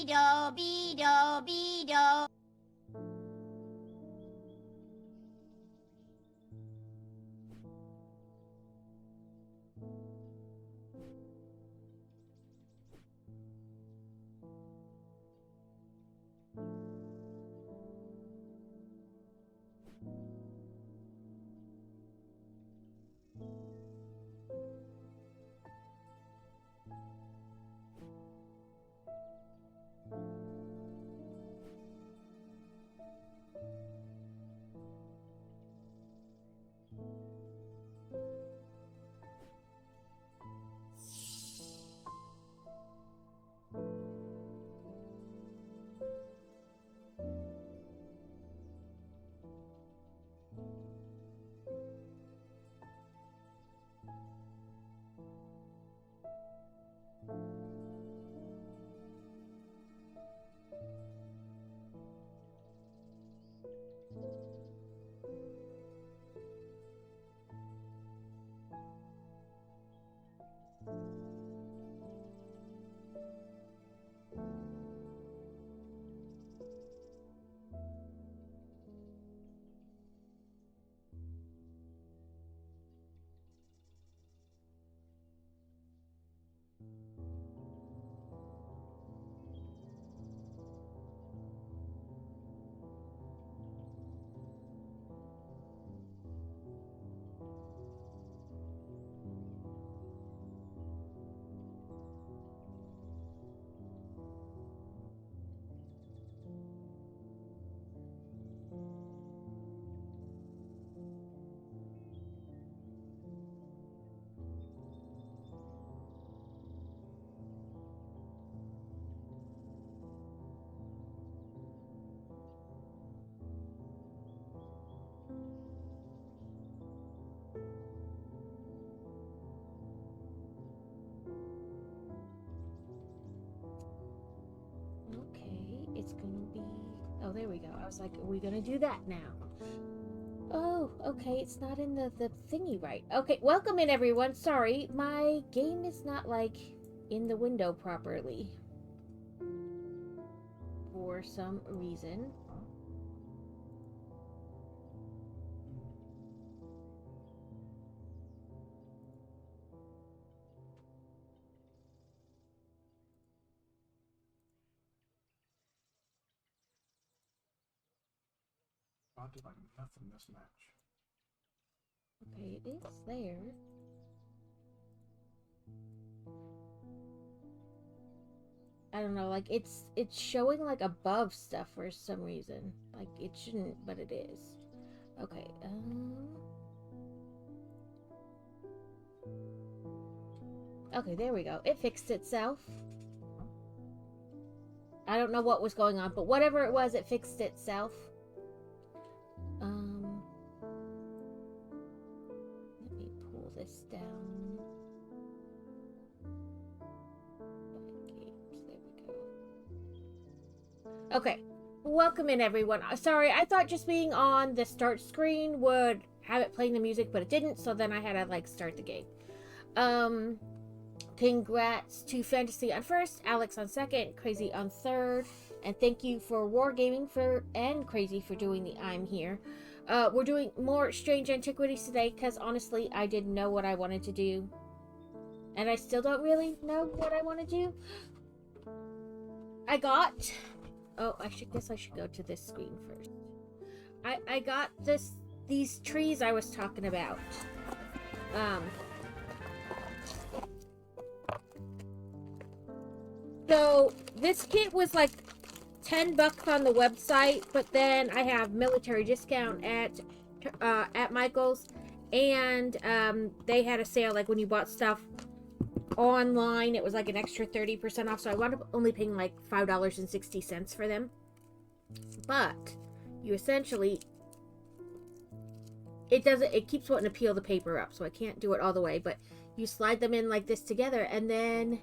Beedo, Beedo, Beedo. Okay, it's gonna be... Oh, there we go. I was like, are we gonna do that now? Oh, okay, it's not in the thingy right. Okay, welcome in, everyone. Sorry, my game is not, like, in the window properly. For some reason. I did like nothing this match. Okay, it is there. I don't know, like, it's showing, like, above stuff for some reason. Like, it shouldn't, but it is. Okay, Okay, there we go. It fixed itself. I don't know what was going on, but whatever it was, it fixed itself. Let me pull this down. There we go. Okay, welcome in, everyone. Sorry, I thought just being on the start screen would have it playing the music, but it didn't, so then I had to, like, start the game. Congrats to Fantasy on first, Alex on second, Crazy on third, and thank you for Wargaming and Crazy for doing the I'm here. We're doing more Strange Antiquities today because honestly, I didn't know what I wanted to do, and I still don't really know what I want to do. I got... Oh, guess I should go to this screen first. I got these trees I was talking about. So this kit was like $10 on the website, but then I have military discount at Michael's, and they had a sale, like when you bought stuff online, it was like an extra 30% off. So I wound up only paying like $5.60 for them. But you essentially, it keeps wanting to peel the paper up, so I can't do it all the way. But you slide them in like this together, and then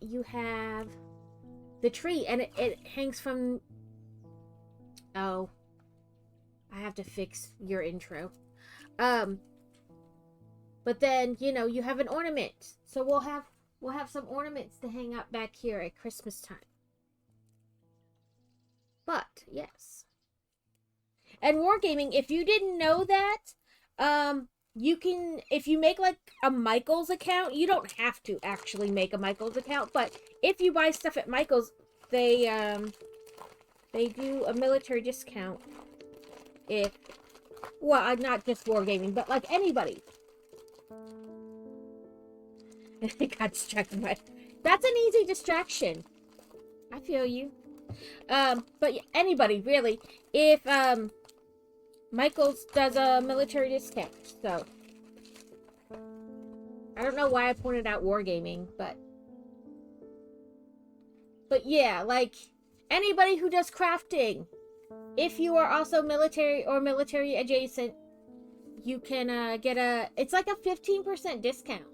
you have the tree, and it hangs from... Oh, I have to fix your intro. But then, you know, you have an ornament. So we'll have we'll have some ornaments to hang up back here at Christmas time. But, yes. And Wargaming, if you didn't know that, you can, if you make like a Michaels account, you don't have to actually make a Michaels account, but if you buy stuff at Michaels, they do a military discount if, well, not just Wargaming, but like anybody. I got distracted by, that's an easy distraction. I feel you. But anybody, really, if, Michaels does a military discount, so. I don't know why I pointed out Wargaming, but yeah, like, anybody who does crafting, if you are also military or military adjacent, you can, get a, it's like a 15% discount.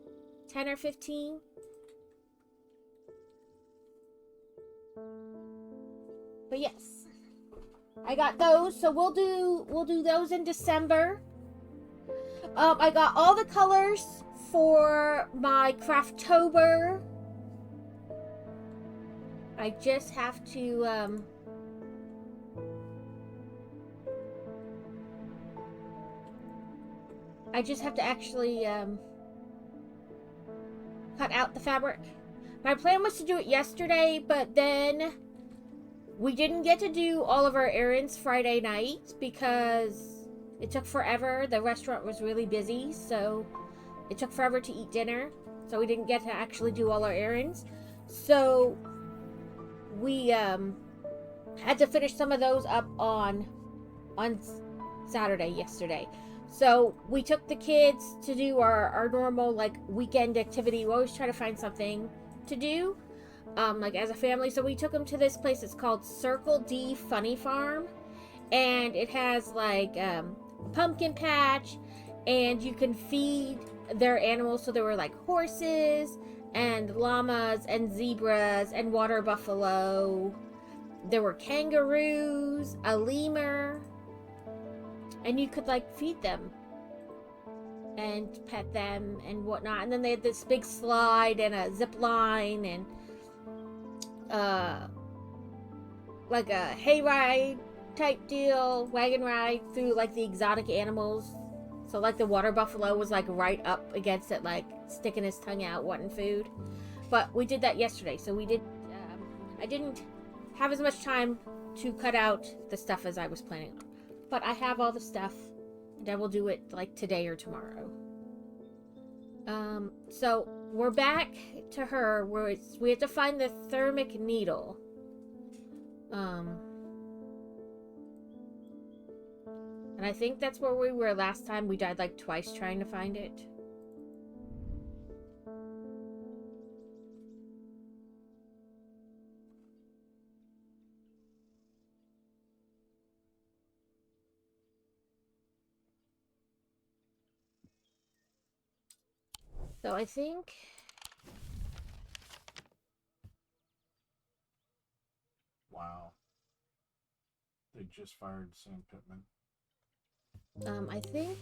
10 or 15. But yes, I got those, so we'll do those in December. I got all the colors for my Crafttober. I just have to actually cut out the fabric. My plan was to do it yesterday, but then we didn't get to do all of our errands Friday night because it took forever. The restaurant was really busy, so it took forever to eat dinner. So we didn't get to actually do all our errands. So we had to finish some of those up on Saturday, yesterday. So we took the kids to do our normal like weekend activity. We always try to find something to do, like as a family. So we took them to this place. It's called Circle D Funny Farm, and it has like a pumpkin patch, and you can feed their animals. So there were like horses and llamas and zebras and water buffalo. There were kangaroos, a lemur. And you could, like, feed them and pet them and whatnot. And then they had this big slide and a zip line and, like a hayride type deal, wagon ride through, like, the exotic animals. So, like, the water buffalo was, like, right up against it, like, sticking his tongue out, wanting food. But we did that yesterday, so we did, I didn't have as much time to cut out the stuff as I was planning on. But I have all the stuff, and I will do it, like, today or tomorrow. So, we're back to her, where we have to find the thermic needle. And I think that's where we were last time. We died, like, twice trying to find it. So I think... Wow. They just fired Sam Pittman. I think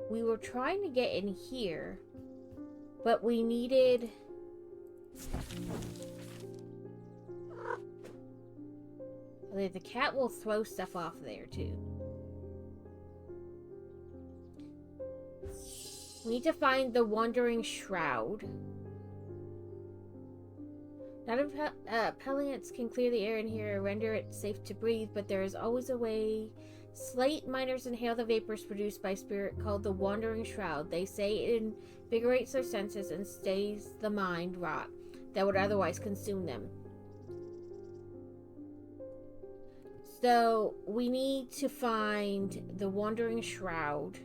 we were trying to get in here, but we needed... The cat will throw stuff off there, too. We need to find the Wandering Shroud. Not appellants can clear the air in here, render it safe to breathe, but there is always a way. Slate miners inhale the vapors produced by spirit called the Wandering Shroud. They say it invigorates their senses and stays the mind rot that would otherwise consume them. So, we need to find the Wandering Shroud.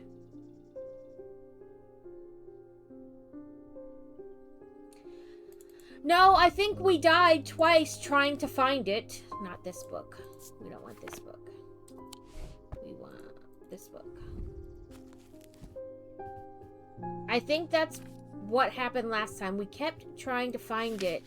No, I think we died twice trying to find it. Not this book. We don't want this book. We want this book. I think that's what happened last time. We kept trying to find it.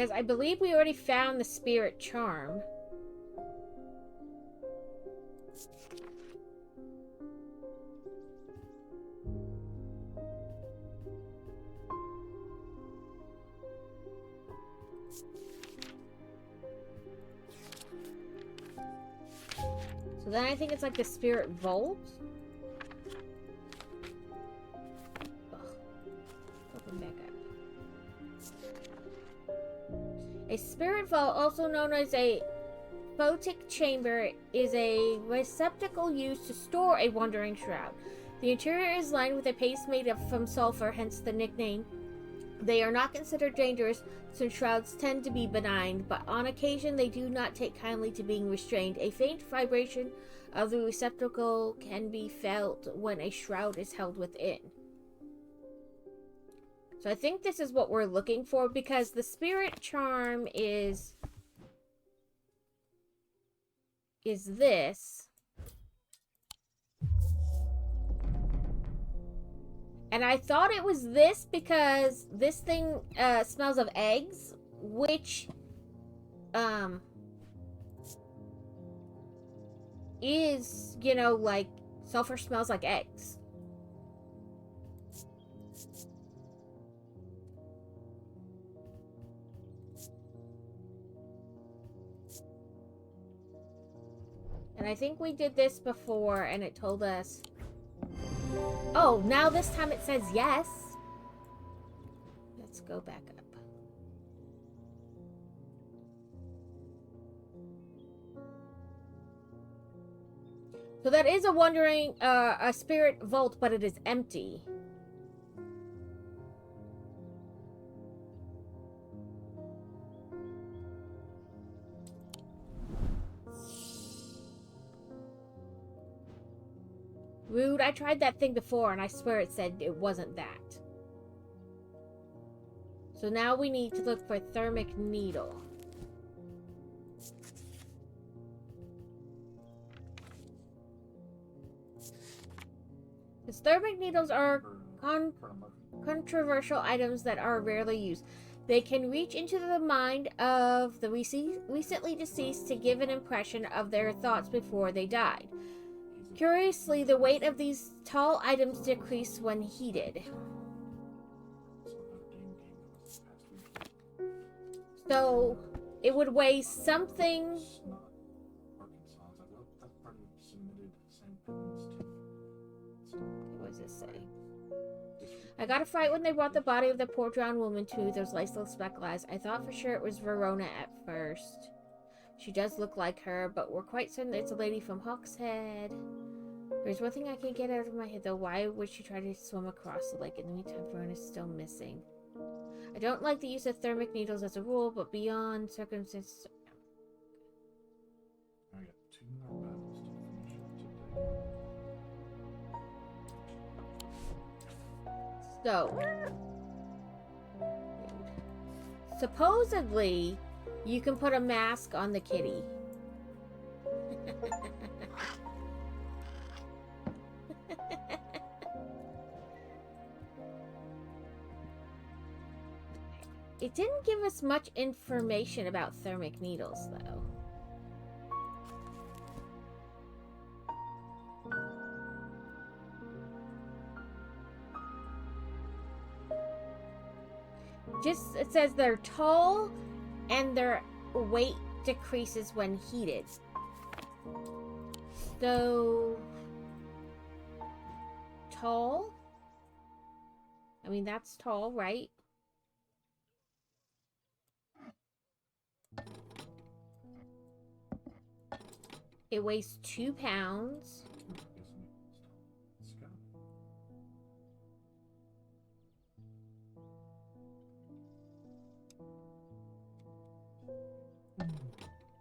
Because I believe we already found the spirit charm. So then I think it's like the spirit vault. Ugh. Open back up. A spirit vault, also known as a photic chamber, is a receptacle used to store a wandering shroud. The interior is lined with a paste made from sulfur, hence the nickname. They are not considered dangerous, since shrouds tend to be benign, but on occasion they do not take kindly to being restrained. A faint vibration of the receptacle can be felt when a shroud is held within. So I think this is what we're looking for, because the spirit charm is this. And I thought it was this because this thing smells of eggs, which is, you know, like sulfur smells like eggs. And I think we did this before and it told us... Oh, now this time it says yes. Let's go back up. So that is a wandering, a spirit vault, but it is empty. Rude, I tried that thing before and I swear it said it wasn't that. So now we need to look for thermic needle. Because thermic needles are controversial items that are rarely used. They can reach into the mind of the recently deceased to give an impression of their thoughts before they died. Curiously, the weight of these tall items decreased when heated. So, it would weigh something... What does it say? I got a fright when they brought the body of the poor drowned woman to those lifeless speckled eyes. I thought for sure it was Verona at first. She does look like her, but we're quite certain it's a lady from Hawkshead. There's one thing I can't get out of my head, though. Why would she try to swim across the lake? In the meantime, Verona's still missing. I don't like the use of thermic needles as a rule, but beyond circumstances... I got 2 more battles to finish up today. So... supposedly, you can put a mask on the kitty. It didn't give us much information about thermic needles, though. Just, it says they're tall and their weight decreases when heated. So... tall? I mean, that's tall, right? It weighs 2 pounds. Let's go.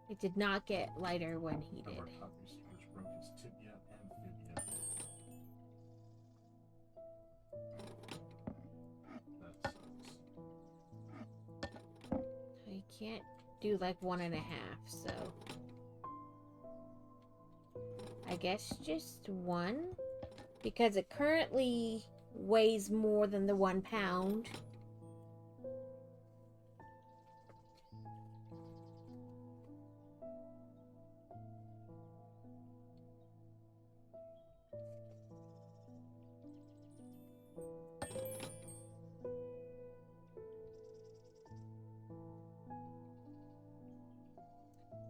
It did not get lighter when heated. Our puppy which broke his tibia and fibia. That sucks. I can't do like 1.5, so... I guess just 1. Because it currently weighs more than the 1 pound.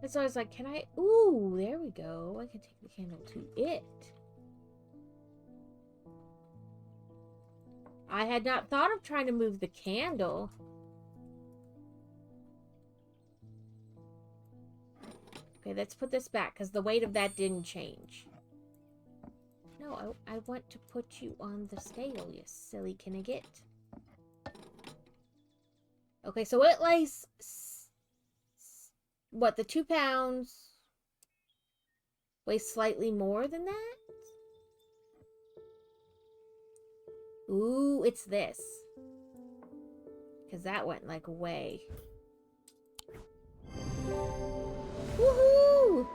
And so I was like, can I? Ooh, there we go. I can take the candle to it. I had not thought of trying to move the candle. Okay, let's put this back because the weight of that didn't change. No, I want to put you on the scale, you silly Kinniget. Okay, so it lays... What, the 2 pounds weighs slightly more than that? Ooh, it's this. Because that went like way. Woohoo!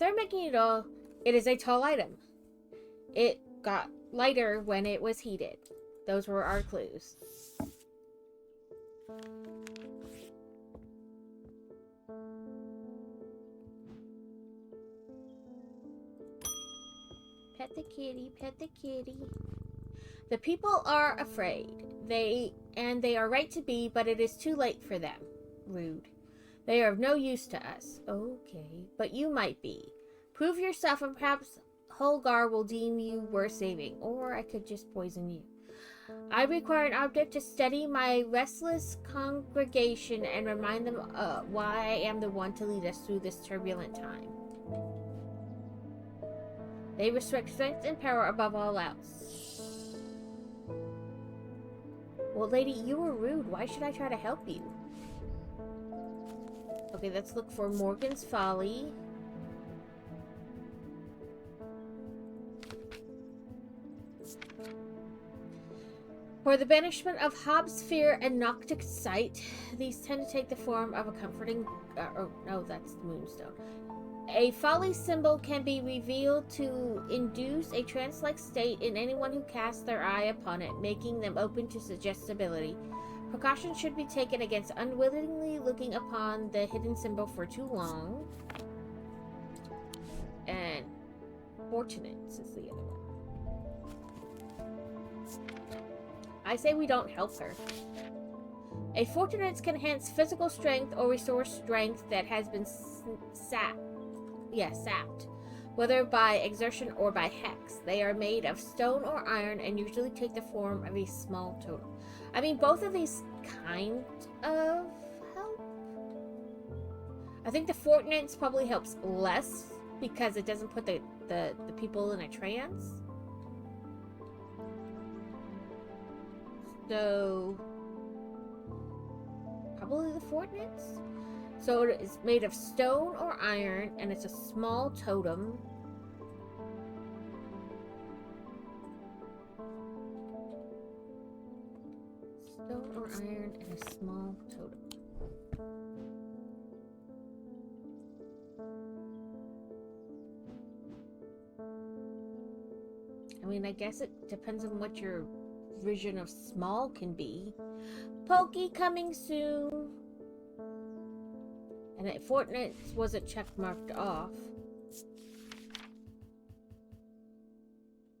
Thermagneto, it is a tall item. It got lighter when it was heated. Those were our clues. Pet the kitty, pet the kitty. The people are afraid. They are right to be, but it is too late for them. Rude. They are of no use to us. Okay, but you might be. Prove yourself and perhaps Holgar will deem you worth saving. Or I could just poison you. I require an object to steady my restless congregation and remind them why I am the one to lead us through this turbulent time. They respect strength and power above all else. Well, lady, you were rude. Why should I try to help you? Okay, let's look for Morgan's Folly. For the banishment of Hobbs' fear and Noctic sight, these tend to take the form of a comforting... no, that's the Moonstone. A folly symbol can be revealed to induce a trance-like state in anyone who casts their eye upon it, making them open to suggestibility. Precautions should be taken against unwittingly looking upon the hidden symbol for too long. And Fortunates is the other one. I say we don't help her. A Fortunates can enhance physical strength or restore strength that has been sapped. Sapped. Whether by exertion or by hex. They are made of stone or iron and usually take the form of a small totem. I mean, both of these kind of help. I think the Fortunates probably helps less because it doesn't put the people in a trance. So, probably the Fortunates. So it is made of stone or iron, and it's a small totem. Stone or iron and a small totem. I mean, I guess it depends on what your vision of small can be. Pokey coming soon. And at Fortnite wasn't check marked off.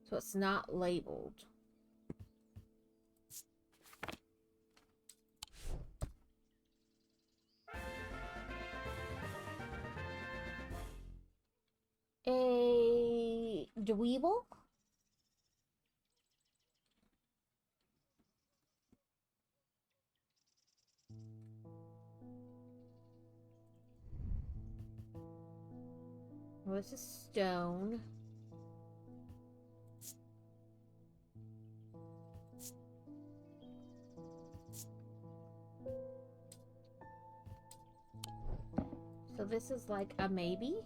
So it's not labeled. A dweeble? Well, this is stone. So this is like a maybe?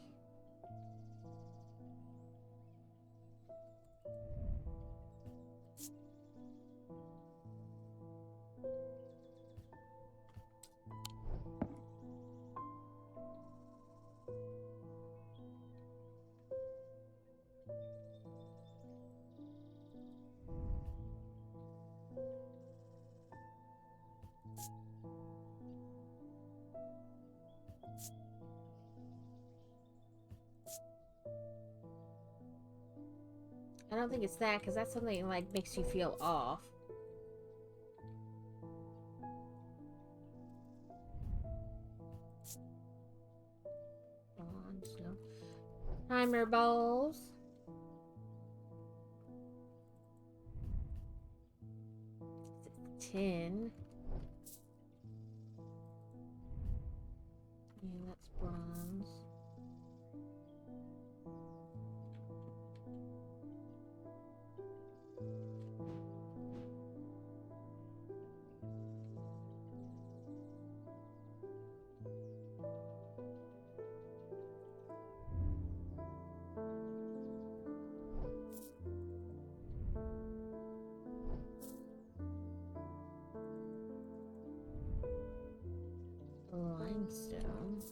I don't think it's that, because that's something like makes you feel off. Timer balls. Tin. Yeah, that's bronze. Limestone.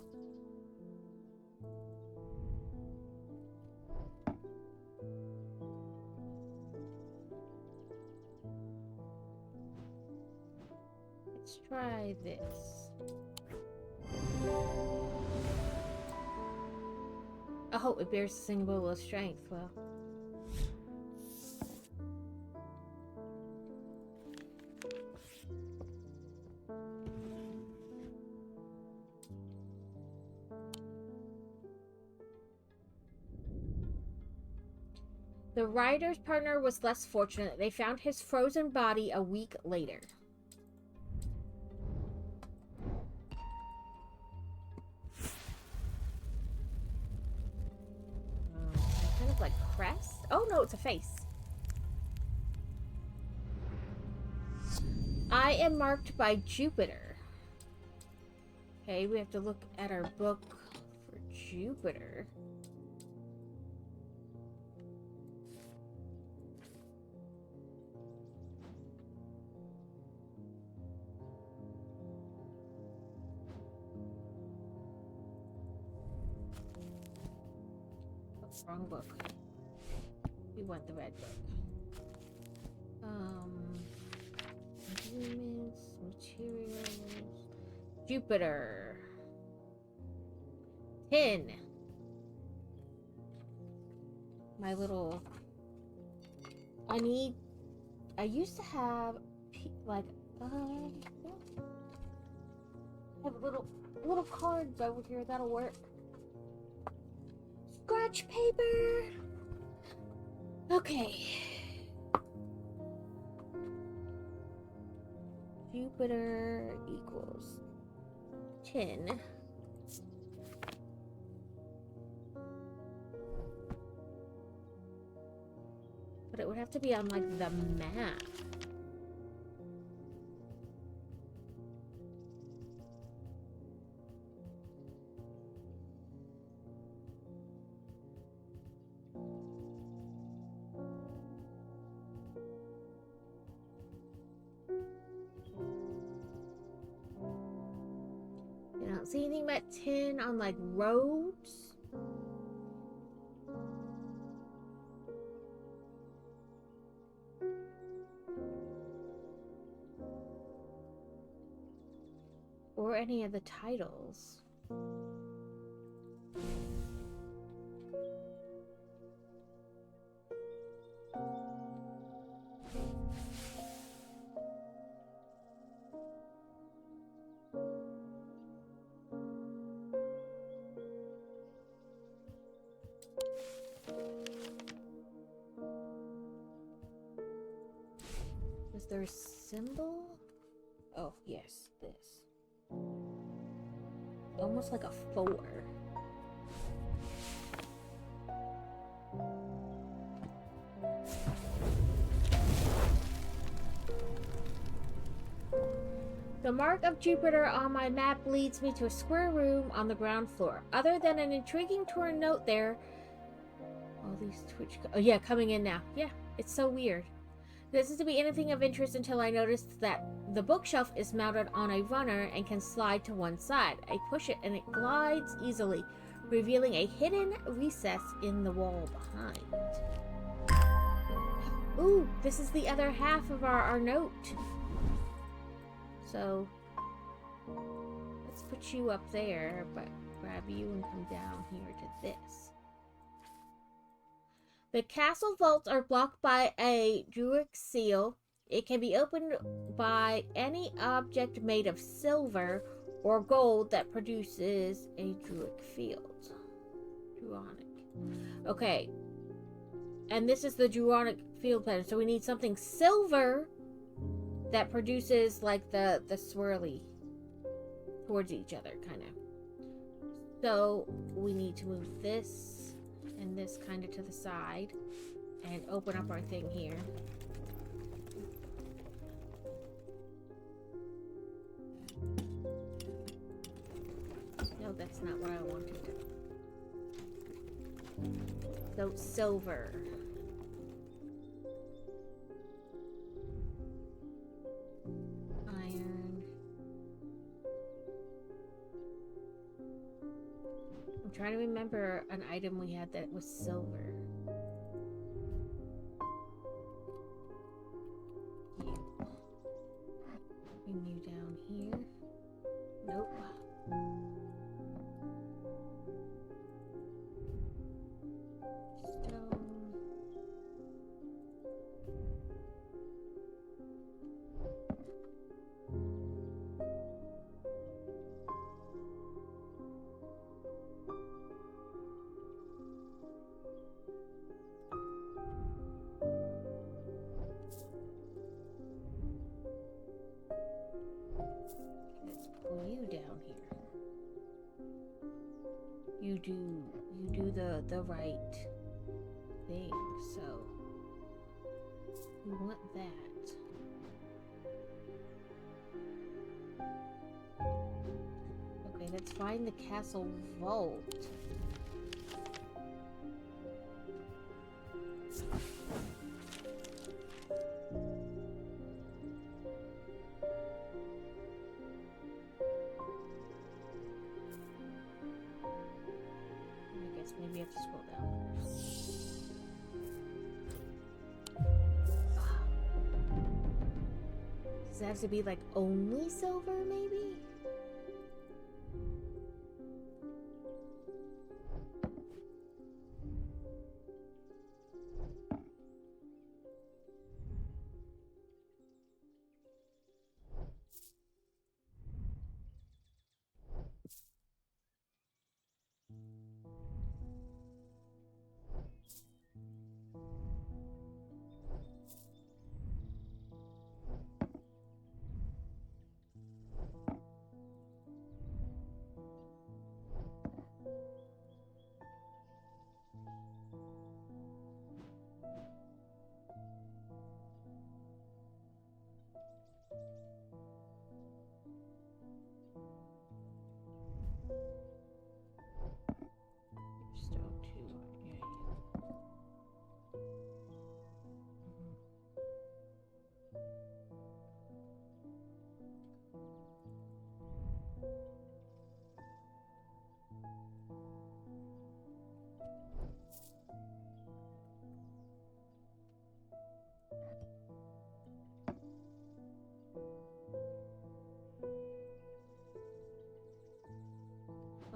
Let's try this. Oh, it bears the symbol of strength. Well. The rider's partner was less fortunate. They found his frozen body a week later. Kind of like crest? Oh no, it's a face. I am marked by Jupiter. Okay, we have to look at our book for Jupiter. Wrong book. We want the red book. Agreements, materials. Jupiter. 10. My little. I used to have like I have little cards over here that'll work. Scratch paper. Okay. Jupiter equals 10. But it would have to be on like the map. See anything about 10 on like roads? Or any of the titles? Is there a symbol? Oh, yes, this. Almost like a 4. The mark of Jupiter on my map leads me to a square room on the ground floor. Other than an intriguing torn note there... All these Twitch... Oh, yeah, coming in now. Yeah, it's so weird. This is to be anything of interest until I noticed that the bookshelf is mounted on a runner and can slide to one side. I push it and it glides easily, revealing a hidden recess in the wall behind. Ooh, this is the other half of our note. So, let's put you up there, but grab you and come down here to this. The castle vaults are blocked by a druidic seal. It can be opened by any object made of silver or gold that produces a druidic field. Druonic. Okay. And this is the Juronic field planet. So we need something silver that produces like the swirly towards each other, kind of. So we need to move this and this kind of to the side and open up our thing here. No, that's not what I wanted. So silver. Iron. I'm trying to remember an item we had that was silver. Bring you down here. Nope. Stone. Let's pull you down here. You do the right thing, so we want that. Okay, let's find the castle vault. I guess maybe I have to scroll down first. Does it have to be like only silver, maybe? Stone too. Yeah.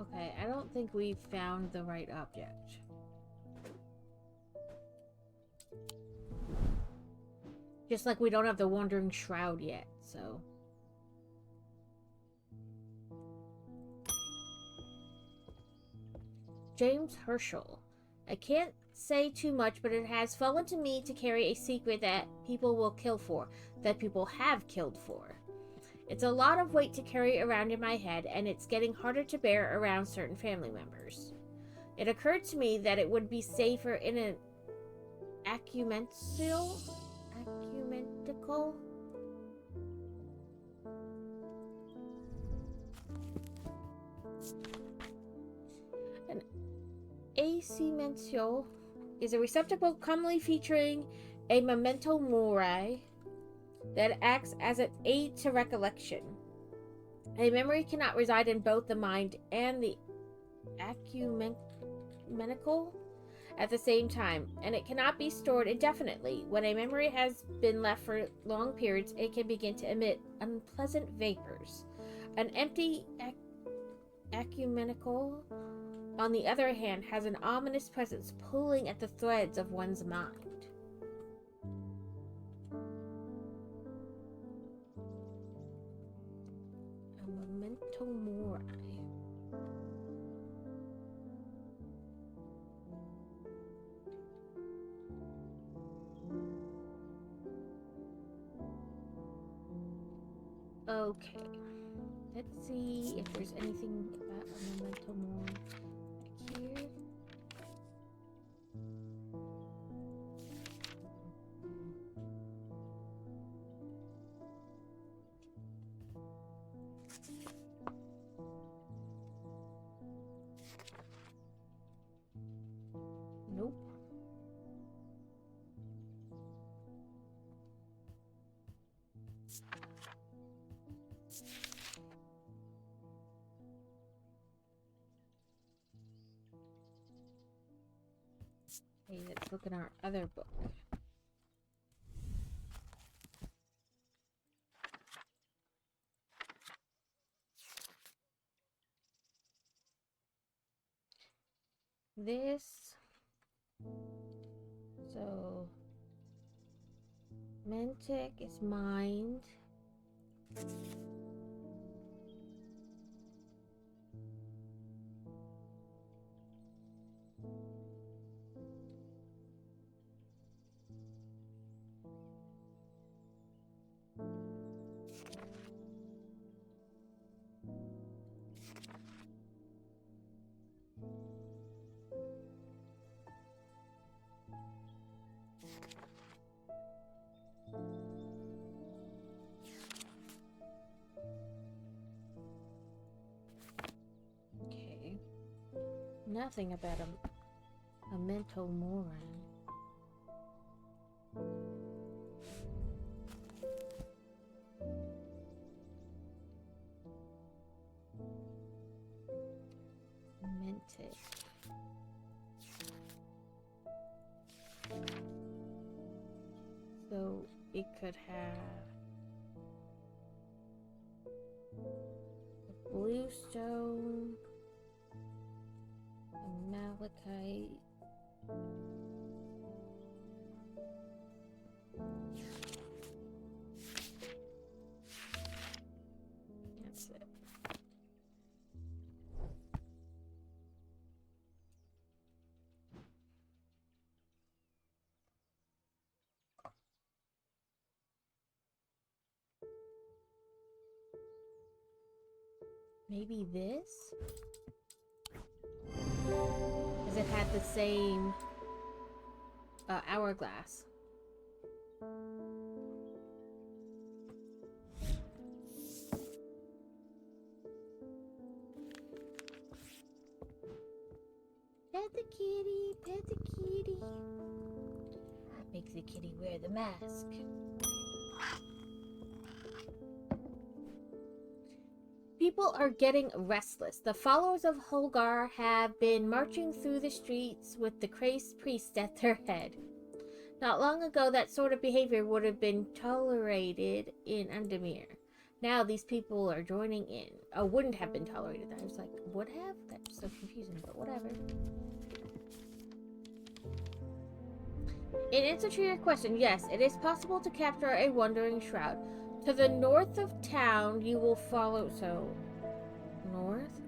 Okay, I don't think we've found the right object. Just like we don't have the Wandering Shroud yet, so... James Herschel. I can't say too much, but it has fallen to me to carry a secret that people will kill for, that people have killed for. It's a lot of weight to carry around in my head, and it's getting harder to bear around certain family members. It occurred to me that it would be safer in an ecumenical? An asymential is a receptacle commonly featuring a memento mori that acts as an aid to recollection. A memory cannot reside in both the mind and the ecumenical at the same time, and it cannot be stored indefinitely. When a memory has been left for long periods, it can begin to emit unpleasant vapors. An empty ecumenical, on the other hand, has an ominous presence pulling at the threads of one's mind. A memento mori. Okay. Let's see if there's anything about a memento mori back here. Nope. Hey, let's look in our other book. This. So, Mentic is mind. Okay. Nothing about a memento mori. Mentic. So it could have a blue stone, a malachite, that's it. Maybe this? Because it had the same hourglass. Pet the kitty, pet the kitty. Make the kitty wear the mask. People are getting restless. The followers of Holgar have been marching through the streets with the crazed priest at their head. Not long ago, that sort of behavior would have been tolerated in Undermere. Now these people are joining in. Oh, wouldn't have been tolerated. I was like, would have? That's so confusing, but whatever. In answer to your question, yes, it is possible to capture a wandering shroud. To the north of town, you will follow... So, north?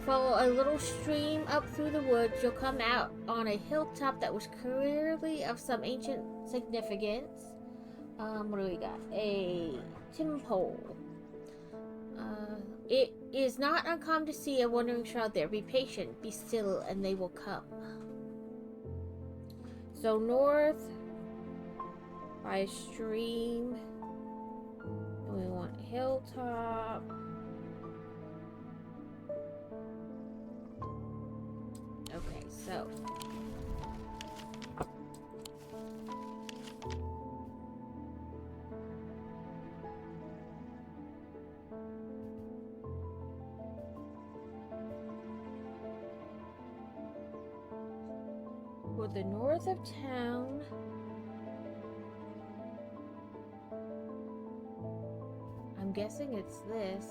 Follow a little stream up through the woods. You'll come out on a hilltop that was clearly of some ancient significance. What do we got? A timpole. It is not uncommon to see a wandering shroud there. Be patient, be still, and they will come. So north, by a stream. And we want a hilltop. Okay, so for the north of town, I'm guessing it's this.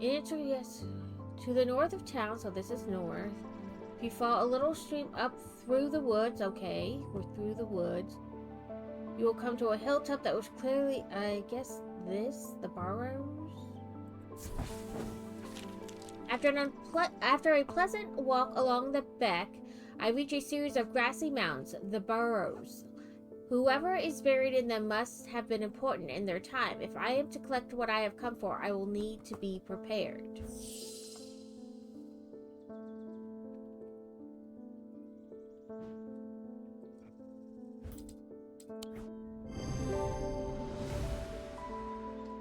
Enter, yes, to the north of town, so this is north. If you follow a little stream up through the woods, okay, we're through the woods, you will come to a hilltop that was clearly, I guess, this, the barrows? After a pleasant walk along the beck, I reach a series of grassy mounds, the burrows. Whoever is buried in them must have been important in their time. If I am to collect what I have come for, I will need to be prepared.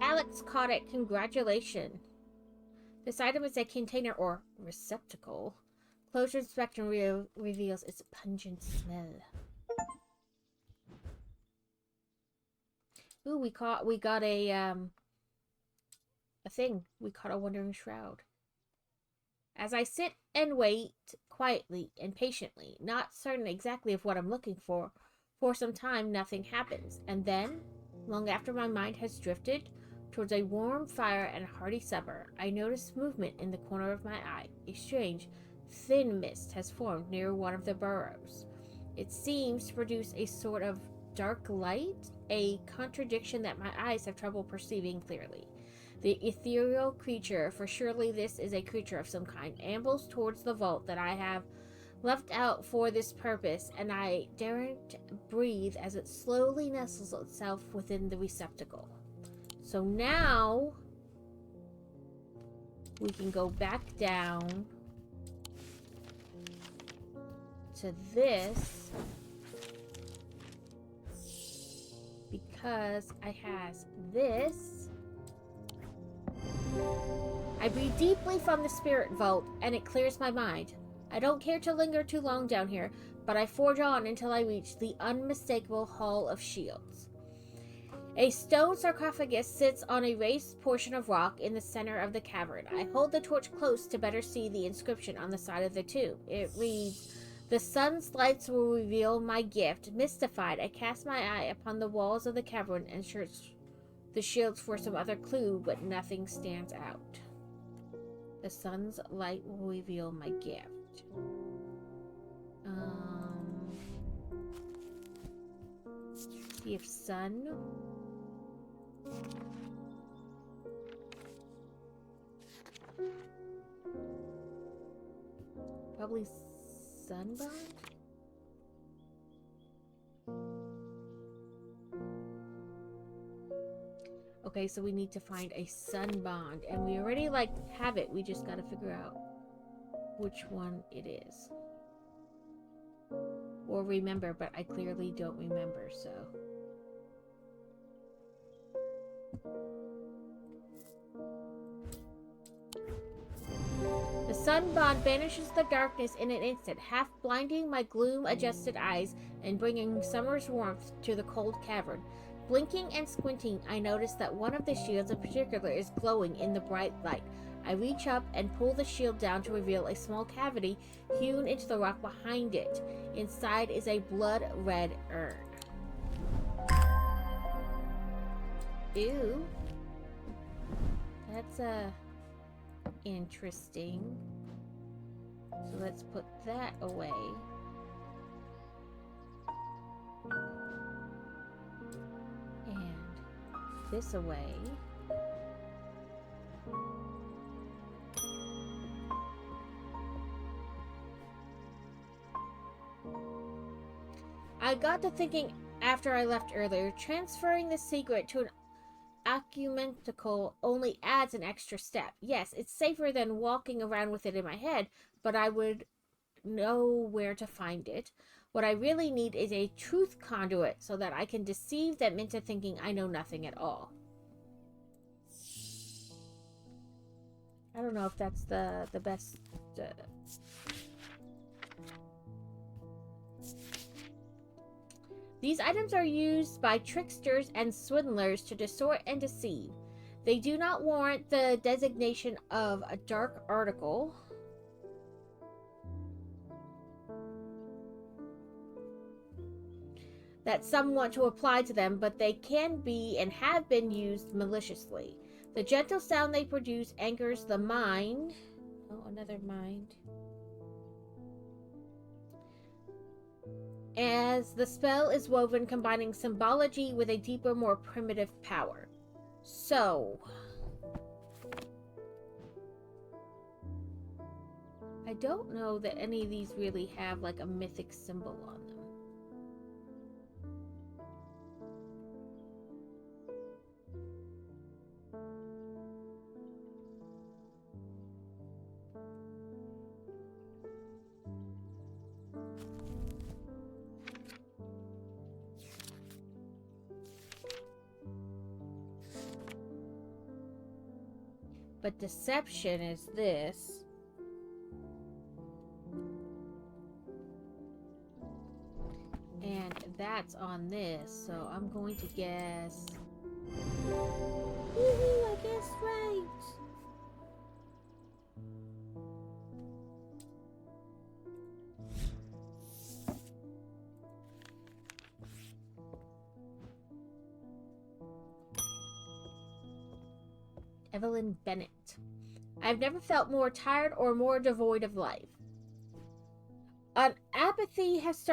Alex caught it. Congratulations. This item is a container or receptacle. Closer inspection reveals its pungent smell. Ooh, we got a thing. We caught a wandering shroud. As I sit and wait quietly and patiently, not certain exactly of what I'm looking for some time nothing happens. And then, long after my mind has drifted towards a warm fire and a hearty supper, I notice movement in the corner of my eye. A strange, thin mist has formed near one of the burrows. It seems to produce a sort of dark light, a contradiction that my eyes have trouble perceiving clearly. The ethereal creature, for surely this is a creature of some kind, ambles towards the vault that I have left out for this purpose, and I daren't breathe as it slowly nestles itself within the receptacle. So now we can go back down to this because I has this. I breathe deeply from the spirit vault and it clears my mind. I don't care to linger too long down here, but I forge on until I reach the unmistakable Hall of Shields. A stone sarcophagus sits on a raised portion of rock in the center of the cavern. I hold the torch close to better see the inscription on the side of the tomb. It reads, "The sun's lights will reveal my gift." Mystified, I cast my eye upon the walls of the cavern and search the shields for some other clue, but nothing stands out. The sun's light will reveal my gift. See if sun. Probably sunbond? Okay, so we need to find a sun bond, and we already have it. We just gotta figure out which one it is. Or remember, but I clearly don't remember, so. The sun bond banishes the darkness in an instant, half blinding my gloom-adjusted eyes and bringing summer's warmth to the cold cavern. Blinking and squinting, I notice that one of the shields in particular is glowing in the bright light. I reach up and pull the shield down to reveal a small cavity hewn into the rock behind it. Inside is a blood-red urn. Ew. That's, interesting. So let's put that away. And this away. I got to thinking after I left earlier, transferring the secret to an acumentical only adds an extra step. Yes, it's safer than walking around with it in my head, but I would know where to find it. What I really need is a truth conduit so that I can deceive them into thinking I know nothing at all. I don't know if that's the best... These items are used by tricksters and swindlers to distort and deceive. They do not warrant the designation of a dark article. That some want to apply to them, but they can be and have been used maliciously. The gentle sound they produce anchors the mind. Oh, another mind. As the spell is woven, combining symbology with a deeper, more primitive power. So, I don't know that any of these really have like a mythic symbol on them. But deception is this. And that's on this, so I'm going to guess... Woohoo, I guessed right! Evelyn Bennett. I've never felt more tired or more devoid of life. An apathy has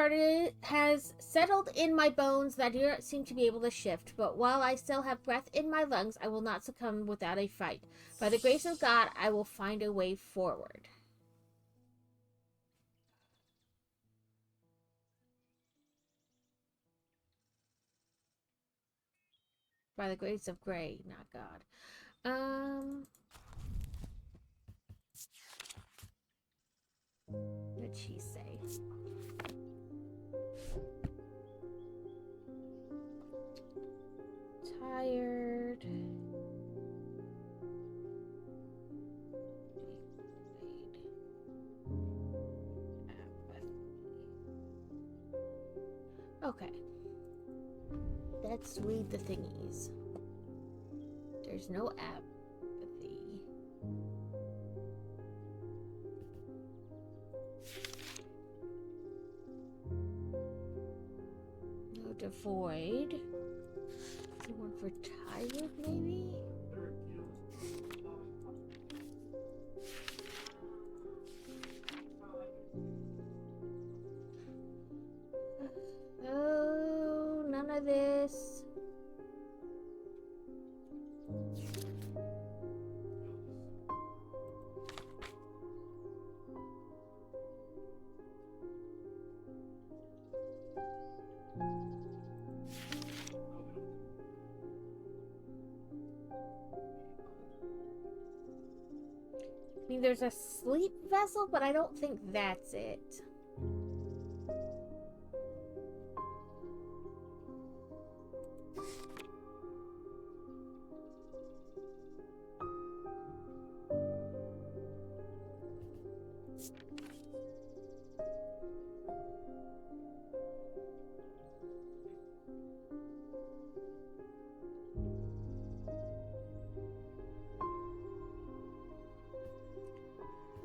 settled in my bones that I do not seem to be able to shift, but while I still have breath in my lungs, I will not succumb without a fight. By the grace of God, I will find a way forward. By the grace of Gray, not God. What did she say? Tired. Okay. Let's read the thingies. There's no apathy. No devoid. Is there one for tired, maybe? Oh, none of this. I mean, there's a sleep vessel, but I don't think that's it.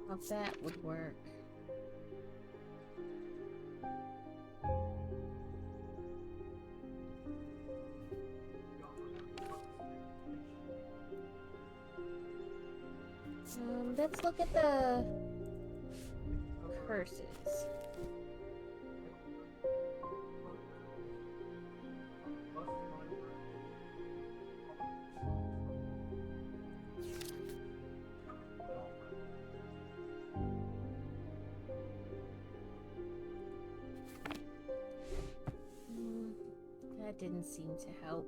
How that would work. Let's look at the curses. That didn't seem to help.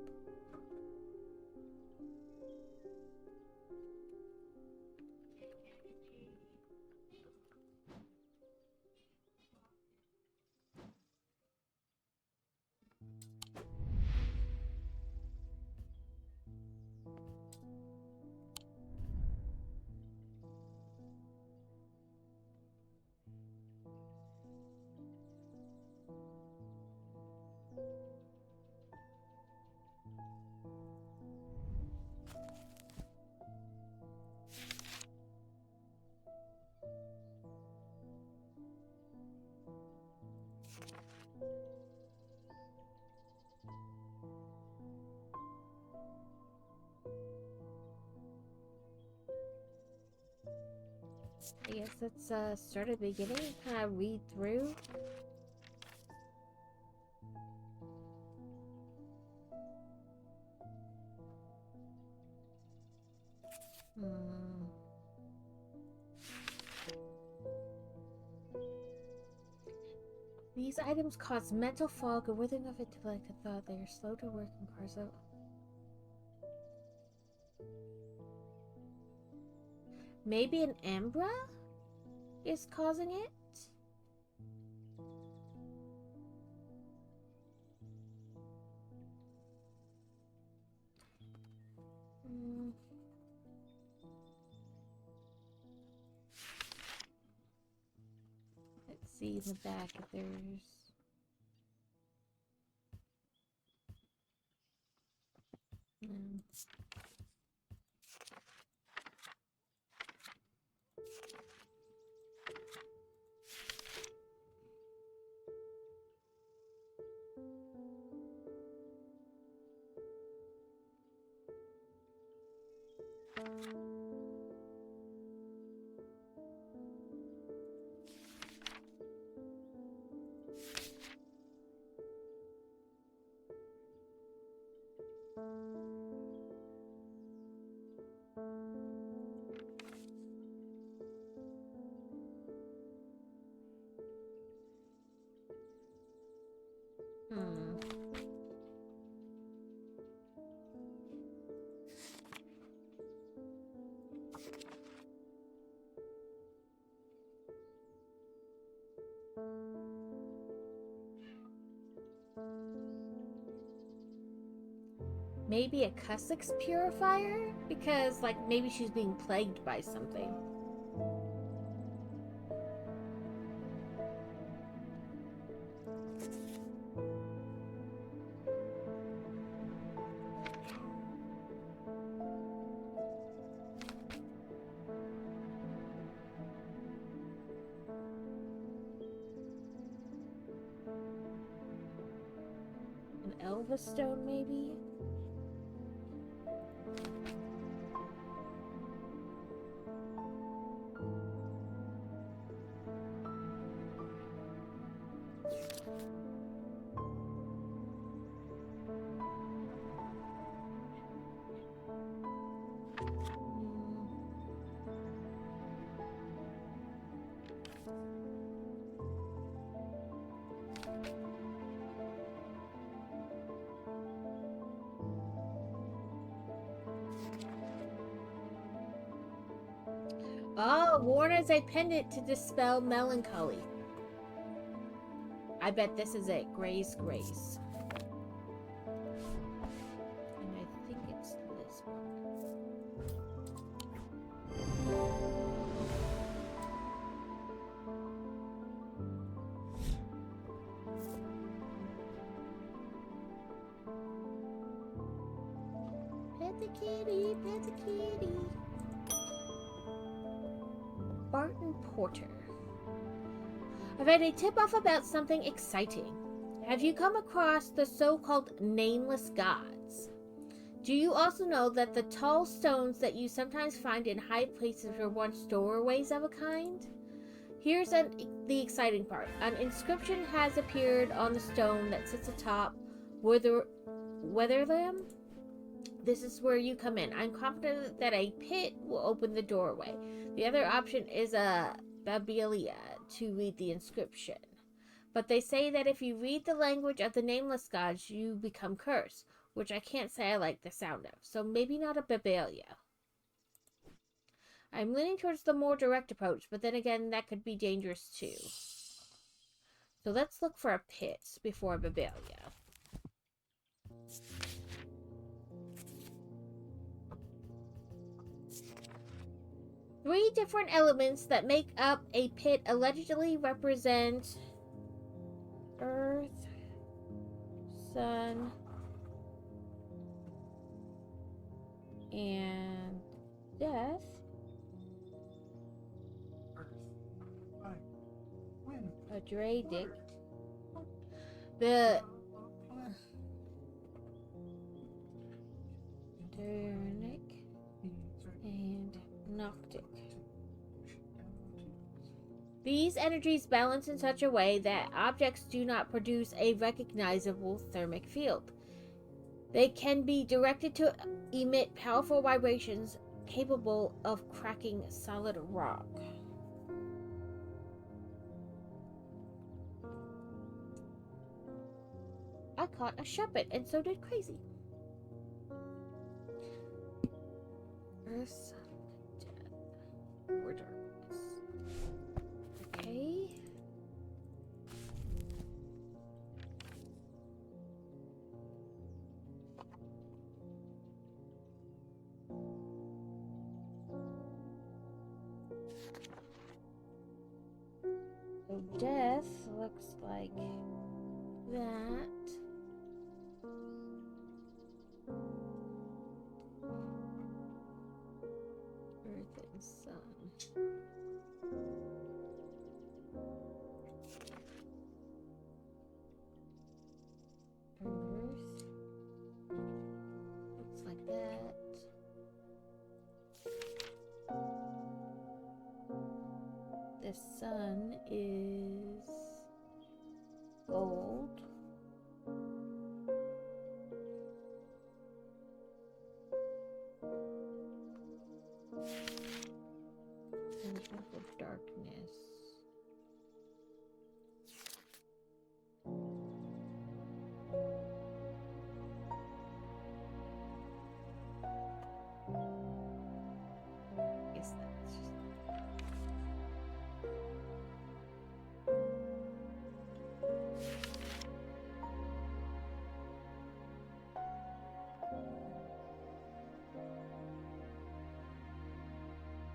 I guess let's start at the beginning and kind of read through. These items cause mental fog or withering of intellect and thought. They are slow to work and cause out. Maybe an Ambra is causing it? Let's see in the back if there's... Maybe a Cussix purifier? Because, like, maybe she's being plagued by something. An Elva stone, maybe? Oh, worn as a pendant to dispel melancholy. I bet this is it. Gray's Grace. And I think it's this one. Pet the kitty, pet the kitty. Barton Porter. I've had a tip-off about something exciting. Have you come across the so-called nameless gods? Do you also know that the tall stones that you sometimes find in high places were once doorways of a kind? Here's the exciting part. An inscription has appeared on the stone that sits atop Weatherlam. This is where you come in. I'm confident that a pit will open the doorway. The other option is a Babelia to read the inscription. But they say that if you read the language of the nameless gods, you become cursed, which I can't say I like the sound of. So maybe not a Babelia. I'm leaning towards the more direct approach, but then again, that could be dangerous too. So let's look for a pit before a Babelia. Three different elements that make up a pit allegedly represent Earth, Sun, and Death. Earth, fire, wind, A Dradic. water, The planet. Turnic and Noctic. These energies balance in such a way that objects do not produce a recognizable thermic field. They can be directed to emit powerful vibrations capable of cracking solid rock. I caught a shepherd, and so did Crazy. Earth, death, or darkness. Okay. So death looks like that. Earth and sun. Earth looks like that. The sun is gold. And for darkness. Guess that's just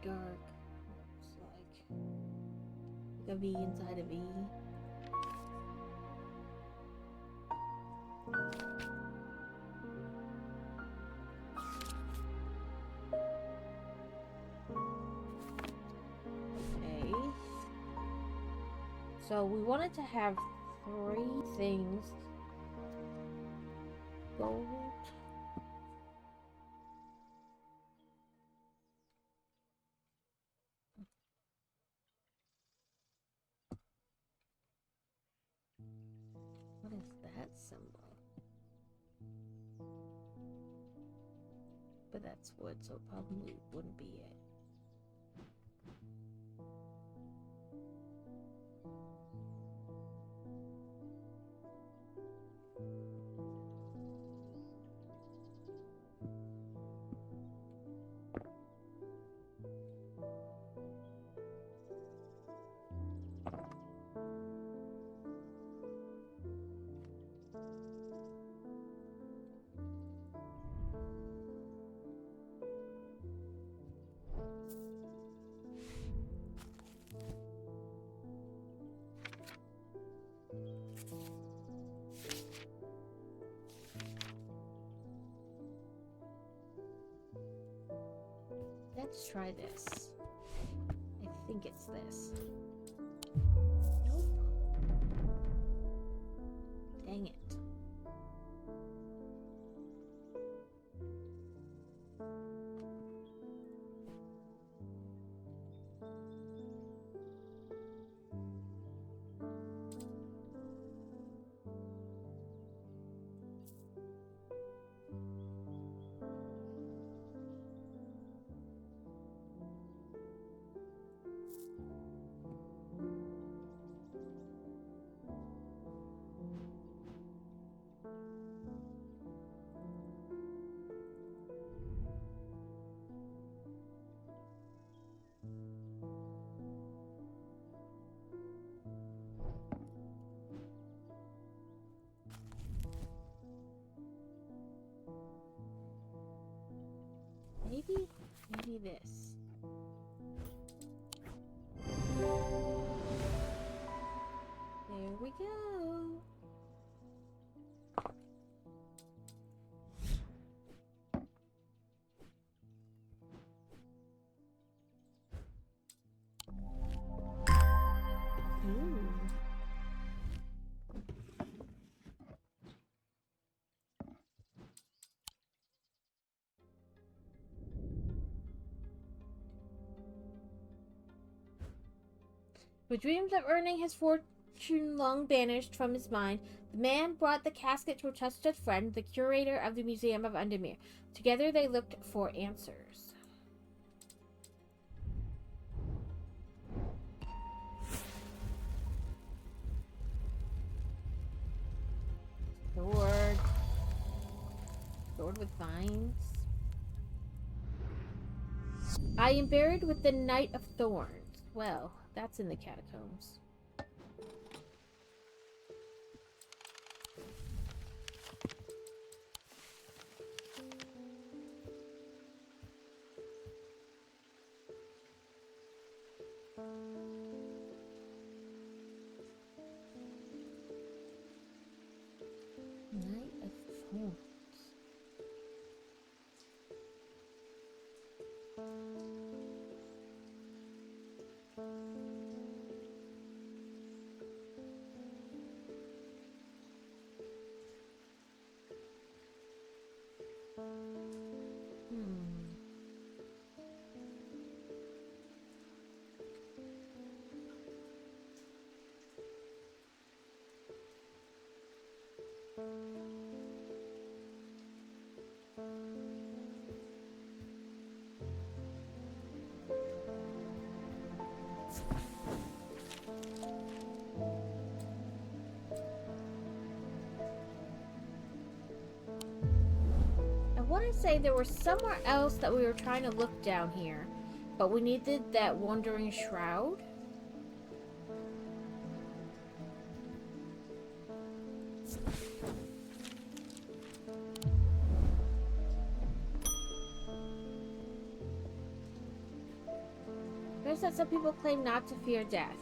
dark. Looks like a V inside a V. Okay. So we wanted to have 3 things. Gold. What is that symbol? But that's wood, so it probably wouldn't be it. Let's try this. I think it's this. Nope. Dang it. Maybe this. There we go. Ooh. With dreams of earning his fortune long banished from his mind, the man brought the casket to a trusted friend, the curator of the Museum of Undermere. Together they looked for answers. Sword. Sword with vines. I am buried with the Knight of Thorns. Well, that's in the catacombs. Knight of Thorns. I want to say there was somewhere else that we were trying to look down here, but we needed that wandering shroud. Notice that some people claim not to fear death.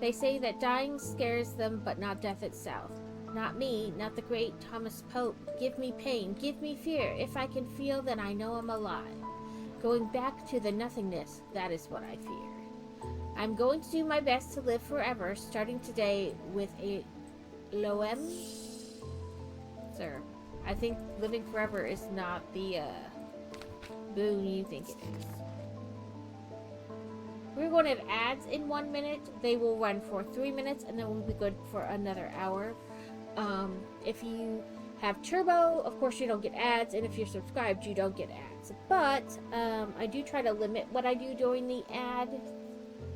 They say that dying scares them, but not death itself. Not me, not the great Thomas Pope. Give me pain, give me fear. If I can feel, then I know I'm alive. Going back to the nothingness, that is what I fear. I'm going to do my best to live forever, starting today with a Loem. Sir, I think living forever is not the boon you think it is. We're going to have ads in 1 minute. They will run for 3 minutes, and then we'll be good for another hour. If you have Turbo, of course you don't get ads, and if you're subscribed, you don't get ads. But I do try to limit what I do during the ad.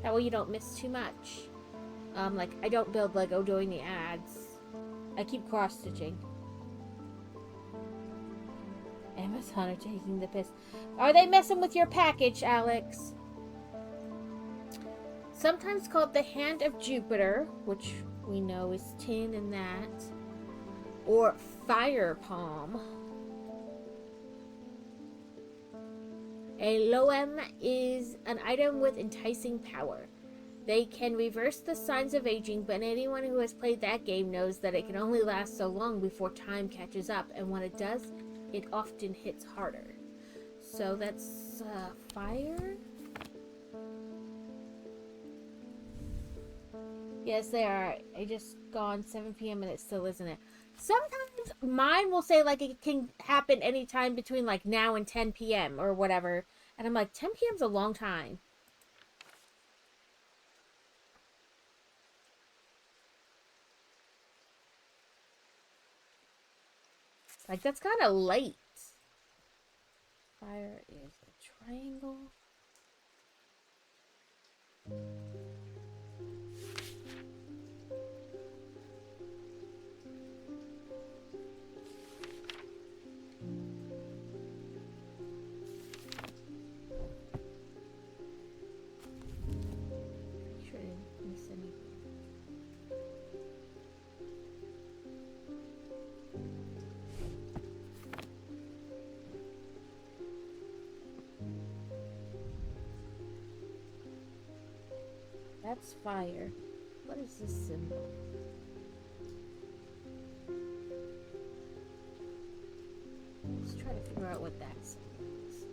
That way you don't miss too much. Like, I don't build Lego during the ads. I keep cross-stitching. Amazon are taking the piss. Are they messing with your package, Alex? Sometimes called the Hand of Jupiter, which we know is tin and that. Or Fire Palm. A Loem is an item with enticing power. They can reverse the signs of aging, but anyone who has played that game knows that it can only last so long before time catches up, and when it does, it often hits harder. So that's fire? Yes, they are. I just gone 7 p.m. and it still isn't it. Sometimes mine will say like it can happen anytime between like now and 10 p.m. or whatever. And I'm like, 10 p.m. is a long time. Like, that's kind of late. Fire is a triangle. That's fire. What is this symbol? Let's try to figure out what that symbol is.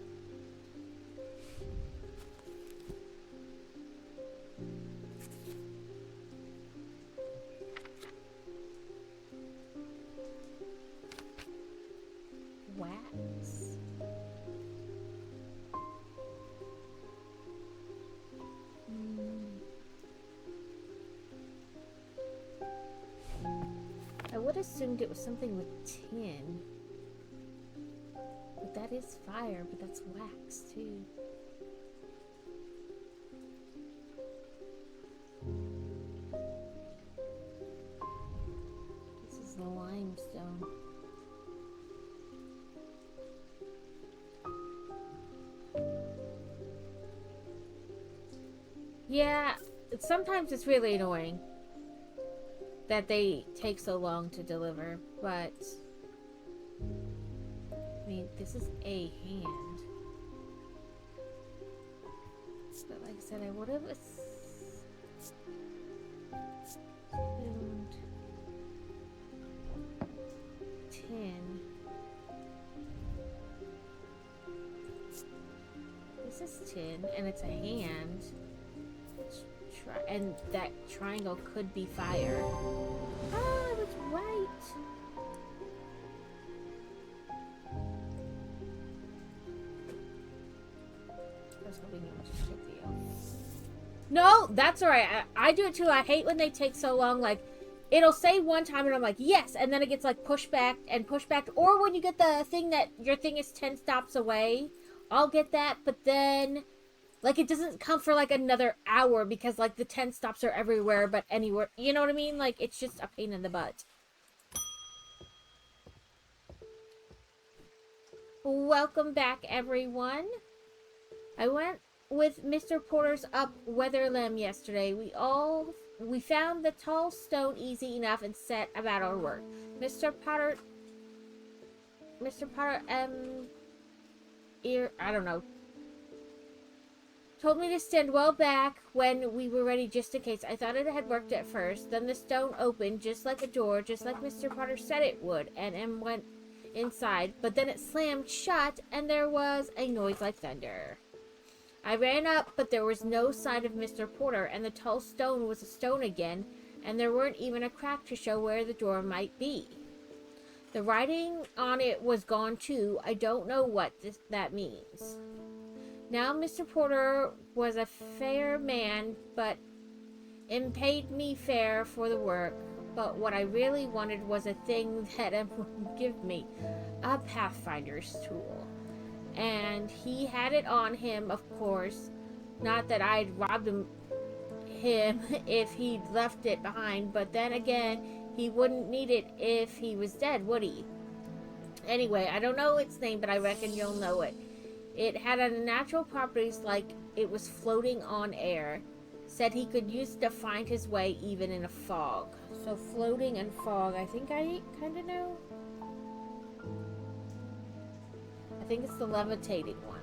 Wax. I would have assumed it was something with tin. But that is fire, but that's wax too. This is the limestone. Yeah, sometimes it's really annoying that they take so long to deliver, but I mean, this is a hand. But like I said, I would have assumed tin. This is tin, and it's a hand. And that triangle could be fire. Oh, I was right. I was hoping it would just take the L. No, that's alright. I do it too. I hate when they take so long. Like, it'll say one time and I'm like, yes, and then it gets like pushed back and pushed back. Or when you get the thing that your thing is 10 stops away, I'll get that, but then like it doesn't come for like another hour because like the 10 stops are everywhere but anywhere. You know what I mean? Like it's just a pain in the butt. Welcome back, everyone. I went with Mr. Porter's up weather limb yesterday. We found the tall stone easy enough and set about our work. Mr. Potter, I don't know, told me to stand well back when we were ready just in case. I thought it had worked at first. Then the stone opened just like a door, just like Mr. Potter said it would, and Em went inside. But then it slammed shut and there was a noise like thunder. I ran up, but there was no sign of Mr. Porter, and the tall stone was a stone again, and there weren't even a crack to show where the door might be. The writing on it was gone too. I don't know what that means. Now Mr. Porter was a fair man, but paid me fair for the work. But what I really wanted was a thing that would give me, a Pathfinder's tool. And he had it on him, of course. Not that I'd robbed him if he'd left it behind, but then again, he wouldn't need it if he was dead, would he? Anyway, I don't know its name, but I reckon you'll know it. It had unnatural properties like it was floating on air. Said he could use it to find his way even in a fog. So floating and fog, I think I kind of know. I think it's the levitating one.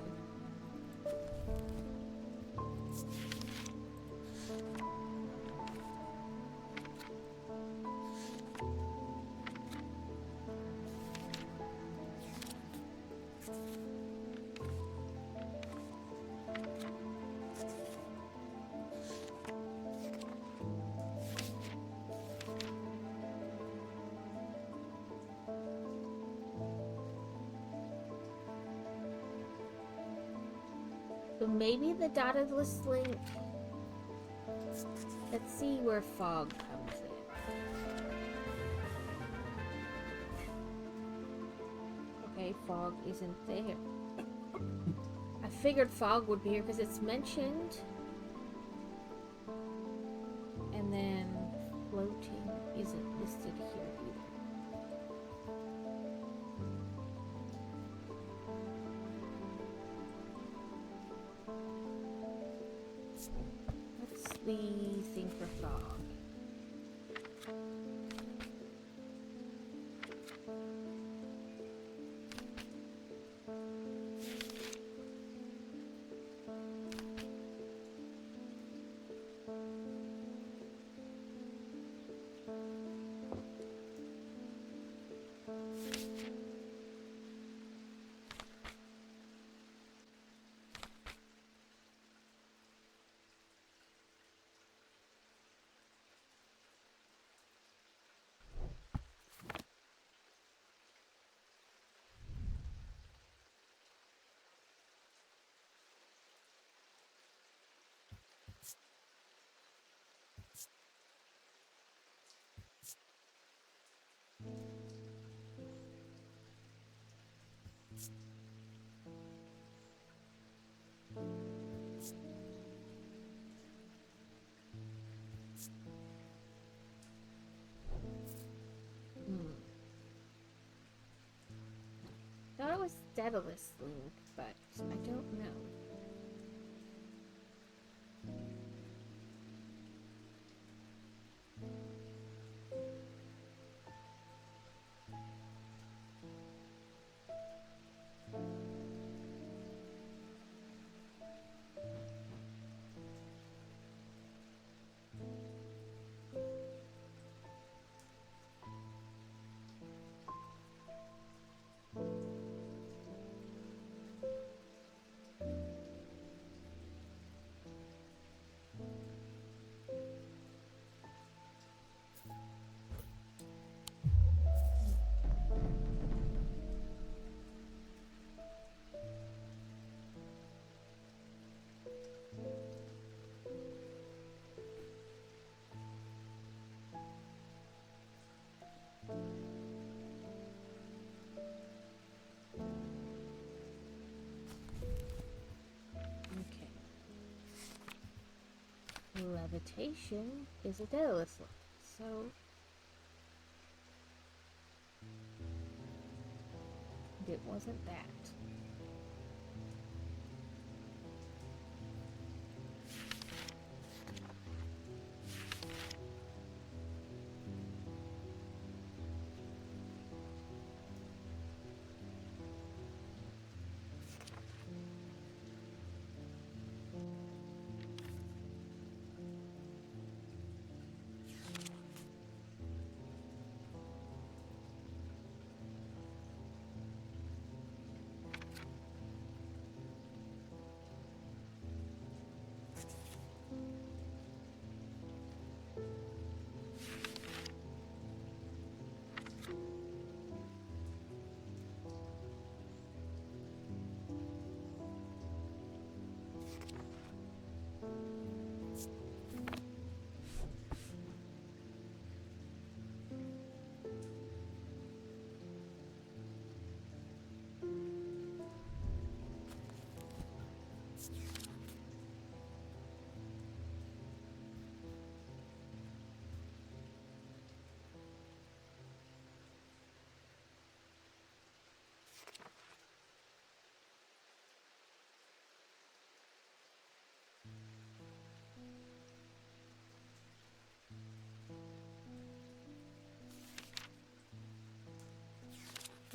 So maybe the dotted list link. Let's see where fog comes in. Okay, fog isn't there. I figured fog would be here because it's mentioned. And then floating isn't listed here either. What's the thing for fog? Thought it was Daedalus link, but I don't know. Levitation is a Daedalus look, so it wasn't that.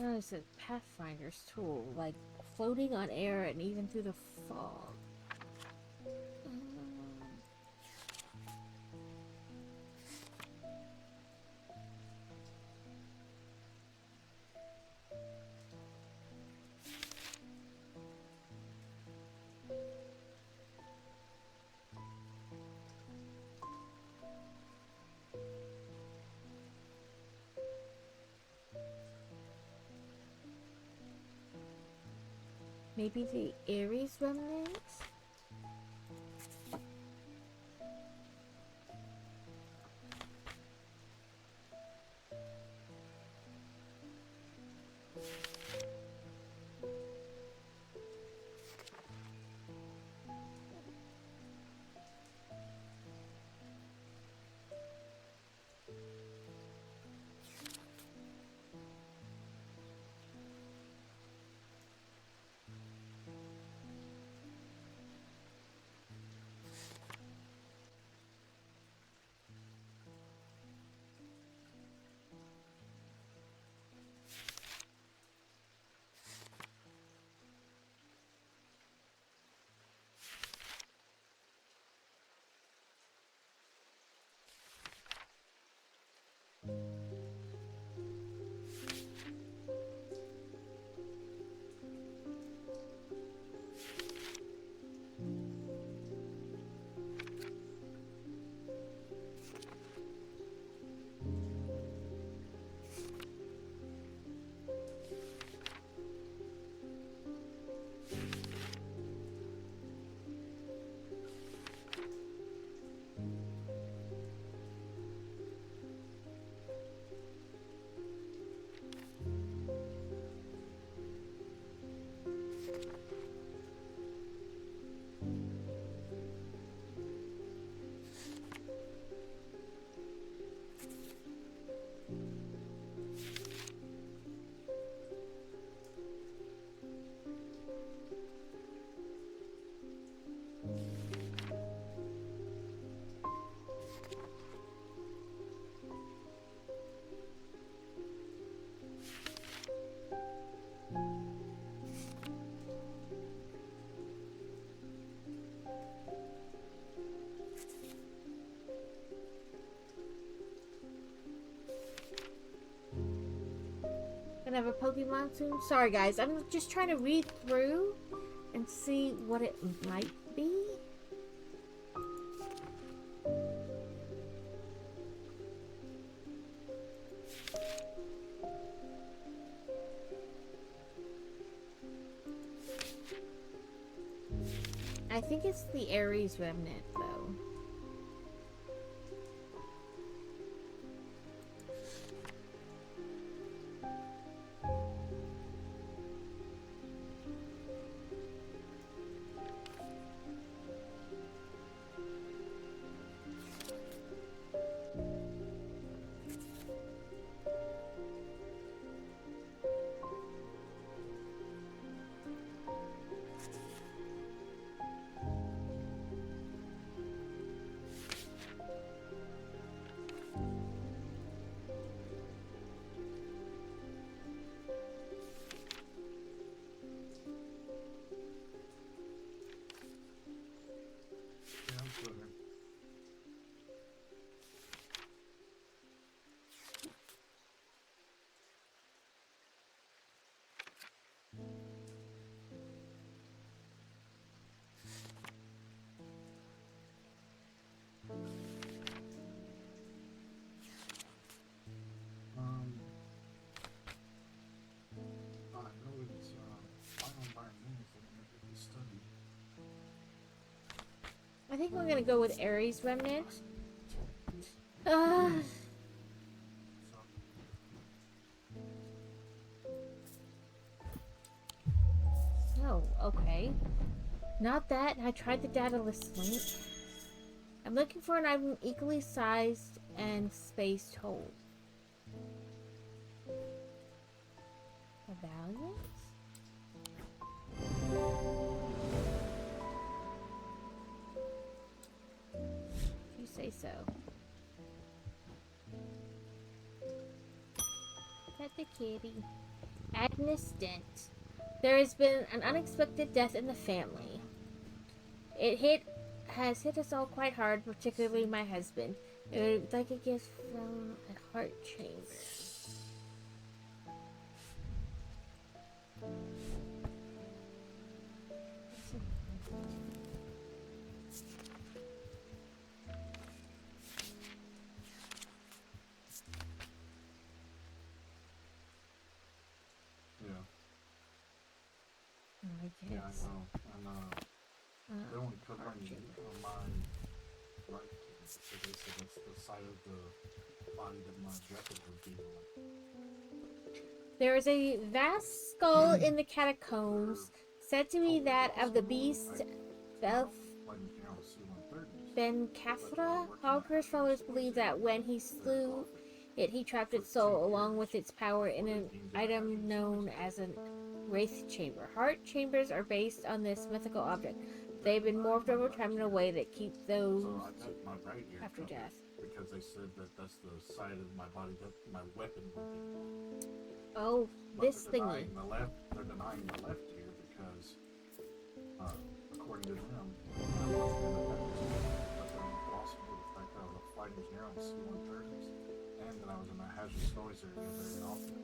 Oh, it's a Pathfinder's tool, like floating on air and even through the fog. Maybe the Ares remnants? Gonna have a Pokemon soon? Sorry guys, I'm just trying to read through and see what it might be. I think it's the Ares remnant though. Twitter. I know it's bioenvironmental that we study. I think we're gonna go with Ares Remnant. Uh, oh, okay. Not that. I tried the data list link. I'm looking for an item equally sized and spaced whole. Medallions? If you say so. Pet the kitty. Agnes Dent. There has been an unexpected death in the family. It has hit us all quite hard, particularly my husband. It would like a gift from a heart chamber. Yeah. I Yeah, guess. I know. And they're only covering mine right. So they said that's the side of the body that my jacket would be on. There is a vast skull in the catacombs, said to be that of the beast Ben Cathra. Hogwarts followers believe that when he slew it, he trapped its soul along with its power in an item known as a wraith chamber. Heart chambers are based on this mythical object. They've been morphed over time in a way that keep those So I got my right ear after covered death. because they said that that's the side of my body that my weapon would be. Oh, But this they're thingy. denying the left ear because, according to them, I wasn't in the weapons, but then also the fact that I was a flight engineer on C-130s, and that I was in a hazardous noise area very often.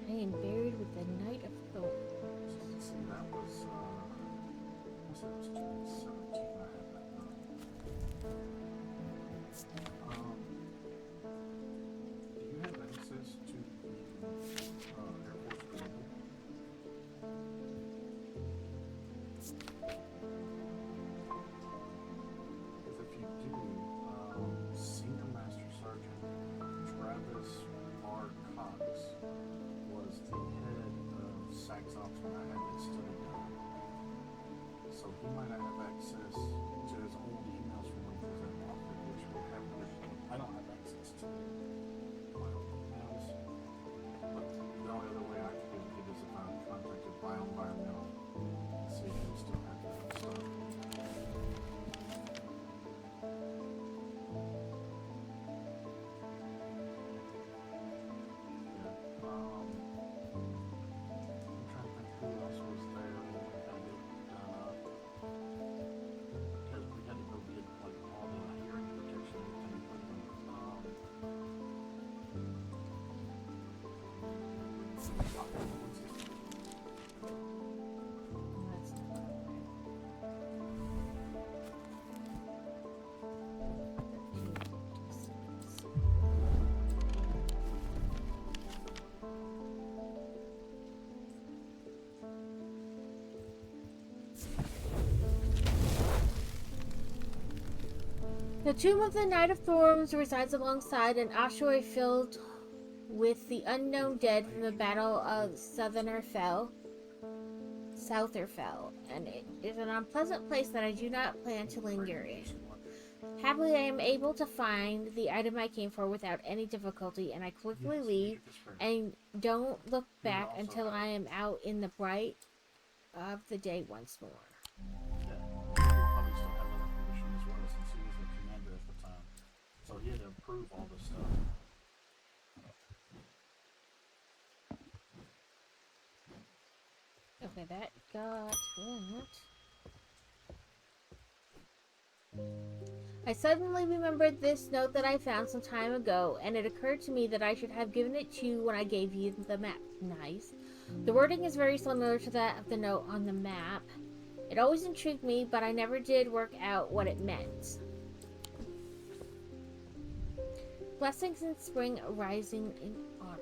I am buried with the Knight of Thorns. See, that was, I said it was 2017 I had that done. Do you have access to the Air Force Global? Because if you do, Senior Master Sergeant Travis R. Cox was the head of SACS Ops when I had that study done. So he might not have access to his old emails from when he was at Rockford, which would have I don't have access to my old emails. But the only other way I could be able to get is if I contacted Bioenvironmental and see if they still have that stuff. Yeah. I'm trying to think who else was there when we had it done up. Because we had to go get like all the hearing protection and everything put in. That's not right. The tomb of the Knight of Thorns resides alongside an ossuary filled with the unknown dead from the Battle of Southerfell, and it is an unpleasant place that I do not plan to linger in. Happily, I am able to find the item I came for without any difficulty, and I quickly leave and don't look back until I am out in the bright of the day once more. Yeah, he probably still have that information as well since he was the commander at the time. So yeah, Okay, that got that. I suddenly remembered this note that I found some time ago, and it occurred to me that I should have given it to you when I gave you the map. Nice. The wording is very similar to that of the note on the map. It always intrigued me, but I never did work out what it meant. Blessings in spring, rising in autumn.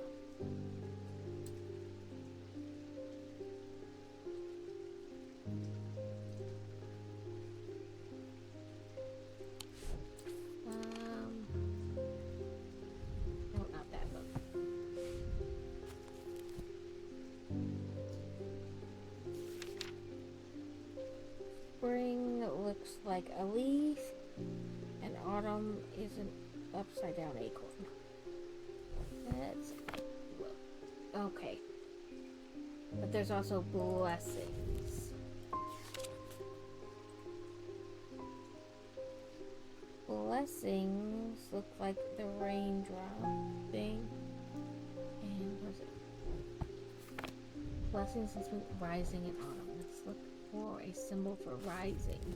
No, not that book. Spring looks like a leaf, and autumn is an upside down acorn. That's okay. But there's also blessings. Blessings look like the raindrop thing. And what is it? Blessings is rising in autumn. Let's look for a symbol for rising.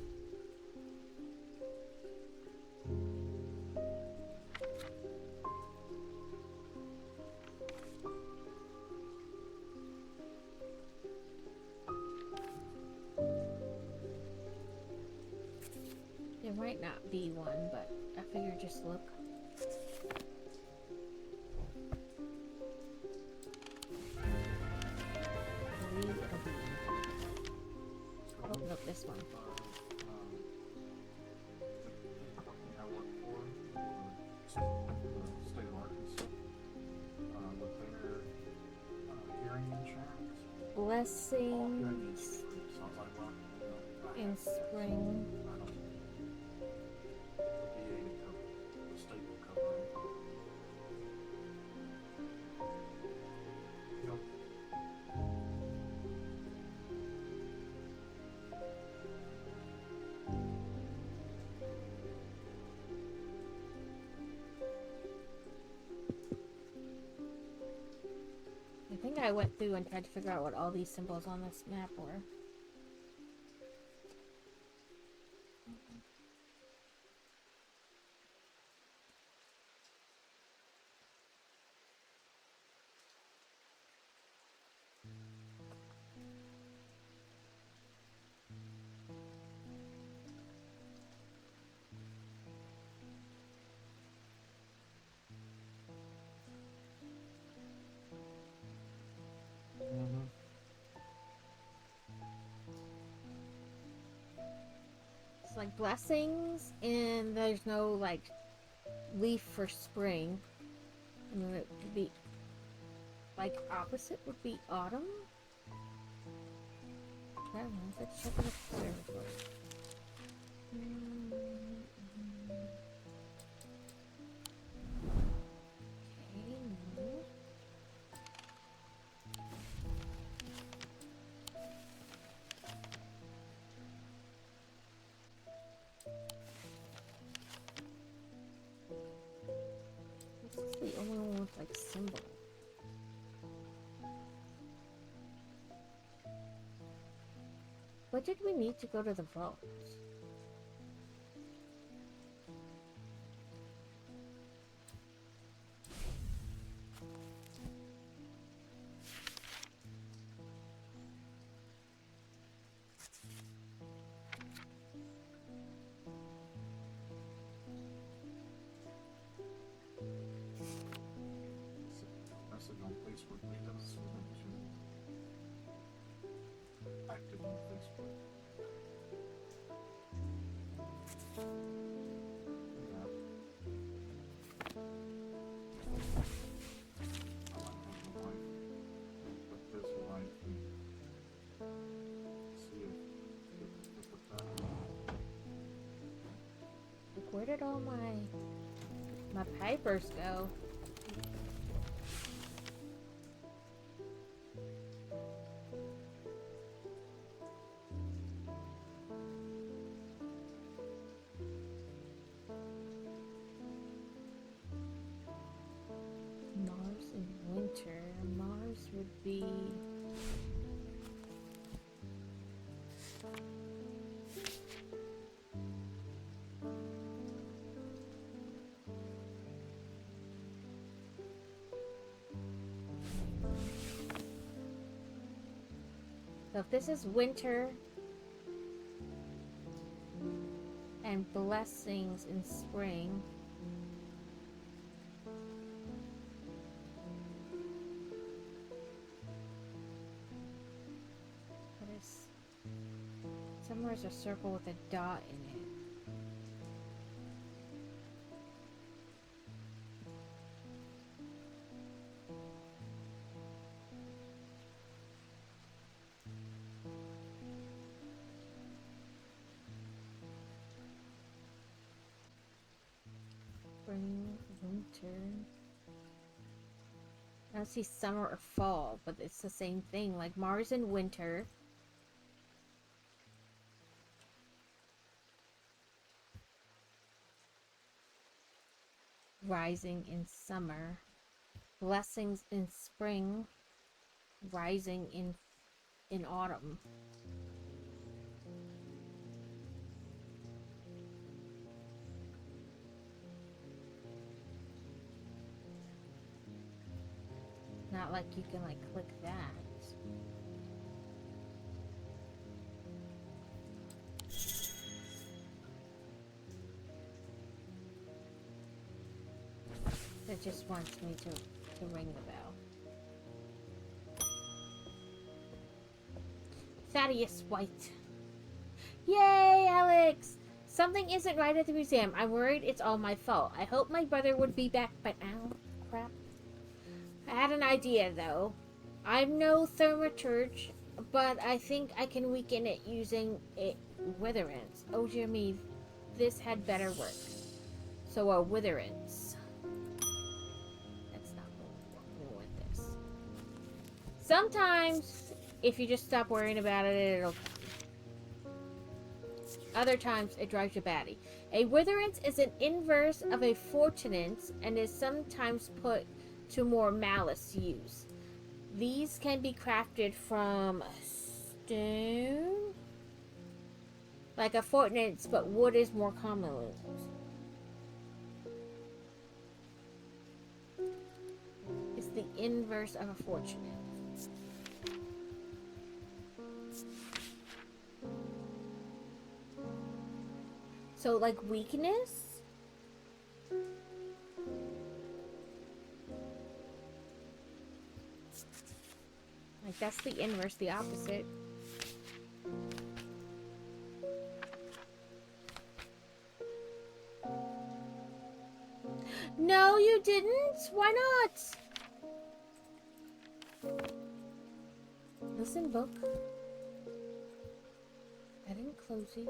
There might not be one, but I figure just look. Maybe it'll be. Oh, no, this one. I work for the state of Arkansas with their hearing insurance. Blessings So I was like, well, in spring. I don't. The VA to cover, the state will cover it. Yep. I think I went through and tried to figure out what all these symbols on this map were. It's like blessings, and there's no like leaf for spring. And then it could be like opposite would be autumn. I don't know. Let's check the observatory. Okay, no. This is the only one with like symbol. What did we need to go to the vault? Message on Facebook later, so that you're active on Facebook. Yeah. I like having a wife, but this wife, and see if with that. Like, where did all my pipers go? Mars in winter. Mars would be So if this is winter and blessings in spring, what is somewhere's a circle with a dot in it. Spring, winter. I don't see summer or fall, but it's the same thing. Like Mars in winter. Rising in summer. Blessings in spring. Rising in autumn. Not like you can like click that. It just wants me to ring the bell. Thaddeus White. Yay, Alex! Something isn't right at the museum. I'm worried it's all my fault. I hope my brother would be back by now. Crap. I had an idea, though. I'm no thaumaturge, but I think I can weaken it using witherance. Oh dear me, this had better work. So a witherance. That's not what we want this. Sometimes, if you just stop worrying about it, it'll... Other times, it drives you batty. A witherance is an inverse of a fortunance and is sometimes put to more malice use. These can be crafted from stone, like a fortnance, but wood is more commonly used. It's the inverse of a fortunate. So, like weakness? Like, that's the inverse, the opposite. No, you didn't? Why not? Listen, book. I didn't close you.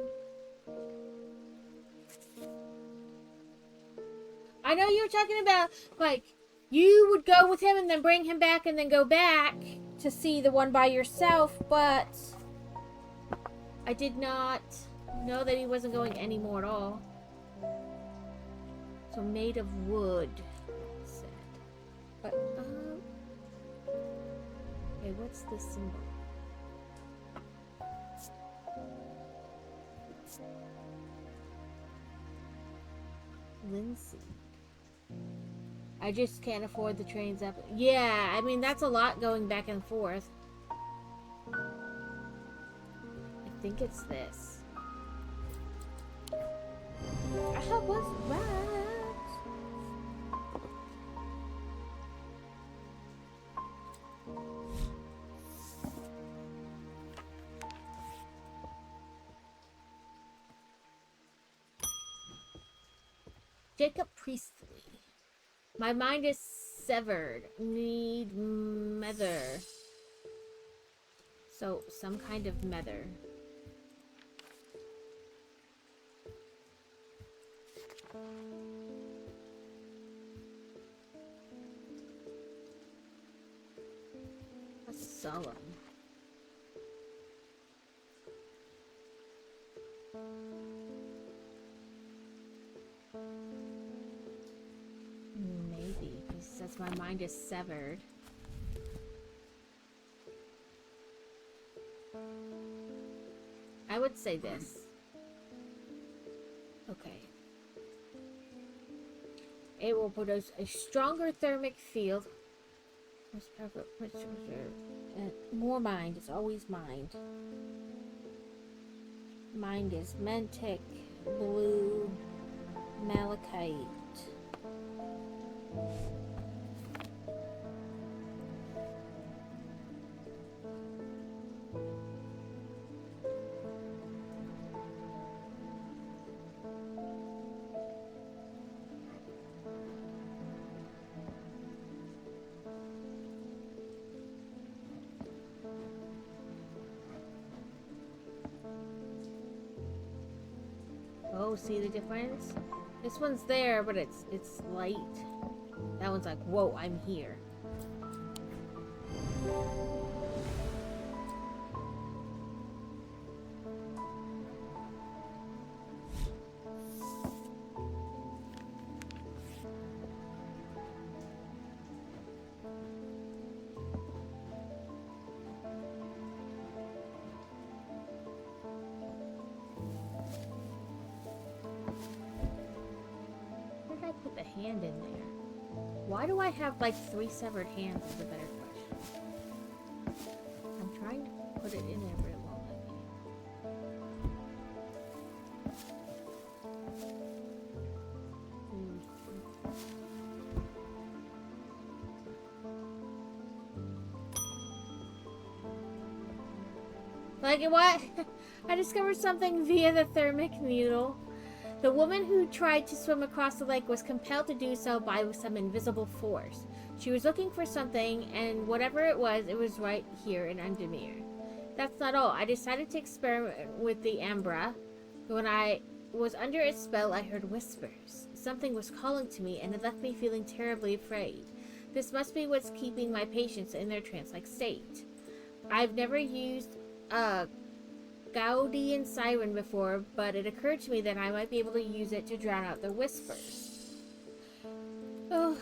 I know you were talking about, like, you would go with him and then bring him back and then go back to see the one by yourself, but I did not know that he wasn't going anymore at all. So made of wood, it said. But, okay, what's this symbol? Lindsay. I just can't afford the trains up. Yeah, I mean, that's a lot going back and forth. I think it's this. I was right. Jacob Priestley. My mind is severed. Need mether. So, some kind of mether. A solemn. Maybe. He says my mind is severed. I would say this. Okay. It will produce a stronger thermic field. Most powerful More mind. It's always mind. Mind is Mentic, blue, malachite. Oh, see the difference? This one's there, but it's light. That one's like, whoa, I'm here. Put the hand in there. Why do I have like 3 severed hands is a better question. I'm trying to put it in there, but it won't let me. Like what? I discovered something via the thermic needle. The woman who tried to swim across the lake was compelled to do so by some invisible force. She was looking for something, and whatever it was right here in Undermere. That's not all. I decided to experiment with the Ambra. When I was under its spell, I heard whispers. Something was calling to me, and it left me feeling terribly afraid. This must be what's keeping my patients in their trance-like state. I've never used a Gaudian siren before, but it occurred to me that I might be able to use it to drown out the whispers. Oh,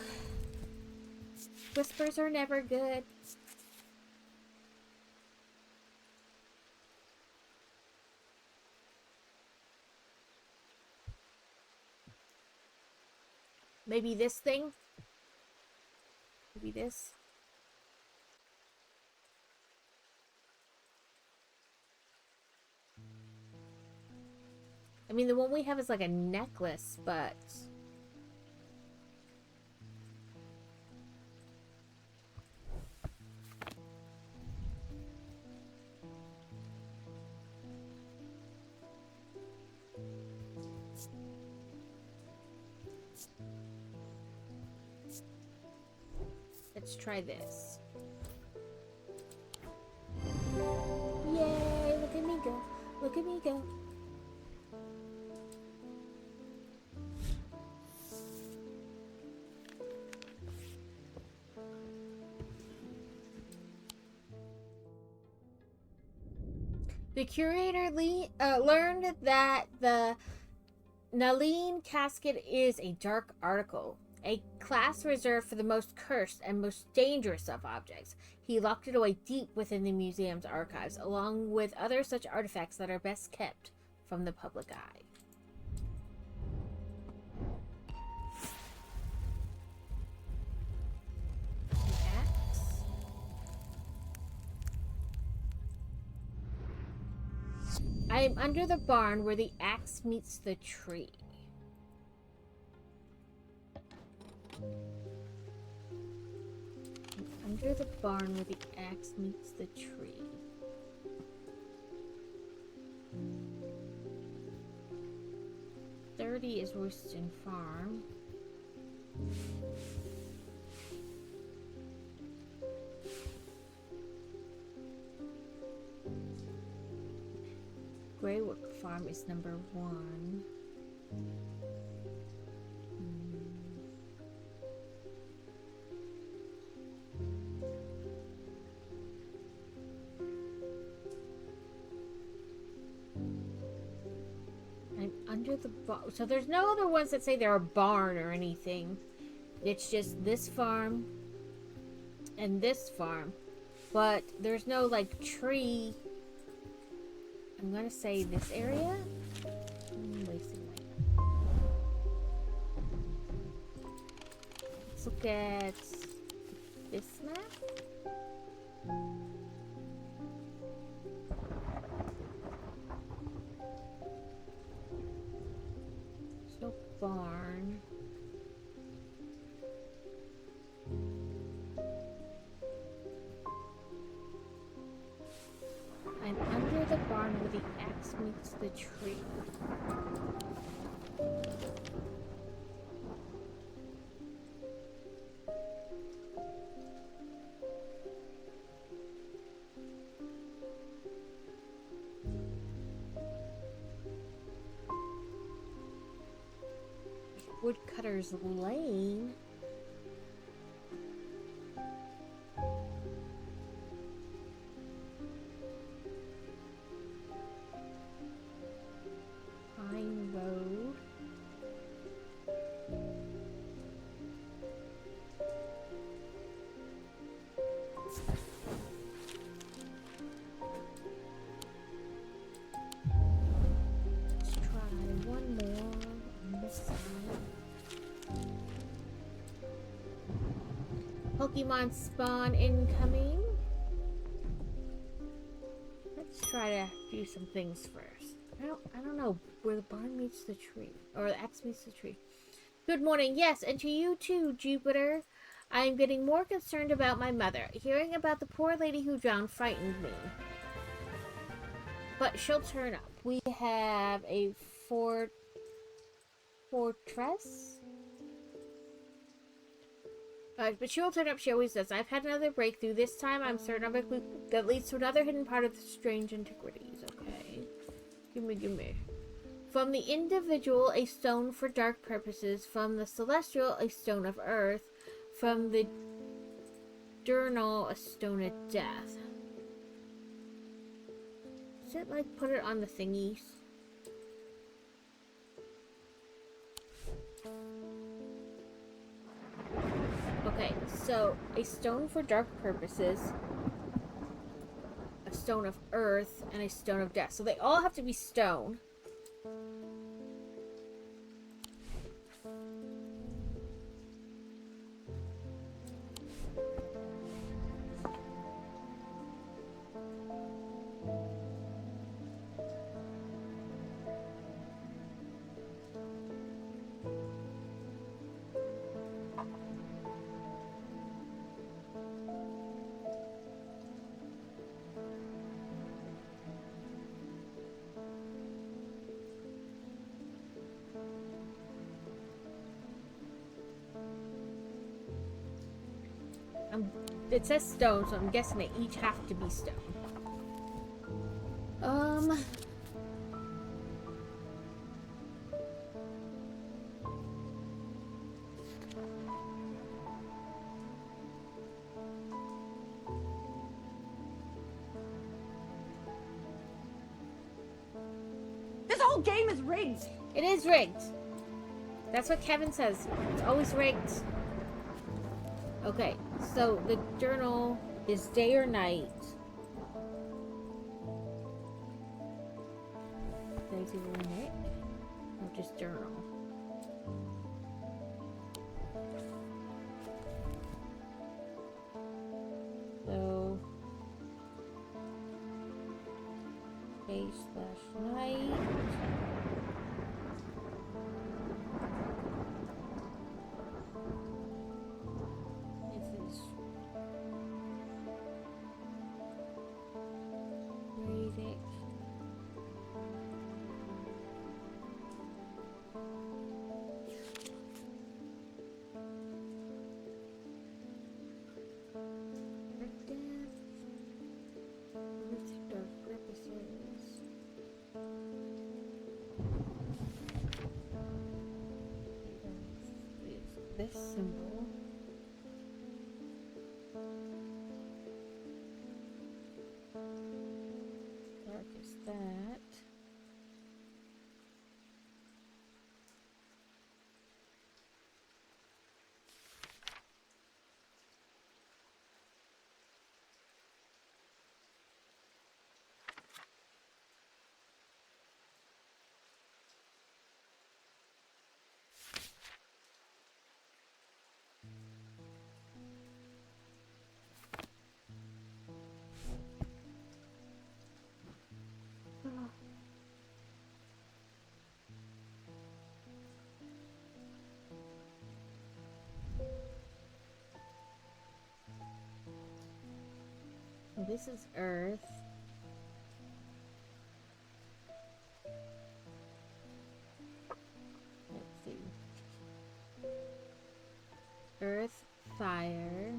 whispers are never good. Maybe this thing? Maybe this? I mean, the one we have is like a necklace, but... Let's try this. Yay! Look at me go! Look at me go! The curator learned that the Naline casket is a dark article, a class reserved for the most cursed and most dangerous of objects. He locked it away deep within the museum's archives, along with other such artifacts that are best kept from the public eye. I am under the barn where the axe meets the tree. I'm under the barn where the axe meets the tree. $30 is Royston Farm. Greywood Farm is number 1. I'm under the barn. So there's no other ones that say they're a barn or anything. It's just this farm and this farm. But there's no like tree. I'm gonna say this area. Let's look at this map. No barn. I'm under the barn where the axe meets the tree. Woodcutter's Lane? Pine Road. Let's try one more on this side. Pokemon spawn incoming. Let's try to do some things first. I don't know where the barn meets the tree, or the axe meets the tree. Good morning, yes, and to you too, Jupiter. I am getting more concerned about my mother. Hearing about the poor lady who drowned frightened me. But she'll turn up. We have a fortress. But she will turn up, she always does. I've had another breakthrough. This time I'm certain of a clue that leads to another hidden part of the Strange Antiquities. Okay. Gimme. From the individual, a stone for dark purposes. From the celestial, a stone of earth. From the diurnal, a stone of death. Is it like put it on the thingies? Okay, so a stone for dark purposes, a stone of earth, and a stone of death. So they all have to be stone. It says stone, so I'm guessing they each have to be stone. This whole game is rigged. It is rigged. That's what Kevin says. It's always rigged. Okay, so the journal is day or night. Did I do limit? Or just journal? So day/night. This symbol. Dark is that. this is Earth. Let's see. Earth, fire.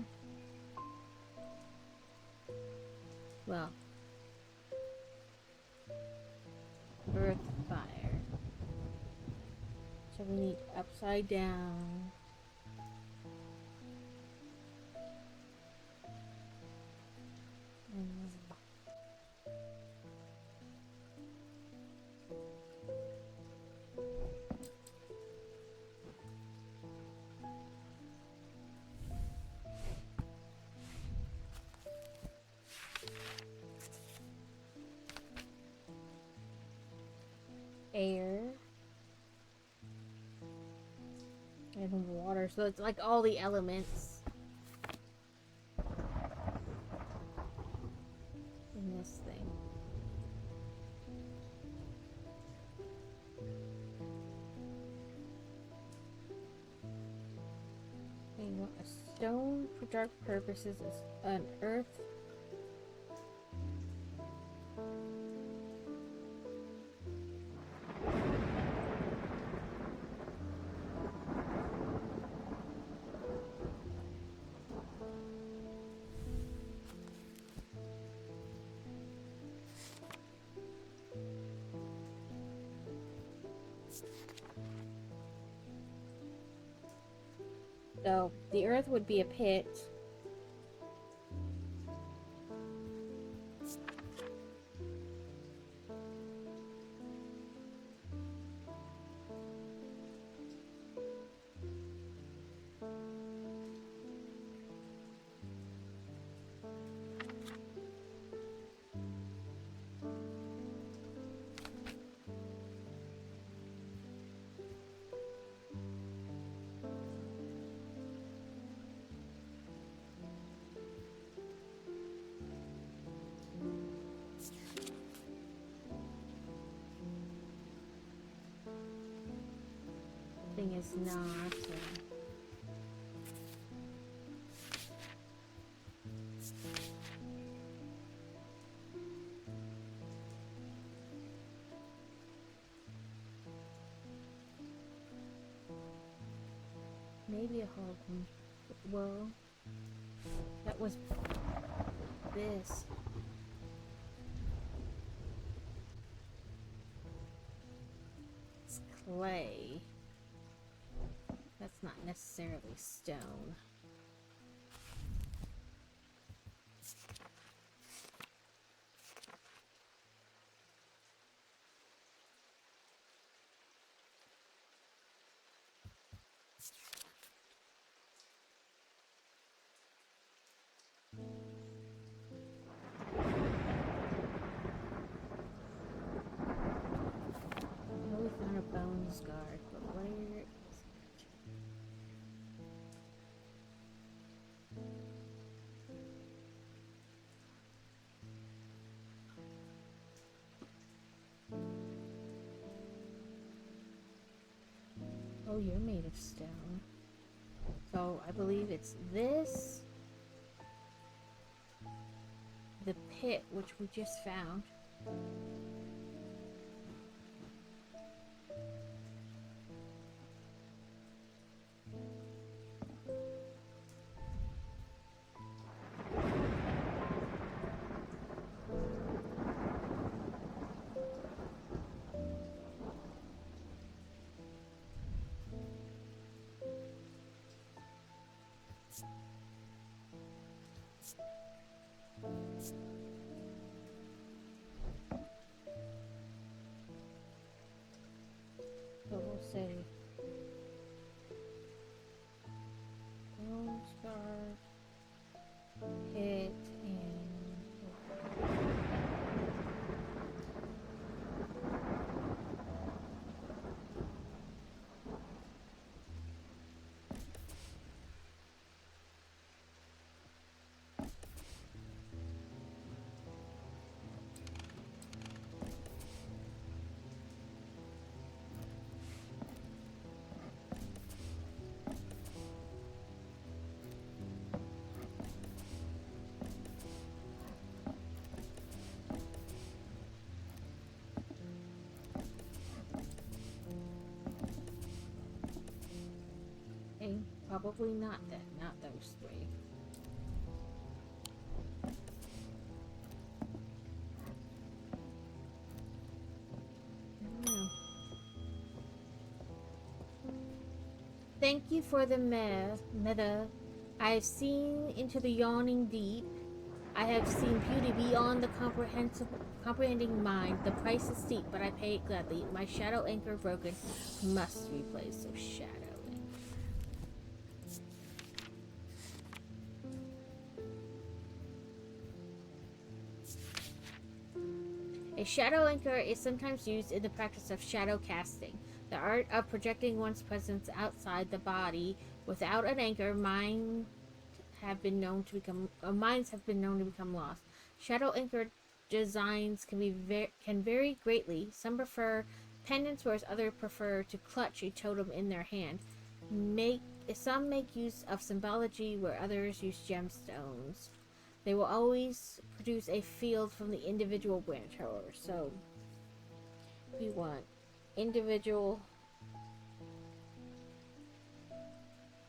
Well, Earth, fire. So we need upside down. Air and water, so it's like all the elements in this thing. Okay, you want a stone for dark purposes, is an earth. So the earth would be a pit. Thing is not. Maybe a hog. Well, that was this. It's clay. That's not necessarily stone. I know we found a bones guard, but where is it? Oh, you're made of stone. So I believe it's this, the pit, which we just found. So we'll say Bone Scar, Pit, and Okay, probably not then. Not those three. Hmm. Thank you for the meta. I have seen into the yawning deep. I have seen beauty beyond the comprehending mind. The price is steep, but I pay it gladly. My shadow anchor broken, must replace. So shadow anchor. A shadow anchor is sometimes used in the practice of shadow casting, the art of projecting one's presence outside the body. Without an anchor, minds have been known to become lost. Shadow anchor designs can vary greatly. Some prefer pendants, whereas others prefer to clutch a totem in their hand. Some make use of symbology, where others use gemstones. They will always produce a field from the individual branch, however. So we want individual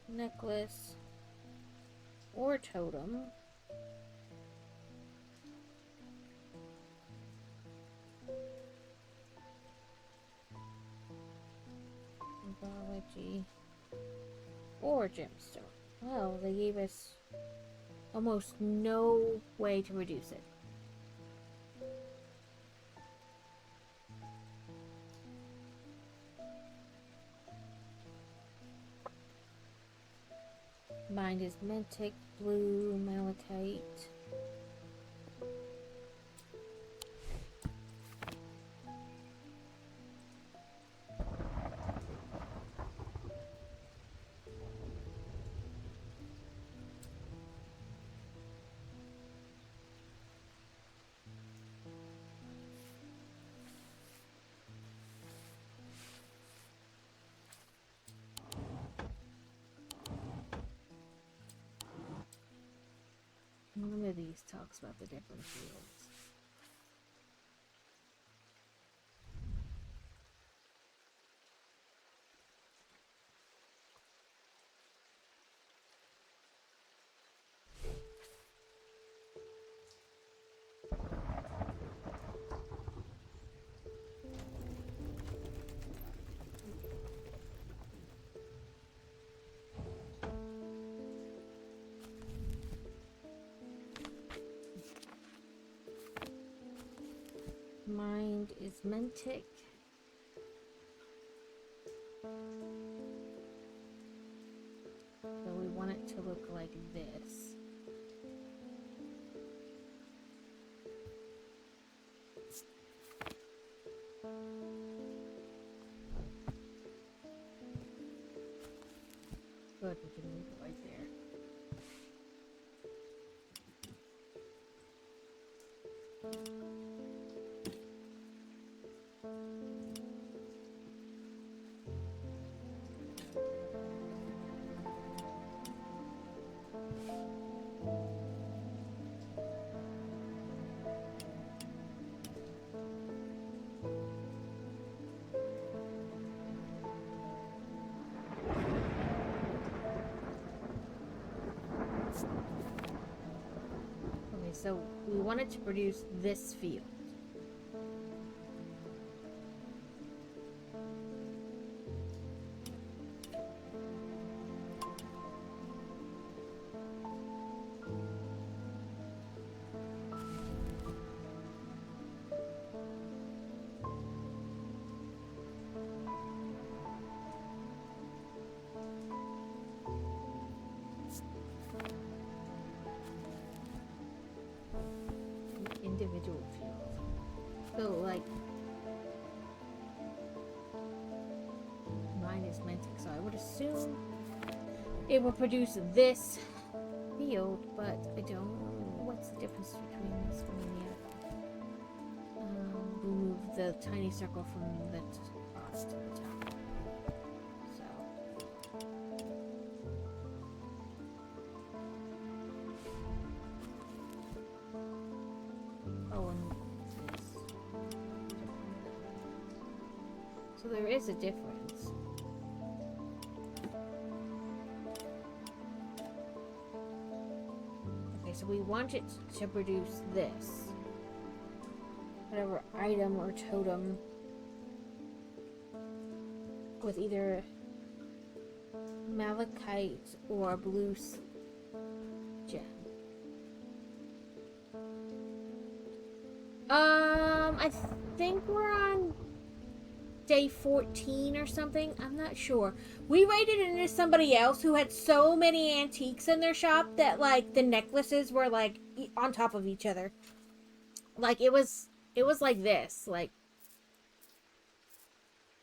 necklace or totem. Symbology or gemstone. Well, they gave us almost no way to reduce it. Mine is Mentic, blue, malachite. None of these talks about the different fields. Mind is Mentic. So we want it to look like this. Good, we can leave it right there. Okay, so we wanted to produce this field. Individual field. So, like, mine is Mentic, so I would assume it will produce this field, but I don't know what's the difference between this one and the other. Remove the tiny circle from the cross to the top. So. Oh, and this. So there is a difference. Okay, so we want it to produce this. Whatever item or totem. With either malachite or blue gem. I think we're on day 14 or something. I'm not sure. We raided into somebody else who had so many antiques in their shop that, like, the necklaces were, like, on top of each other. Like, it was like this. Like,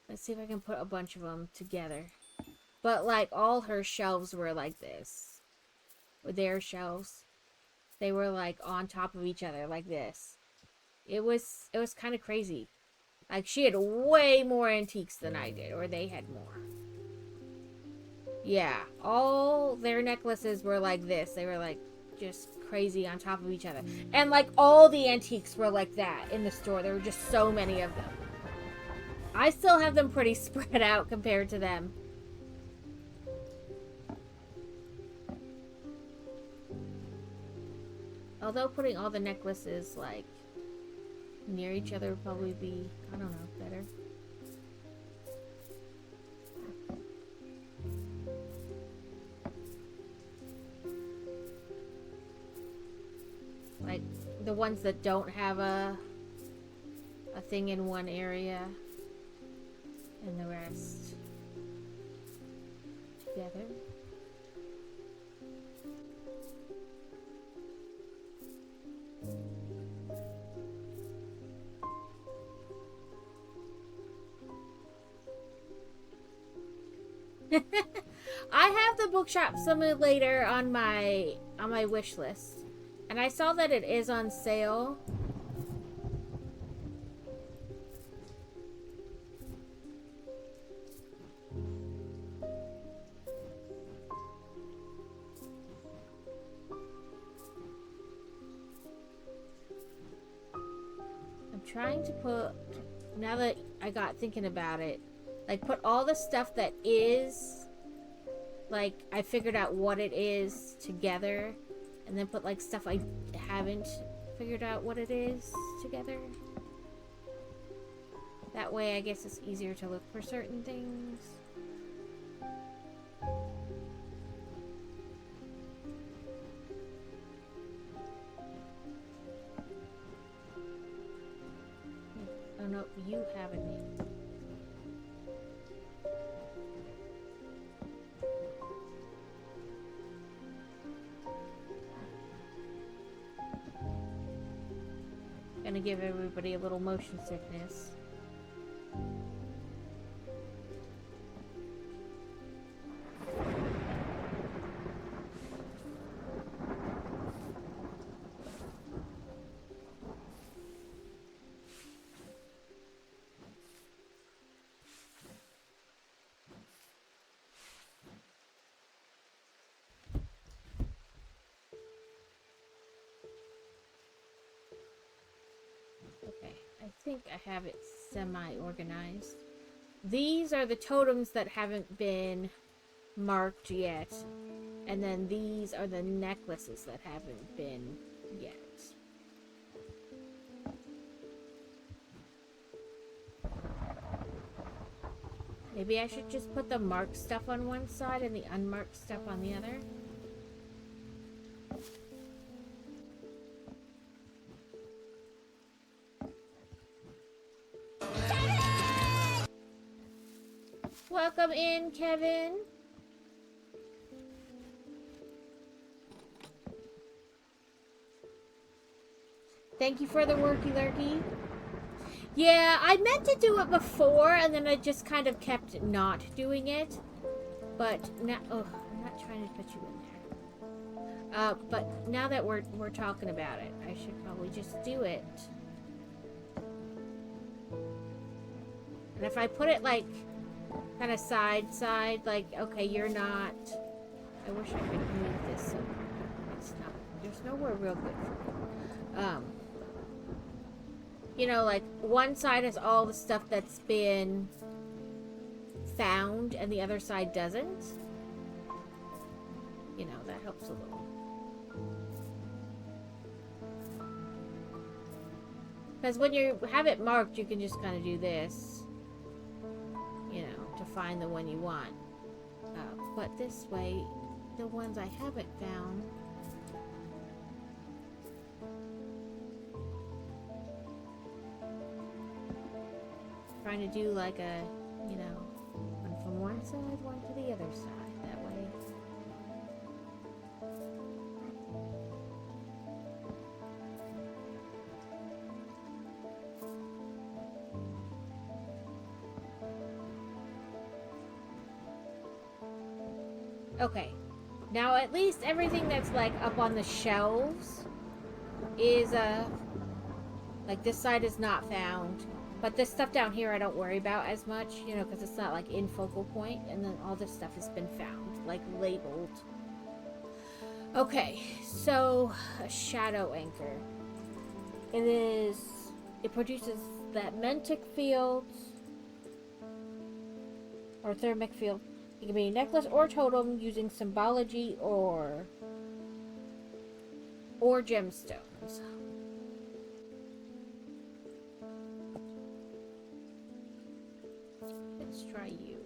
let's see if I can put a bunch of them together. But, like, all her shelves were like this. Or their shelves. They were, like, on top of each other, like this. It was kind of crazy. Like, she had way more antiques than I did. Or they had more. Yeah. All their necklaces were like this. They were, like, just crazy on top of each other. And, like, all the antiques were like that in the store. There were just so many of them. I still have them pretty spread out compared to them. Although putting all the necklaces, like, near each other would probably be, I don't know, better. Like, the ones that don't have a thing in one area, and the rest together. I have the Bookshop Simulator on my wish list, and I saw that it is on sale. I'm trying to put, now that I got thinking about it, like, put all the stuff that is, like, I figured out what it is together, and then put, like, stuff I haven't figured out what it is together. That way, I guess it's easier to look for certain things. Oh no, you have a name. Gonna give everybody a little motion sickness. I think I have it semi-organized. These are the totems that haven't been marked yet. And then these are the necklaces that haven't been yet. Maybe I should just put the marked stuff on one side and the unmarked stuff on the other. Welcome in, Kevin. Thank you for the worky lurky. Yeah, I meant to do it before, and then I just kind of kept not doing it. But now, oh, I'm not trying to put you in there. But now that we're talking about it, I should probably just do it. And if I put it like kind of side, like, okay, you're not. I wish I could move this so it's not. There's nowhere real good for it. You know, like, one side has all the stuff that's been found, and the other side doesn't. You know, that helps a little. Because when you have it marked, you can just kind of do this, you know, to find the one you want. But this way, the ones I haven't found, trying to do like a, you know, one from one side, one to the other side, that way. Okay, now at least everything that's like up on the shelves is like this side is not found, but this stuff down here I don't worry about as much, you know, because it's not like in focal point, and then all this stuff has been found, like labeled. Okay, so a shadow anchor. It produces that mentic field or thermic field. It can be a necklace or totem using symbology or gemstones. Let's try you.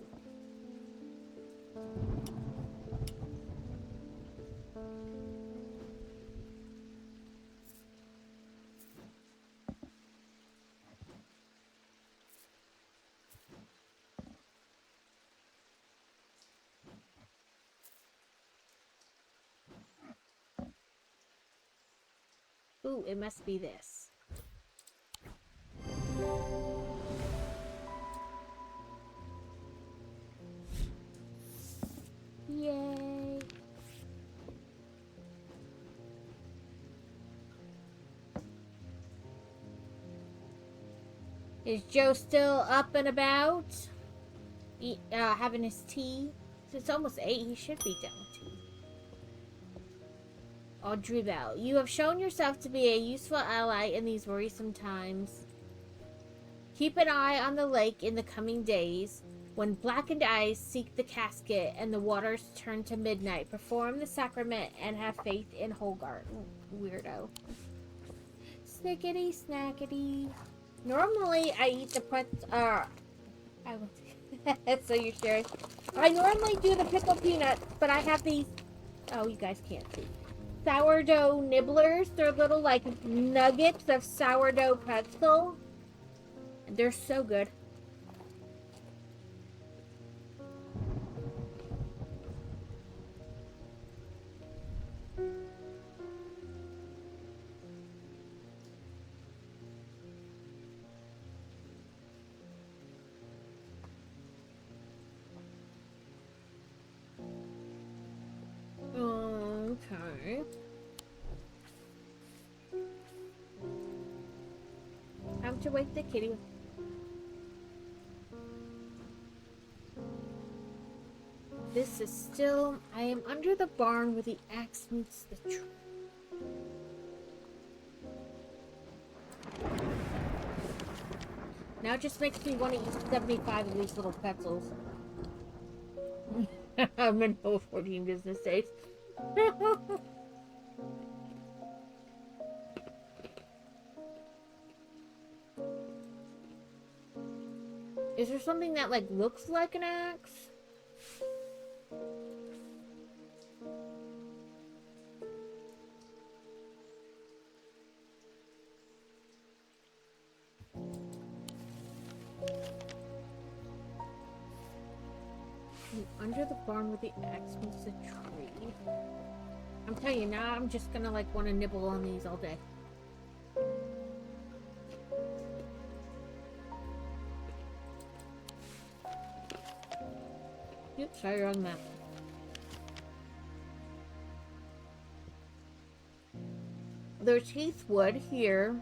Ooh, it must be this. Yay! Is Joe still up and about? Having his tea? It's almost 8. He should be done with tea. Audrey Bell, you have shown yourself to be a useful ally in these worrisome times. Keep an eye on the lake in the coming days. When blackened eyes seek the casket and the waters turn to midnight, perform the sacrament and have faith in Holgart. Weirdo. Snickety snackety. Normally, I eat the so you're sharing. I normally do the pickled peanuts, but I have these. Oh, you guys can't see. Sourdough nibblers. They're little like nuggets of sourdough pretzel. They're so good. Okay. Time to wake the kitty. This is still... I am under the barn where the axe meets the tree. Now it just makes me want to eat 75 of these little pretzels. I'm in whole 14 business days. Is there something that like looks like an axe? Under the barn with the axe meets the tree. I'm telling you, now I'm just gonna like want to nibble on these all day. Oops, sorry, wrong map. There's Heathwood here.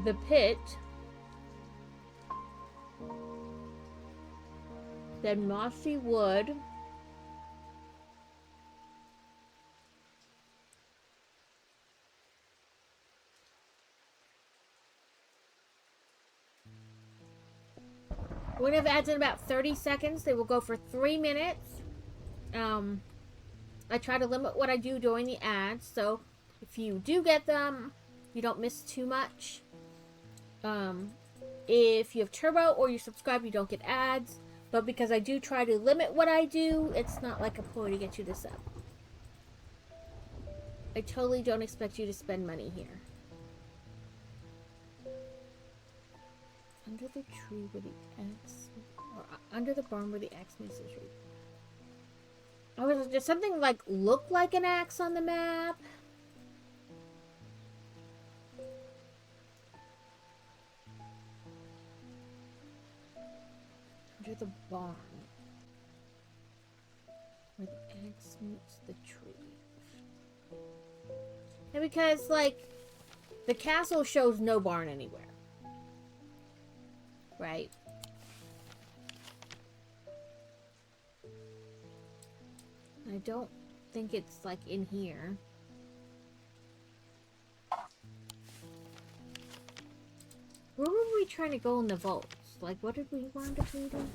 The pit, then mossy wood, We're gonna have ads in about 30 seconds. They will go for 3 minutes. I try to limit what I do during the ads, so if you do get them, you don't miss too much. If you have Turbo or you subscribe, you don't get ads. But because I do try to limit what I do, it's not like a ploy to get you to sub. I totally don't expect you to spend money here. Under the tree where the axe, or under the barn where the axe meets the tree. Oh, does something like look like an axe on the map? Under the barn where the axe meets the tree. And because, like, the castle shows no barn anywhere. Right? I don't think it's, like, in here. Where were we trying to go in the vaults? Like, what did we wind up reading?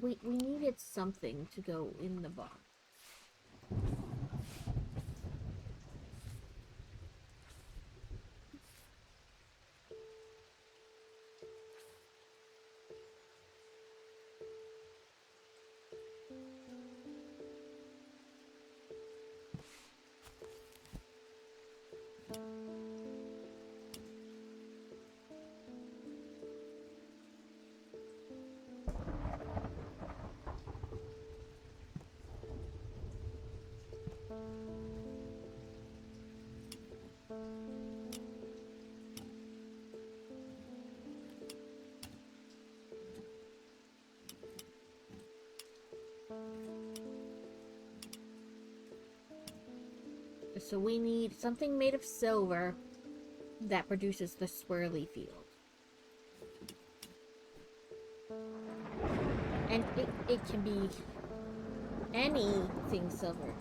We needed something to go in the vault. So we need something made of silver that produces the swirly field. And it can be anything silver.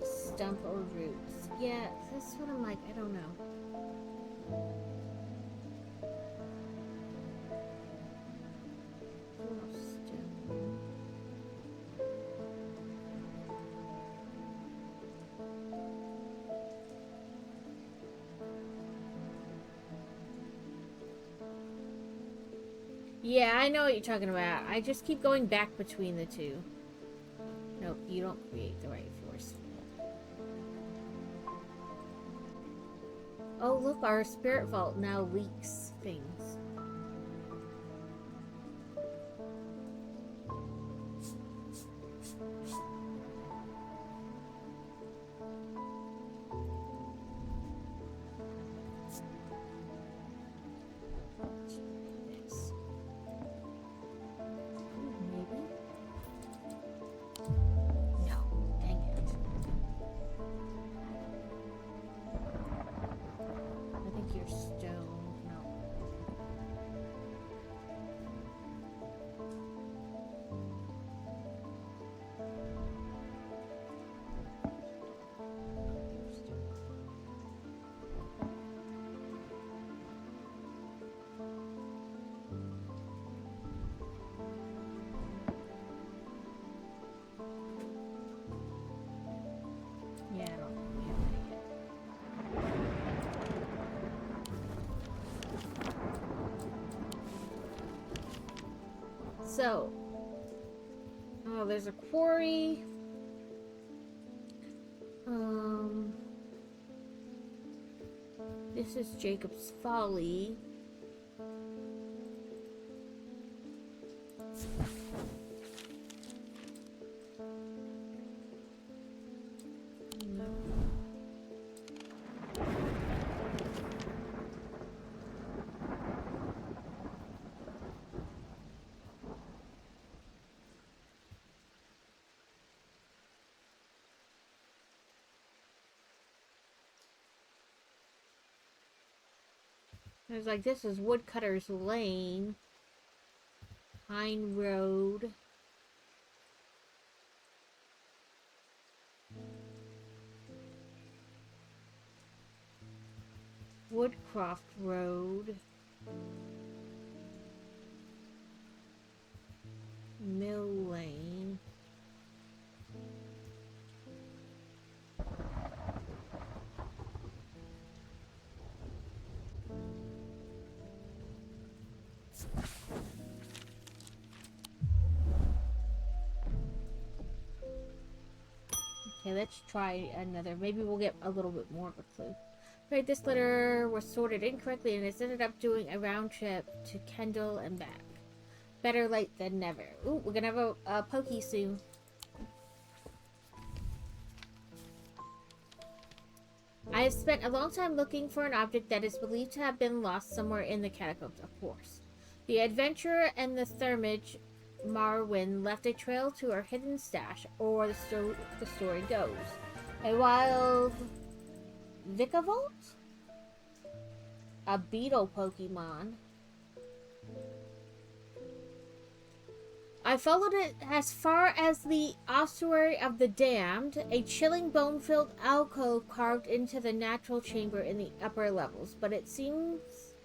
Stump or roots. Yeah, that's what I'm like, I don't know. Oh, stone. Yeah, I know what you're talking about. I just keep going back between the two. Nope, you don't create the right force field. Oh, look, our spirit vault now leaks things. So, oh, there's a quarry. This is Jacob's Folly. There's like, this is Woodcutter's Lane. Pine Road. Woodcroft Road. Mill Lane. Okay, let's try another. Maybe we'll get a little bit more of a clue. Right, this letter was sorted incorrectly and it's ended up doing a round trip to Kendall and back. Better late than never. Ooh, we're gonna have a pokey soon. I have spent a long time looking for an object that is believed to have been lost somewhere in the catacombs, of course. The adventurer and the thermage Marwyn left a trail to her hidden stash, or the story goes. A wild Vikavolt? A beetle Pokemon. I followed it as far as the ossuary of the damned, a chilling bone-filled alcove carved into the natural chamber in the upper levels, but it seems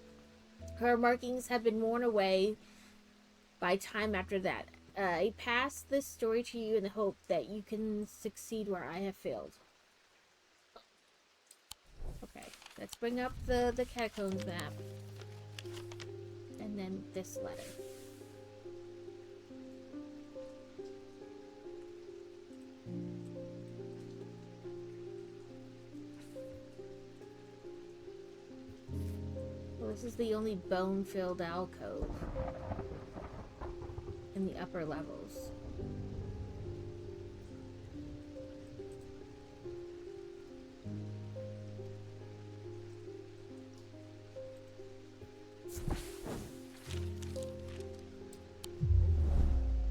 her markings have been worn away by time after that. I pass this story to you in the hope that you can succeed where I have failed. Okay, let's bring up the catacombs map. And then this letter. Well, this is the only bone-filled alcove in the upper levels.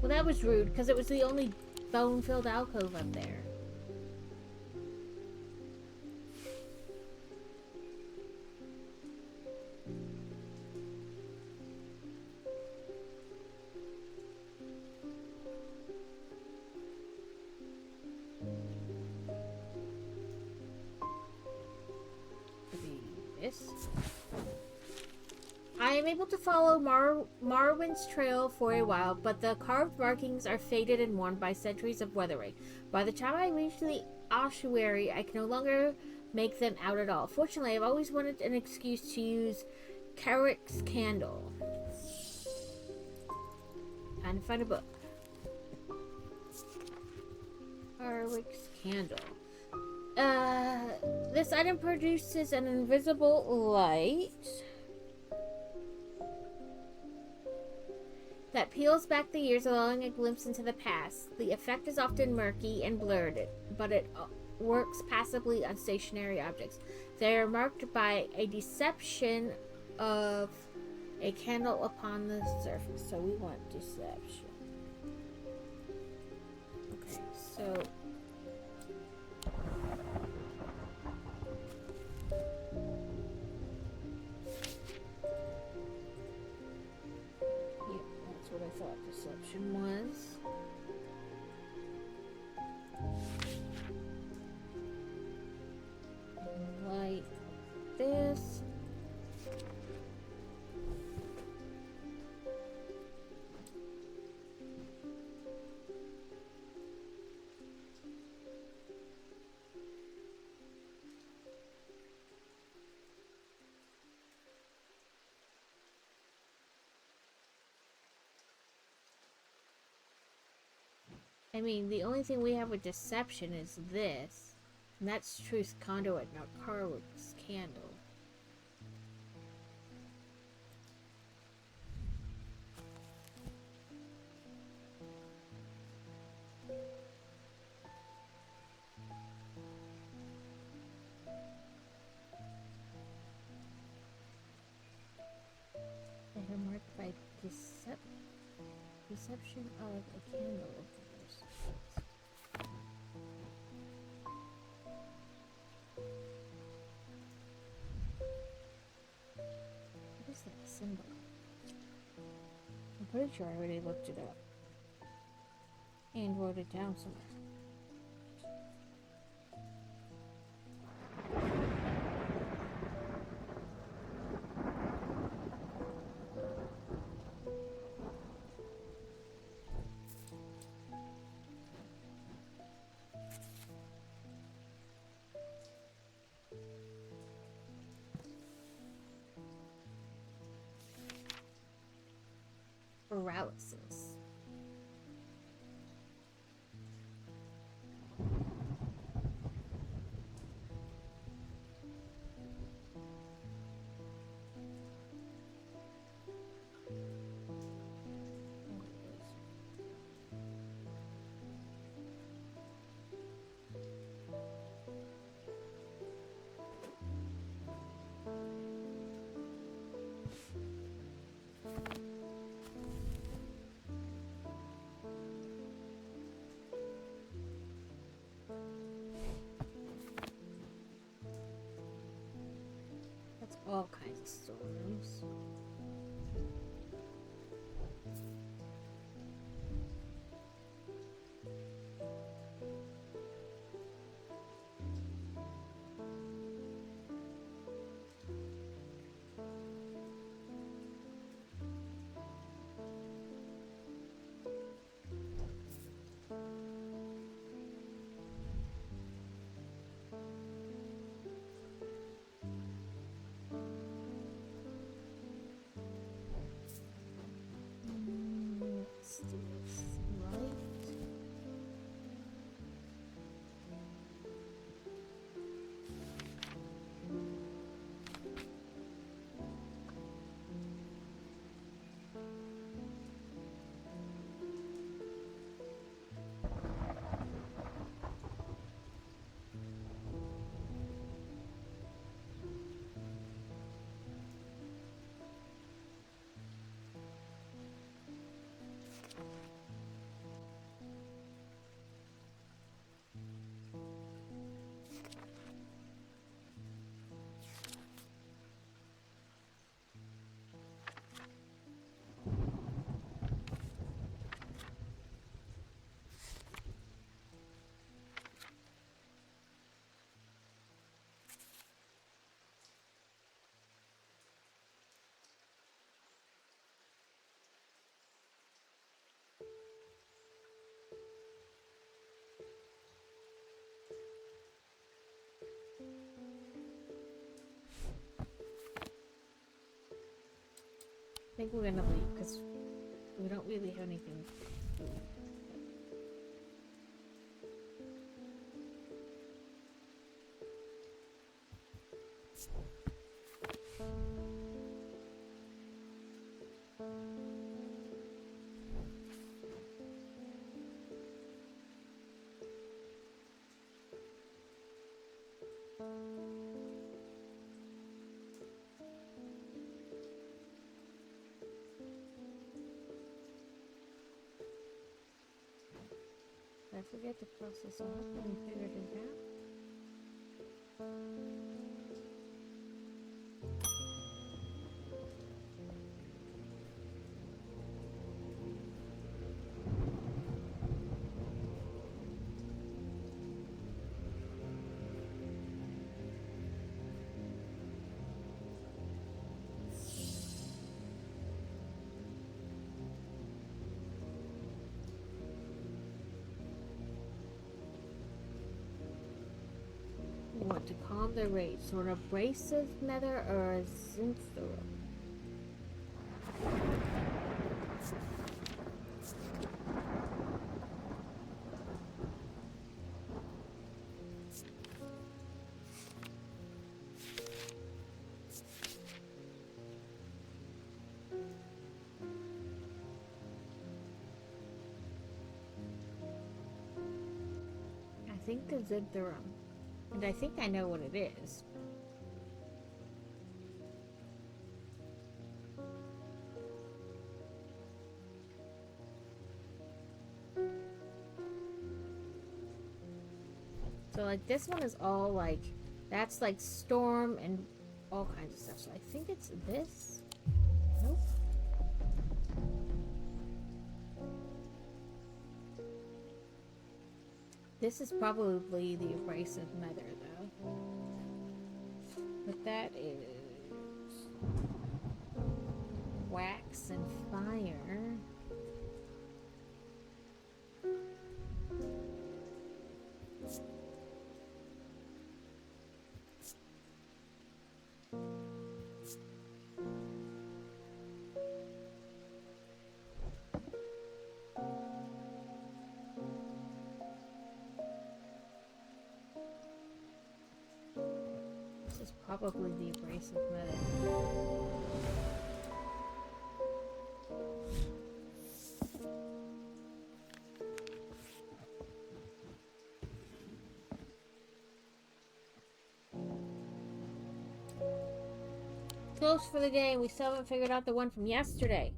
Well, that was rude, because it was the only bone-filled alcove up there. I am able to follow Marwyn's trail for a while, but the carved markings are faded and worn by centuries of weathering. By the time I reach the ossuary, I can no longer make them out at all. Fortunately, I've always wanted an excuse to use Carrick's candle. And find a book. Carrick's candle. This item produces an invisible light that peels back the years, allowing a glimpse into the past. The effect is often murky and blurred, but it works passively on stationary objects. They are marked by a deception of a candle upon the surface. So we want deception. Okay, so what I thought deception was. Like this. I mean, the only thing we have with deception is this. And that's Truth Conduit, not Carwick's candle. They are marked by deception of a candle. What is that symbol? I'm pretty sure I already looked it up and wrote it down somewhere. paralysis. That's all kinds of storms. Let's do this right. I think we're gonna leave because we don't really have anything to do. Did I forget to cross this off when we figured it out? We want to calm the rage. So an abrasive nether or a zinthra? I think the zinthra. And I think I know what it is. So like this one is all like, that's like storm and all kinds of stuff. So I think it's this. Nope. This is probably the abrasive nether though. But that is wax and fire. Probably the abrasive metal. Close for the day, and we still haven't figured out the one from yesterday.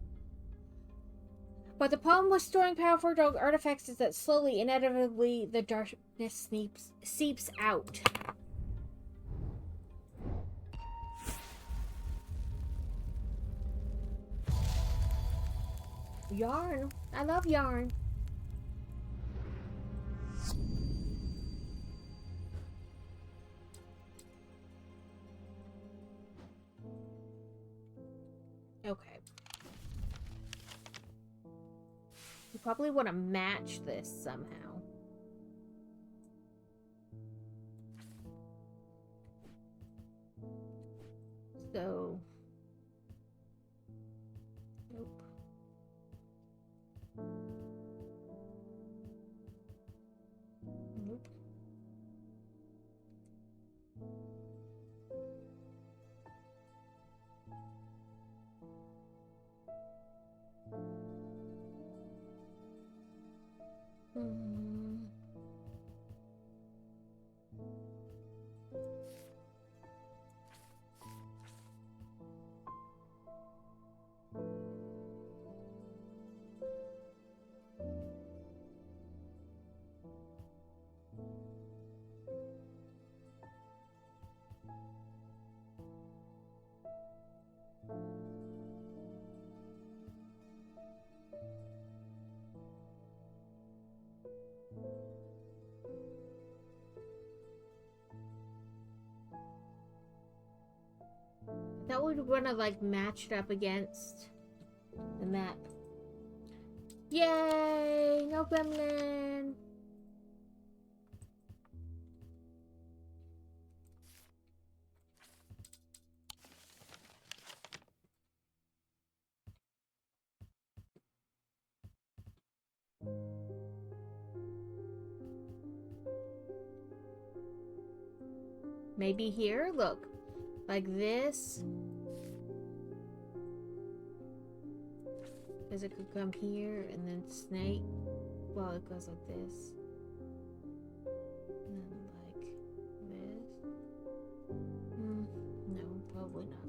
But the problem with storing powerful dark artifacts is that slowly, inevitably, the darkness seeps out. Yarn. I love yarn. Okay. You probably want to match this somehow. So... Nope. Nope. I thought we'd want to like match it up against the map. Yay! No gremlin! Maybe here? Look. Like this. Because it could come here and then snake. Well, it goes like this. And then like this. No, probably not.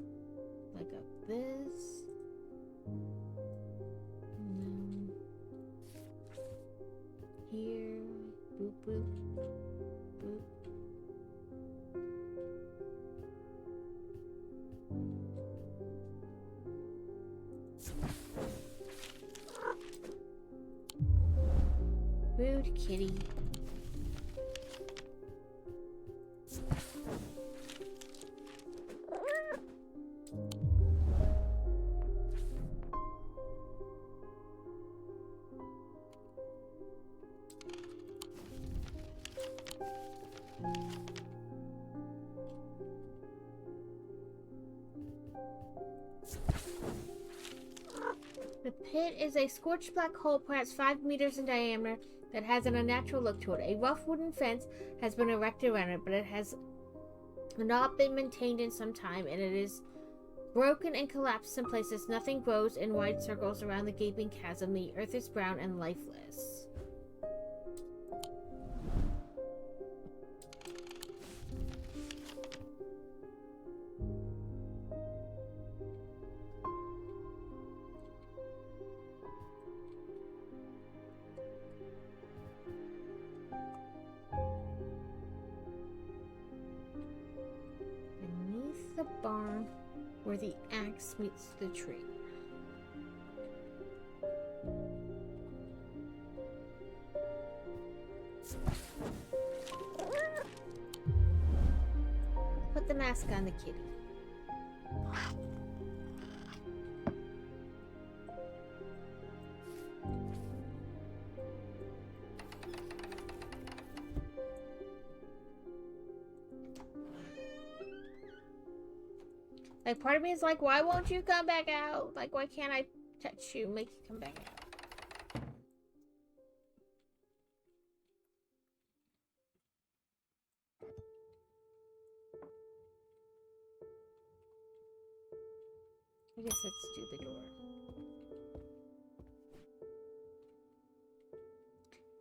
Like up this. And then here. Boop, boop. Boop. Rude kitty. The pit is a scorched black hole, perhaps 5 meters in diameter, that has an unnatural look to it. A rough wooden fence has been erected around it, but it has not been maintained in some time, and it is broken and collapsed in places. Nothing grows in wide circles around the gaping chasm. The earth is brown and lifeless. The barn where the axe meets the tree. Put the mask on the kitty. Like, part of me is like, why won't you come back out? Like, why can't I touch you, make you come back out? I guess let's do the door.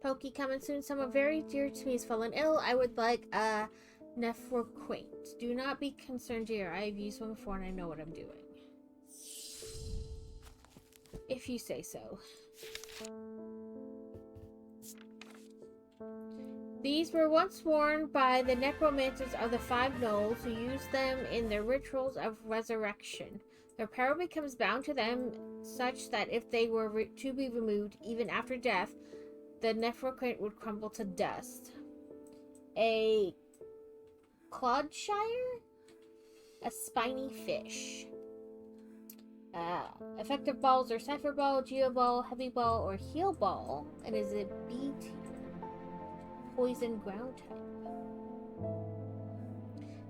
Pokey coming soon. Someone very dear to me has fallen ill. I would like a Nephroquate. Do not be concerned, dear. I've used one before and I know what I'm doing. If you say so. These were once worn by the necromancers of the Five Knolls who used them in their rituals of resurrection. Their power becomes bound to them such that if they were to be removed, even after death, the Nephroquate would crumble to dust. A Clodshire? A spiny fish. Effective balls are Cypher Ball, Geo Ball, Heavy Ball, or Heal Ball, and is a B tier. Poison ground type.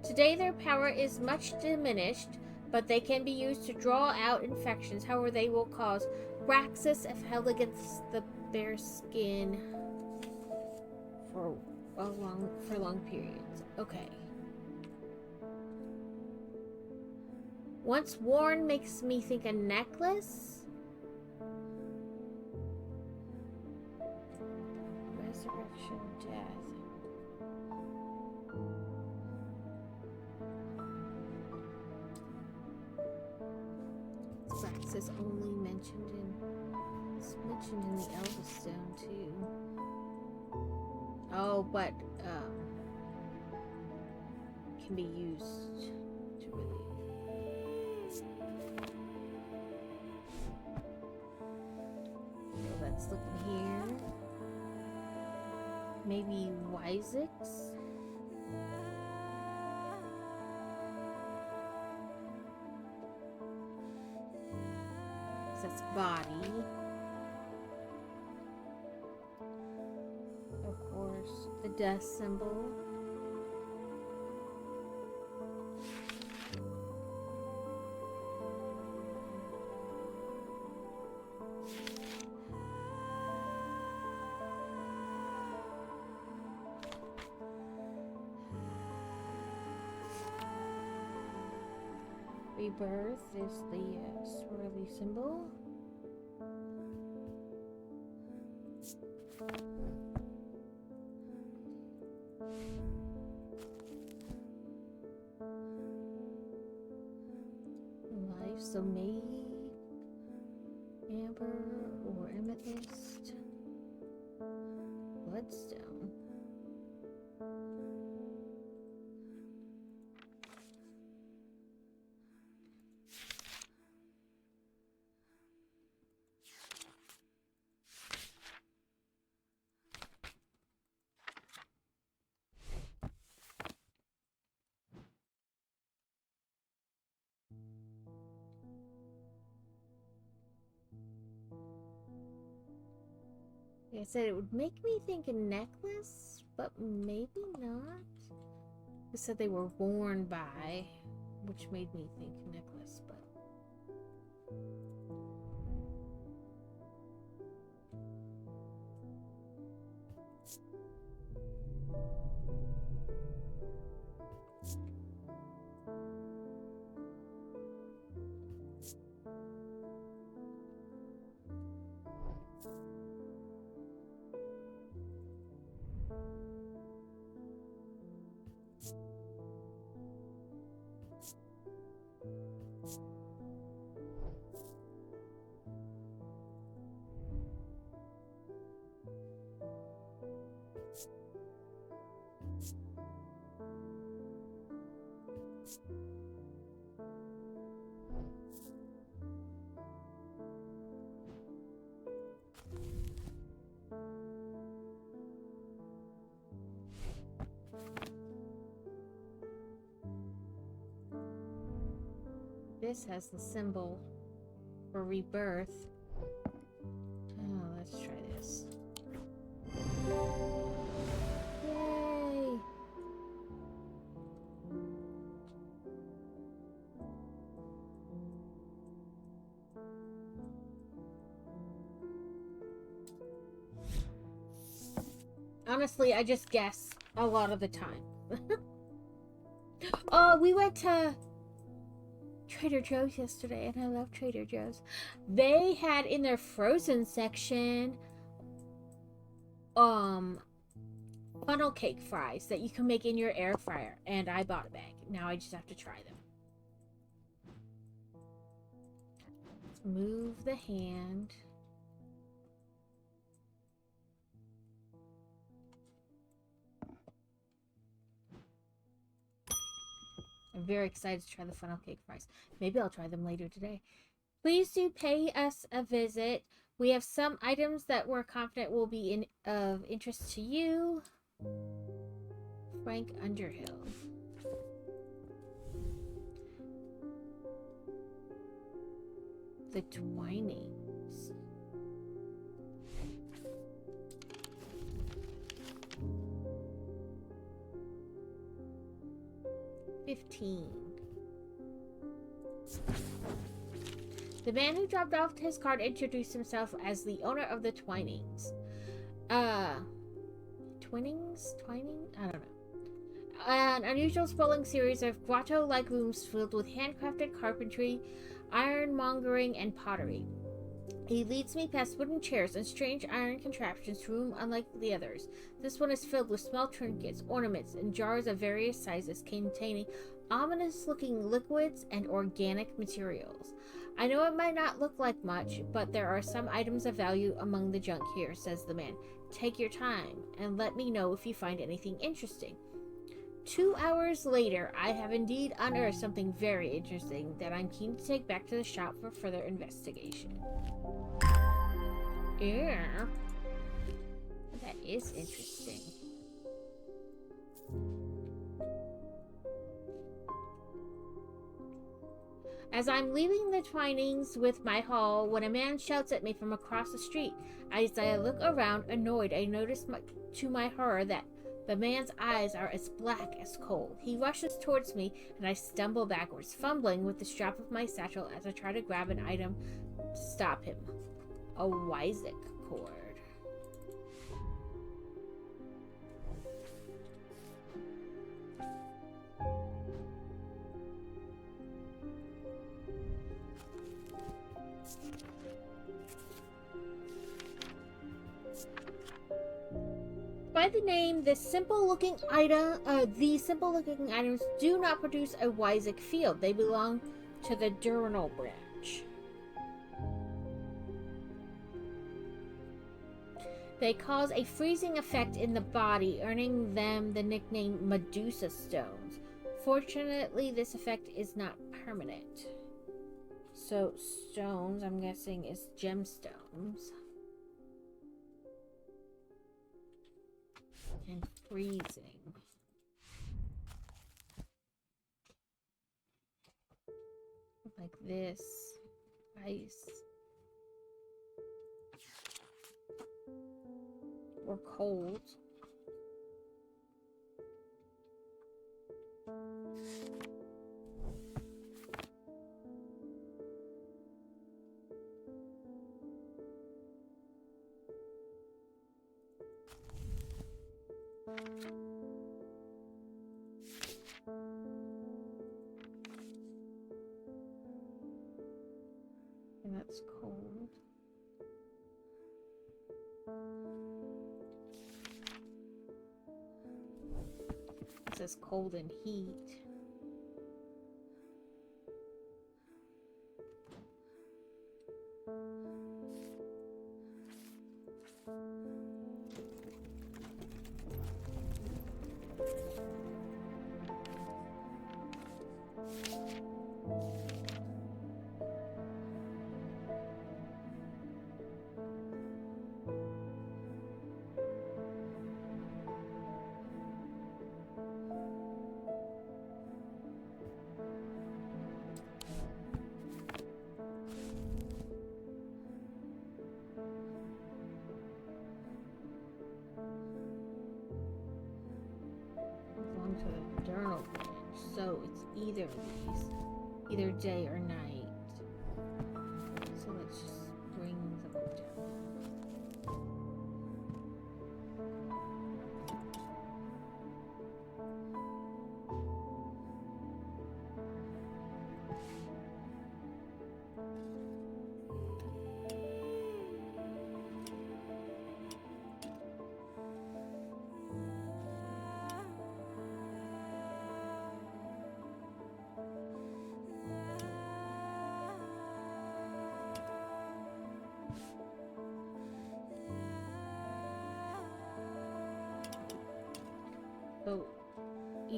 Today their power is much diminished, but they can be used to draw out infections. However, they will cause Raxus if held against their skin for long periods. Okay. Once worn makes me think a necklace. Resurrection, death. Raxus only mentioned in the Elderstone too. Oh, but can be used to really. So let's look in here. Maybe Wysix. That's body. Of course, the death symbol. Rebirth is the swirly symbol. Life, so maybe amber or amethyst. Bloodstone. Like I said, it would make me think a necklace, but maybe not. It said they were worn by, which made me think necklace, but. This has the symbol for rebirth. Oh, let's try this. Yay! Honestly, I just guess a lot of the time. Oh, we went to Trader Joe's yesterday, and I love Trader Joe's. They had in their frozen section funnel cake fries that you can make in your air fryer, and I bought a bag. Now I just have to try them. Let's move the hand. I'm very excited to try the funnel cake fries. Maybe I'll try them later today. Please do pay us a visit. We have some items that we're confident will be of interest to you. Frank Underhill. The Twinings. $15. The man who dropped off his card introduced himself as the owner of the Twinings. Twining? I don't know. An unusual sprawling series of grotto-like rooms filled with handcrafted carpentry, ironmongering, and pottery. He leads me past wooden chairs and strange iron contraptions to a room unlike the others. This one is filled with small trinkets, ornaments, and jars of various sizes containing ominous-looking liquids and organic materials. I know it might not look like much, but there are some items of value among the junk here, says the man. Take your time, and let me know if you find anything interesting. 2 hours later, I have indeed unearthed something very interesting that I'm keen to take back to the shop for further investigation. Yeah. That is interesting. As I'm leaving the Twinings with my haul, when a man shouts at me from across the street, as I look around, annoyed, I notice to my horror that the man's eyes are as black as coal. He rushes towards me, and I stumble backwards, fumbling with the strap of my satchel as I try to grab an item to stop him. A Wyzik cord. By the name, these simple-looking items do not produce a Wyzik field. They belong to the diurnal branch. They cause a freezing effect in the body, earning them the nickname Medusa Stones. Fortunately, this effect is not permanent. So, stones, I'm guessing, is gemstones. And freezing. Like this. Ice. Or cold. And that's cold. It says cold and heat. To the diurnal branch, so it's either of these, either day or night. So let's just bring them down.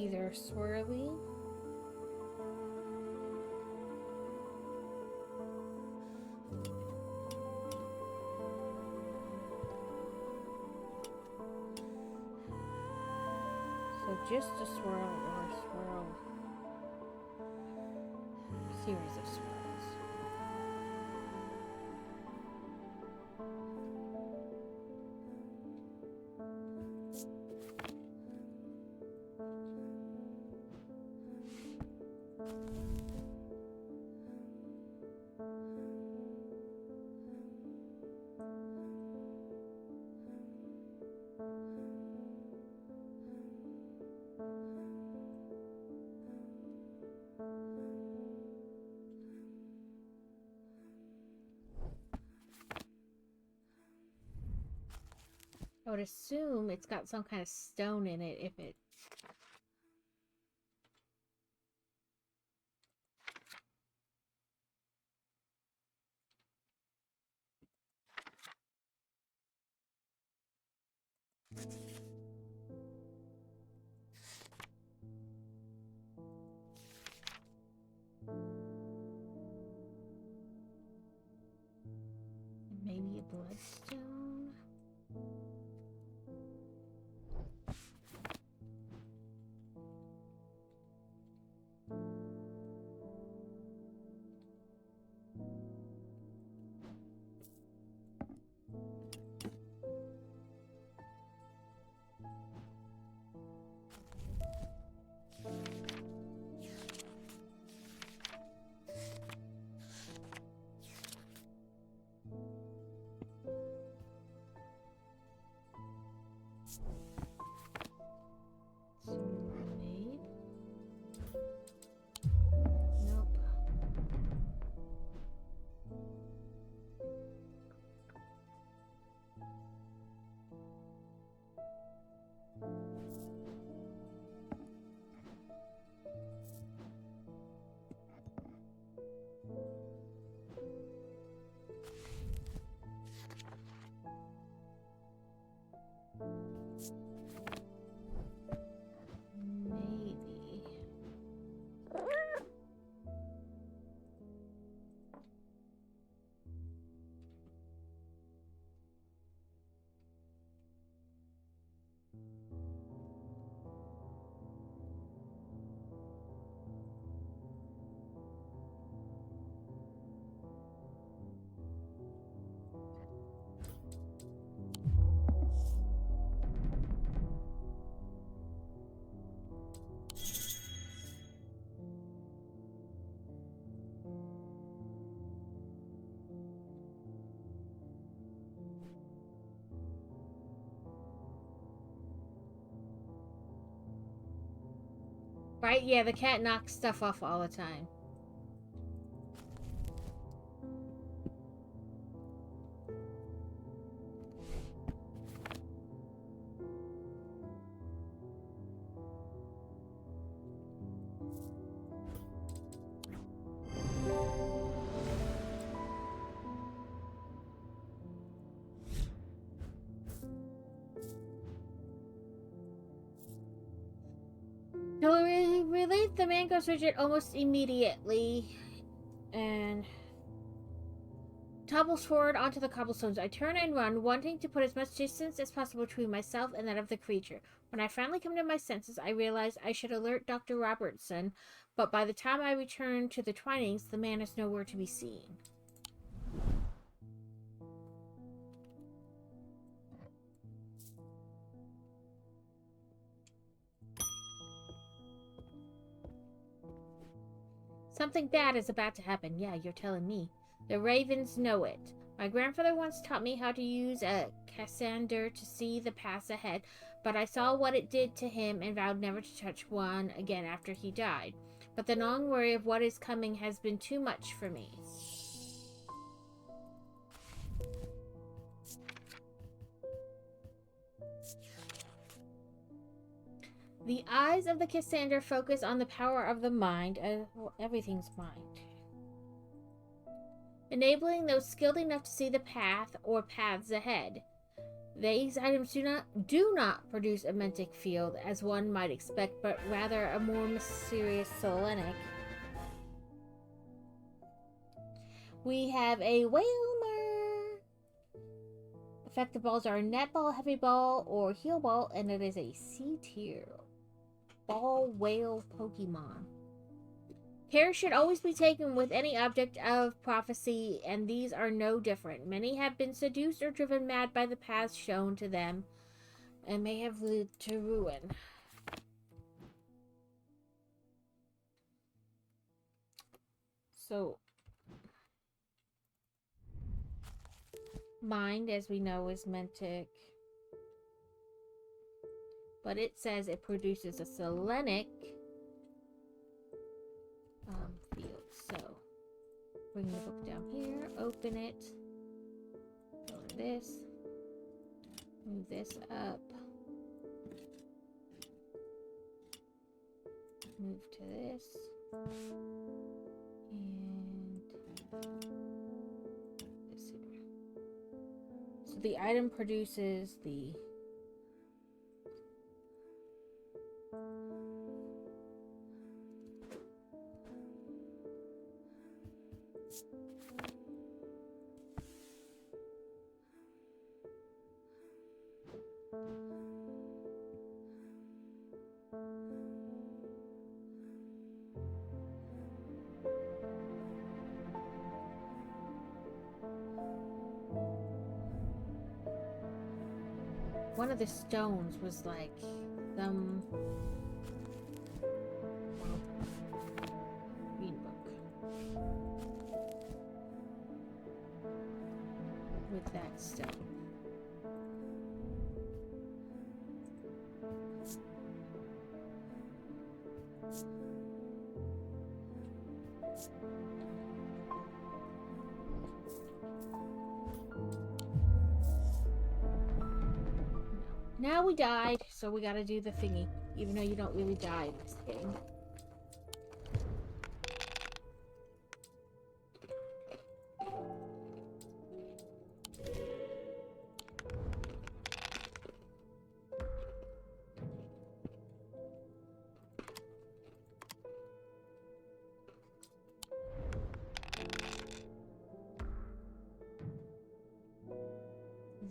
These are swirly. So just a swirl or a swirl. Series of swirls. I would assume it's got some kind of stone in it if it... Maybe a bloodstone? Maybe. Nope. Maybe. Right? Yeah, the cat knocks stuff off all the time. To relieve the man goes rigid almost immediately and topples forward onto the cobblestones. I turn and run, wanting to put as much distance as possible between myself and that of the creature. When I finally come to my senses, I realize I should alert Dr. Robertson, but by the time I return to the Twinings, the man is nowhere to be seen. Something bad is about to happen. Yeah, you're telling me. The ravens know it. My grandfather once taught me how to use a Cassander to see the paths ahead, but I saw what it did to him and vowed never to touch one again after he died. But the gnawing worry of what is coming has been too much for me. The eyes of the Cassander focus on the power of the mind. Well, everything's mind. Enabling those skilled enough to see the path or paths ahead. These items do not produce a mantic field as one might expect, but rather a more mysterious selenic. We have a Whalmer. Effective balls are net ball, heavy ball, or heel ball, and it is a C tier ball whale Pokemon. Care should always be taken with any object of prophecy, and these are no different. Many have been seduced or driven mad by the paths shown to them, and may have led to ruin. So, mind, as we know, is Mantic. But it says it produces a selenic field. So, bring the book down here, open it, go to this, move this up, move to this, and this here. So the item produces the one of the stones was like some green book with that stone. Now we died, so we gotta do the thingy, even though you don't really die in this game.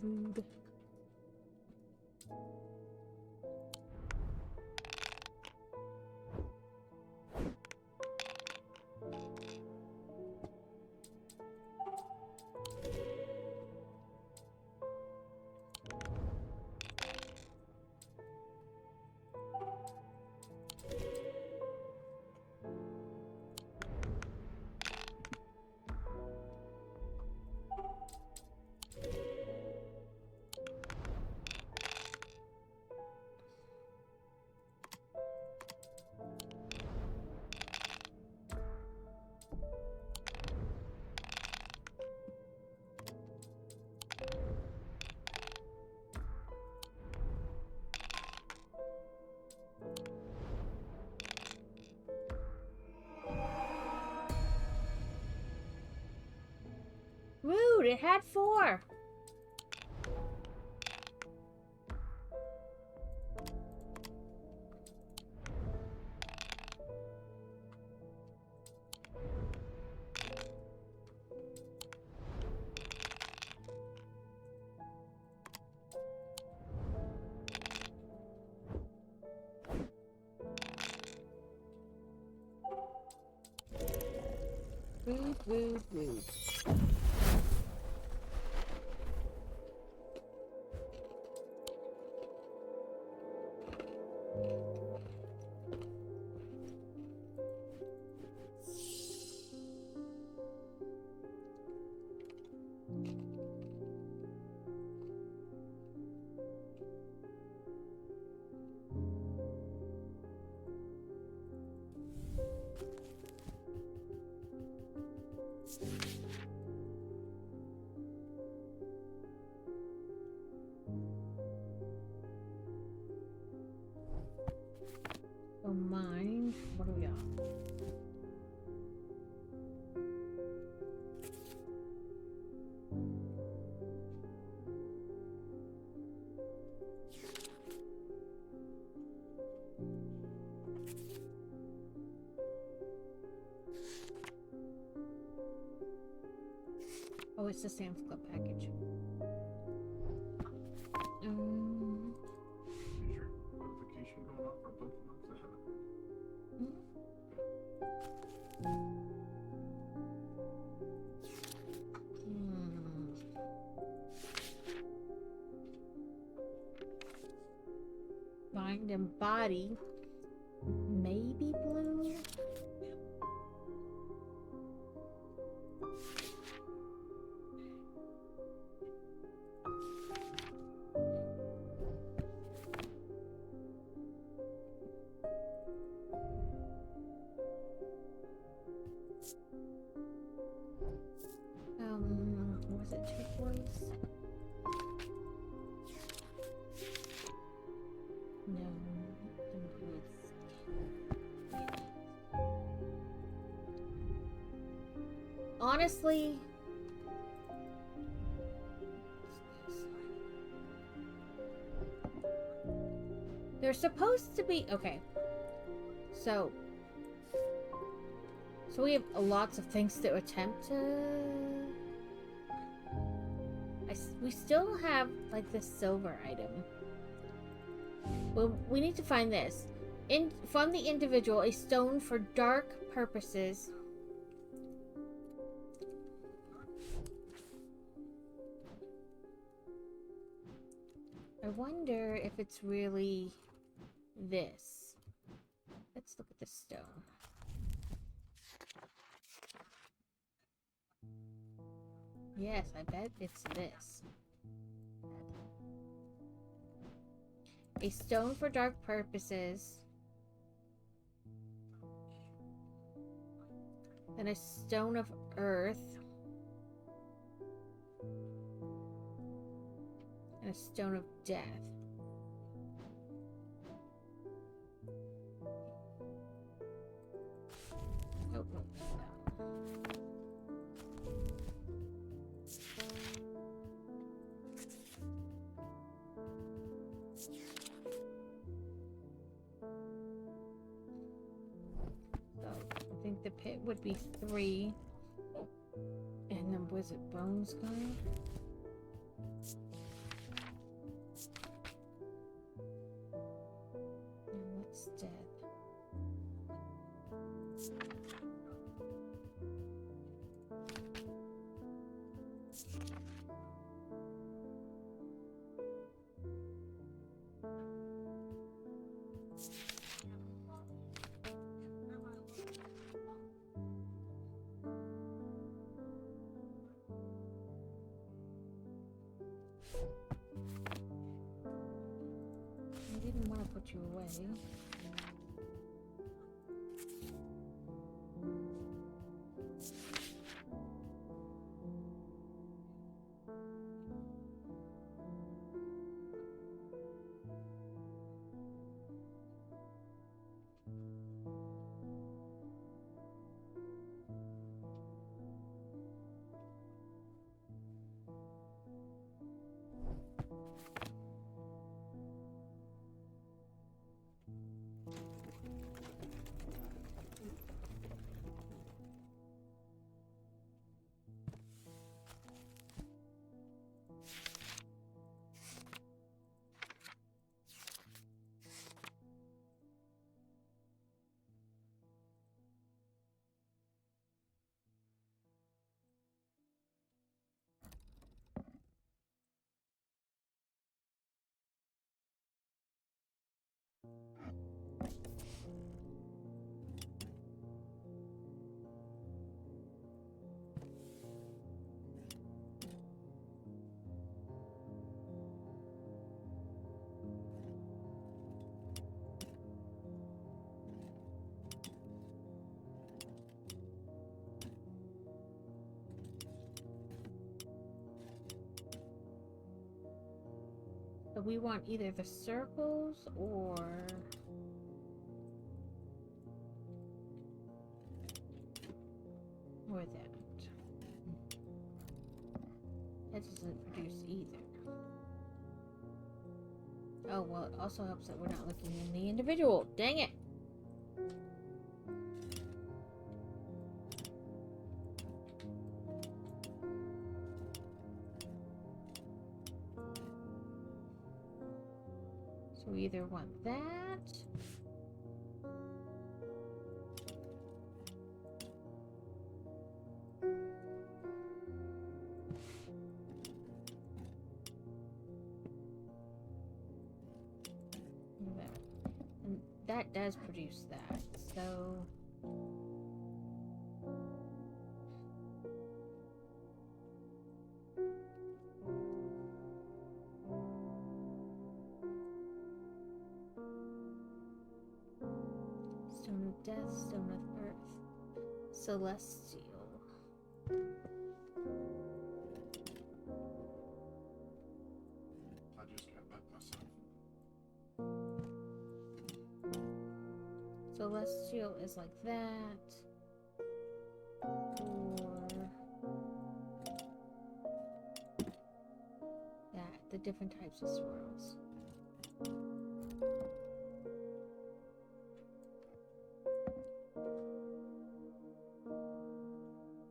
Rude. Rude, it had 4. Rude, rude, rude. Oh, it's the Sam's Club package. Is your notification going off for both of them? 'Cause I haven't. Mind and body. Maybe blue? Was it turquoise? No. Honestly, they're supposed to be okay. So we have lots of things to attempt to. We still have like the silver item. Well, we need to find this. From the individual, a stone for dark purposes. I wonder if it's really this. Let's look at the stone. Yes, I bet it's this. A stone for dark purposes. And a stone of earth. And a stone of death. Oh, no. I think the pit would be 3. And then was it Bones Guard? And what's death? I didn't want to put you away. But we want either the circles or that. That doesn't produce either. Oh, well, it also helps that we're not looking in the individual. Dang it! So we either want that. That. And that does produce that, so Stone of Death, Stone of Earth, Celestial. I just got that myself. Celestial is like that. Or that, the different types of swirls.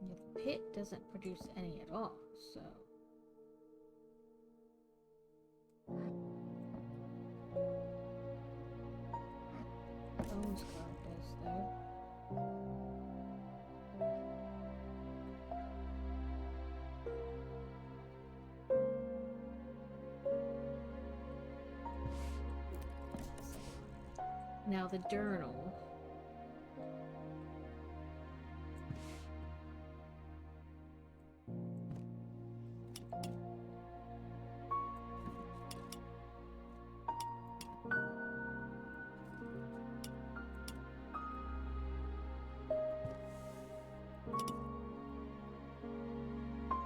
And the pit doesn't produce any at all, so. Bones card does though. Now the journal.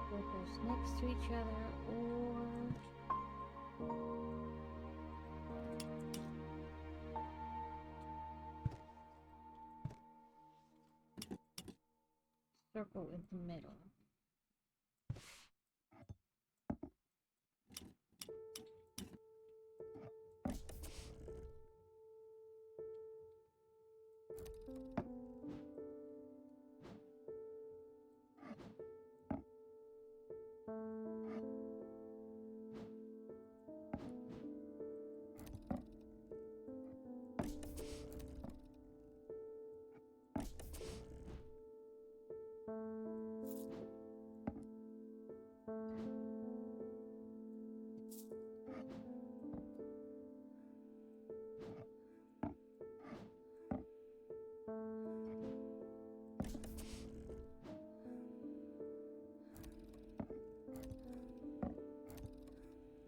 Circles next to each other, or circle in the middle.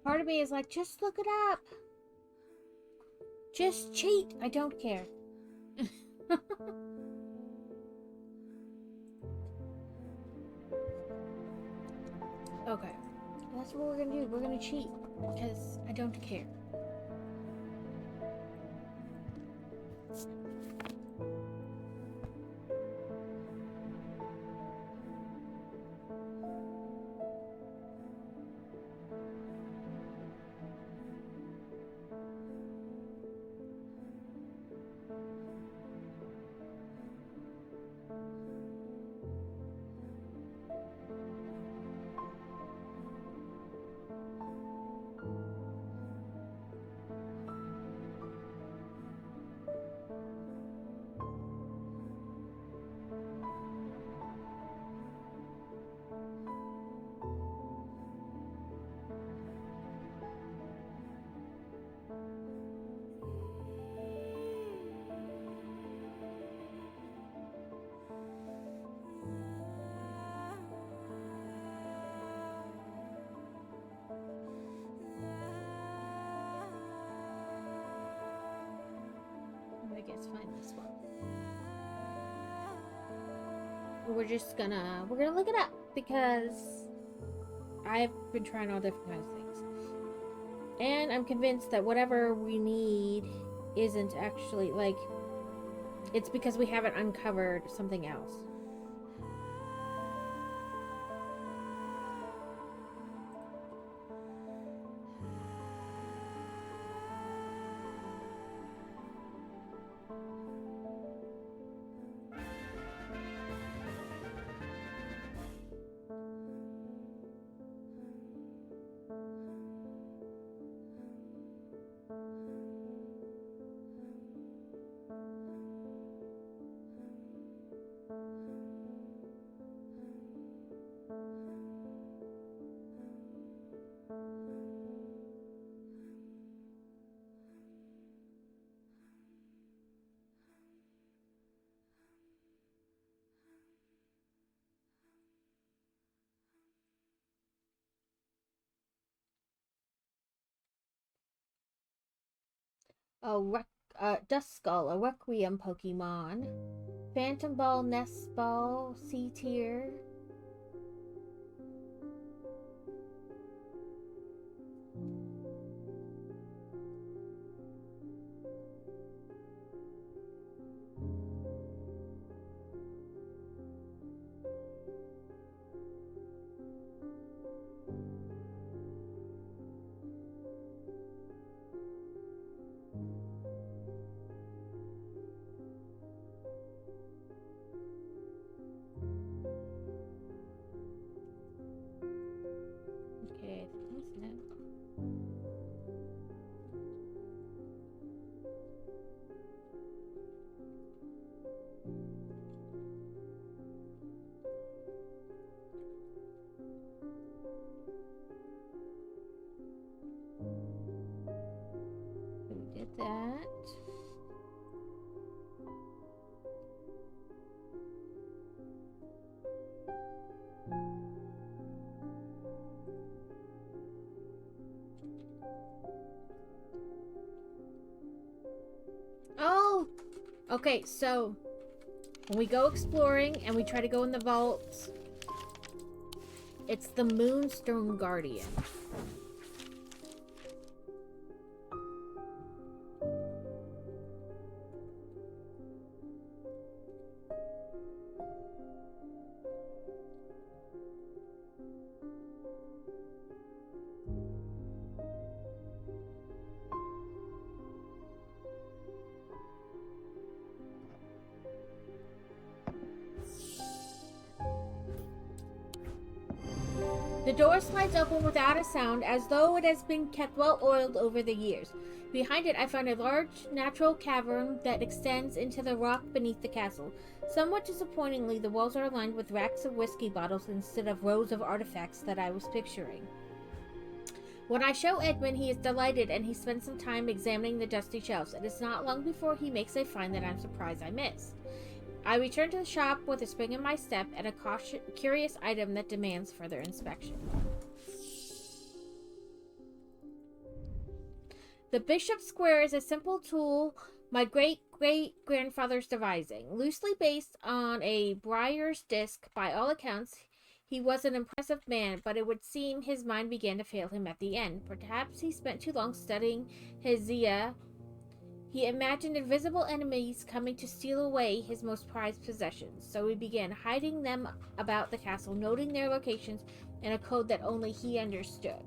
Part of me is like, just look it up. Just cheat. I don't care. Okay. That's what we're gonna do. We're gonna cheat. Because I don't care. I guess find this one. We're gonna look it up because I've been trying all different kinds of things. And I'm convinced that whatever we need isn't actually, like, it's because we haven't uncovered something else. Duskull, a Requiem Pokemon. Phantom Ball, Nest Ball, C tier. Okay, that's it. So we did that. Oh! Okay, so when we go exploring and we try to go in the vaults, it's the Moonstone Guardian. The door slides open without a sound, as though it has been kept well oiled over the years. Behind it, I find a large natural cavern that extends into the rock beneath the castle. Somewhat disappointingly, the walls are lined with racks of whiskey bottles instead of rows of artifacts that I was picturing. When I show Edmund, he is delighted and he spends some time examining the dusty shelves. It is not long before he makes a find that I'm surprised I missed. I return to the shop with a spring in my step and a curious item that demands further inspection. The Bishop's Square is a simple tool my great-great-grandfather's devising. Loosely based on a Briar's disc, by all accounts, he was an impressive man, but it would seem his mind began to fail him at the end. Perhaps he spent too long studying his Zia. He imagined invisible enemies coming to steal away his most prized possessions, so he began hiding them about the castle, noting their locations in a code that only he understood.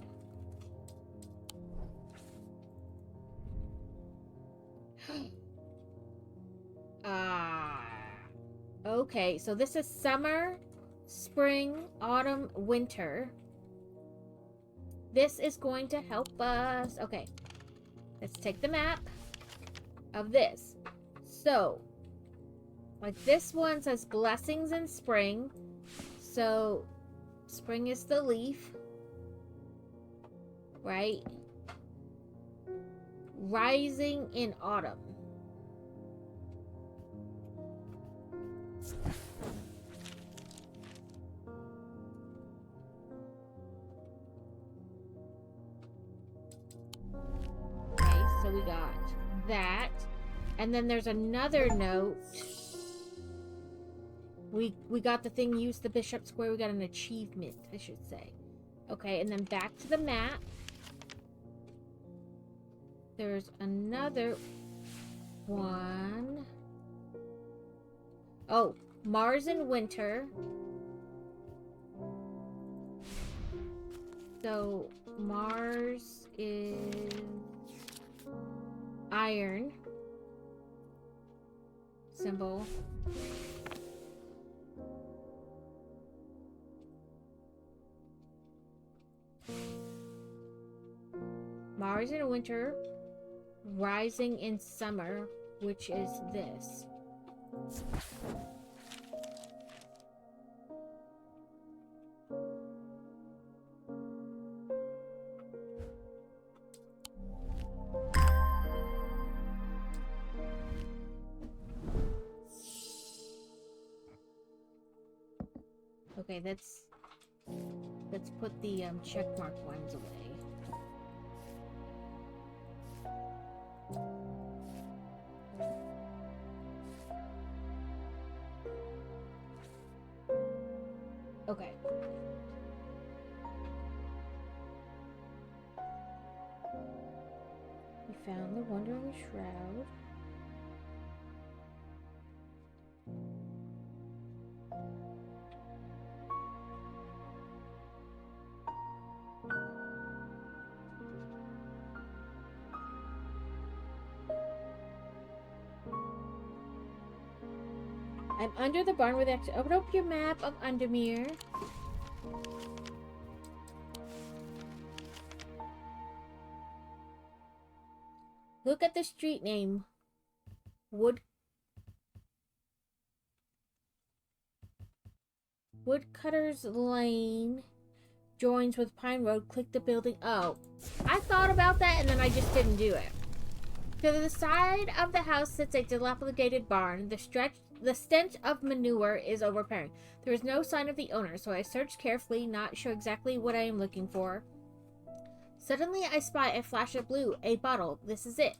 Okay, so this is summer, spring, autumn, winter. This is going to help us. Okay, let's take the map of this. So, like this one says blessings in spring. So, spring is the leaf, right? Rising in autumn. Okay, so we got that. And then there's another note. We got the thing, use the Bishop's Square. We got an achievement, I should say. Okay, and then back to the map. There's another one. Oh, Mars in winter. So, Mars is iron symbol. Mars in winter, rising in summer, which is this. Okay, let's put the checkmark ones away. found the Wandering Shroud. I'm under the barn with extra. Open up your map of Undermere. Look at the street name. Woodcutter's Lane joins with Pine Road. Click the building. Oh, I thought about that and then I just didn't do it. To the side of the house sits a dilapidated barn. The stench of manure is overpowering. There is no sign of the owner, so I search carefully, not sure exactly what I am looking for. Suddenly, I spy a flash of blue. A bottle. This is it.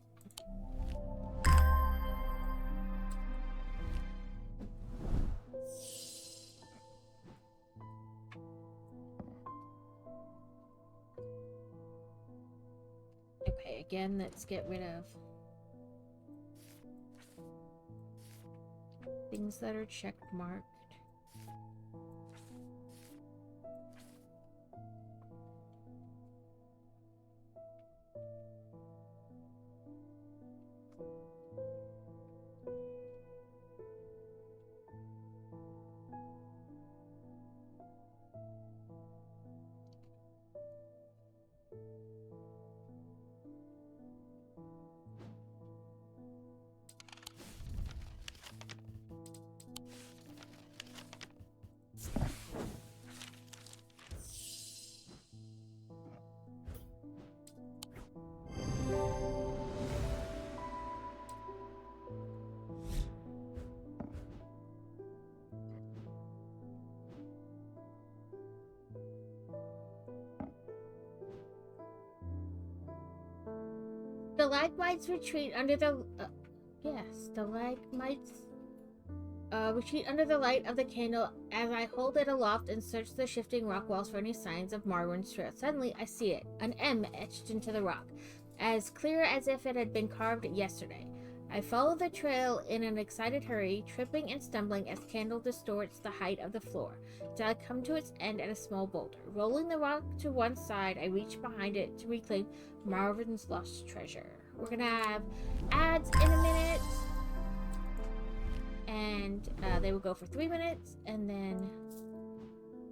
Okay, again, let's get rid of things that are check marked. Stalagmites retreat under the stalagmites retreat under the light of the candle as I hold it aloft and search the shifting rock walls for any signs of Marwyn's trail. Suddenly, I see it, an M etched into the rock, as clear as if it had been carved yesterday. I follow the trail in an excited hurry, tripping and stumbling as candle distorts the height of the floor, till I come to its end at a small boulder. Rolling the rock to one side, I reach behind it to reclaim Marvin's lost treasure. We're gonna have ads in a minute, and they will go for 3 minutes, and then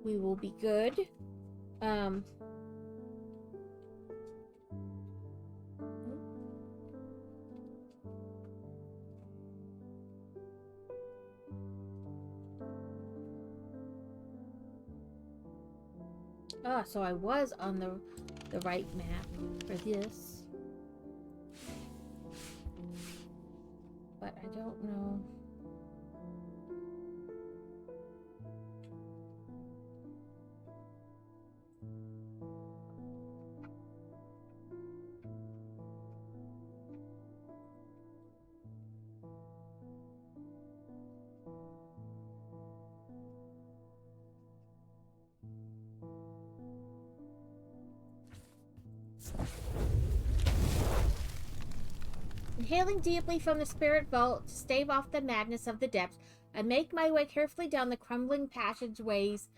we will be good. So I was on the right map for this. But I don't know. Inhaling deeply from the spirit vault to stave off the madness of the depths, I make my way carefully down the crumbling passageways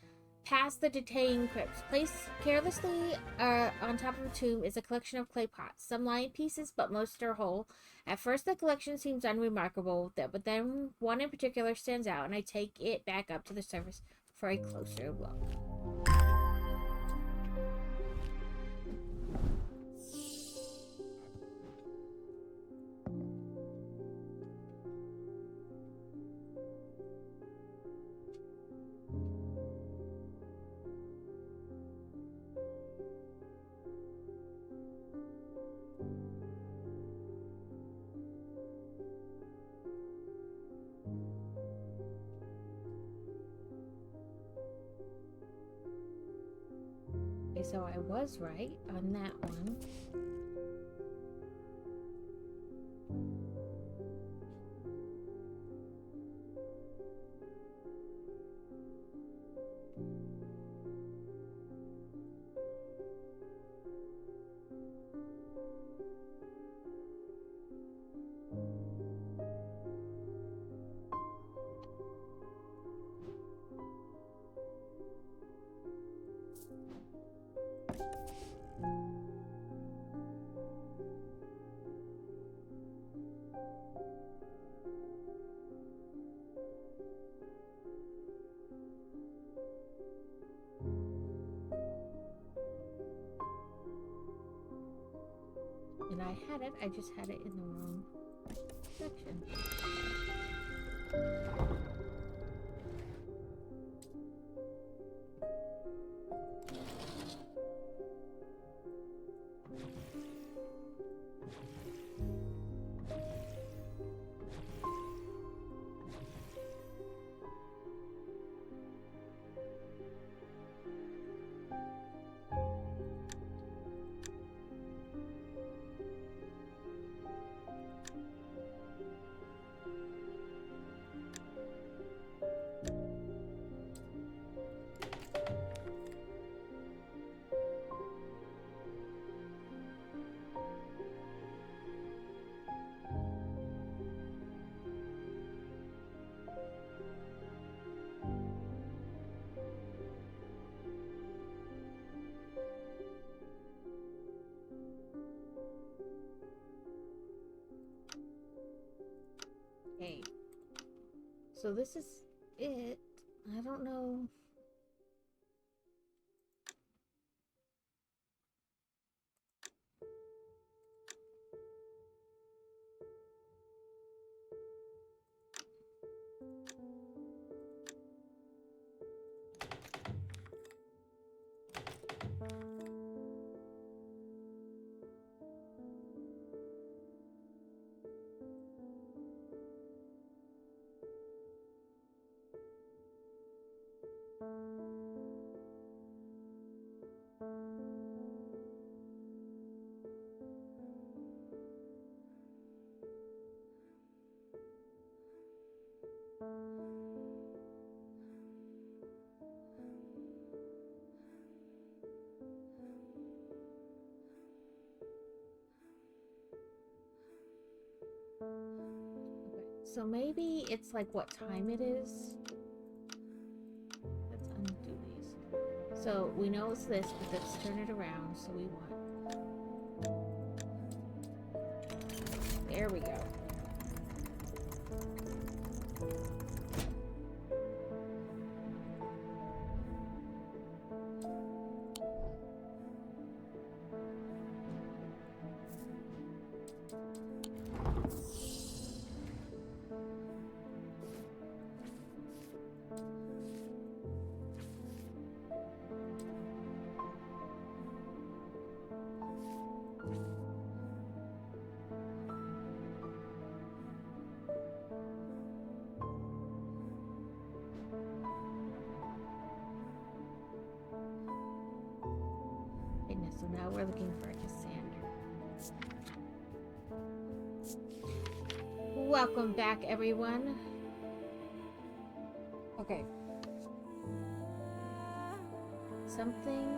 past the decaying crypts. Placed carelessly on top of a tomb is a collection of clay pots. Some lie in pieces, but most are whole. At first, the collection seems unremarkable, but then one in particular stands out, and I take it back up to the surface for a closer look. Okay, so I was right on that one. And I had it, I just had it in the wrong section. Okay. So this is it. I don't know. So maybe it's like what time it is. Let's undo these. So we know it's this, but let's turn it around. So we want. There we go. So now we're looking for Cassandra. Welcome back, everyone. Okay. Something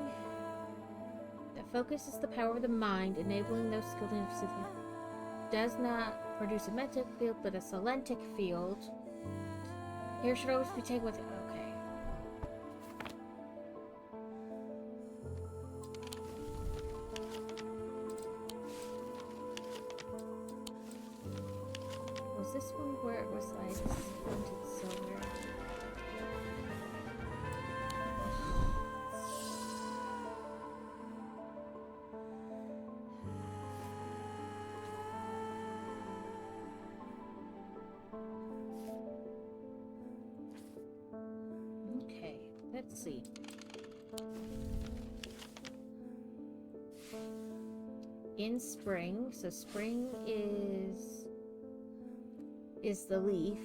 that focuses the power of the mind, enabling those skilled in does not produce a mental field, but a solentic field. Here should always be taken with it. Okay. Was this one where it was like scented silver? Okay, let's see. In spring, so spring is the leaf.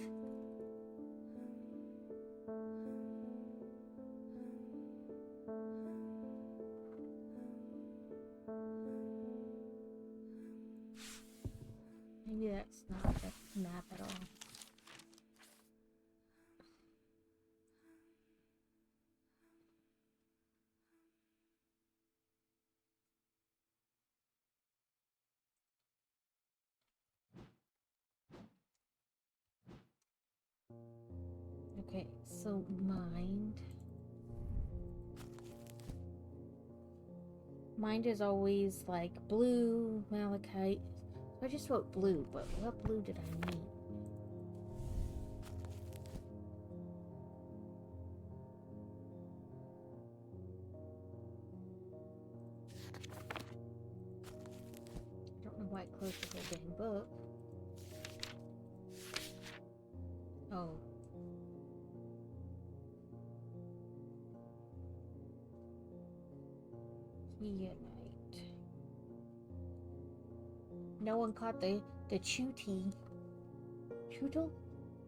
Maybe that's not the map at all. Okay, so mind is always like blue, malachite. I just wrote blue, but what blue did I mean? I don't know quite close the whole dang book. Oh. Kyanite. No one caught the Chuti. Chutal?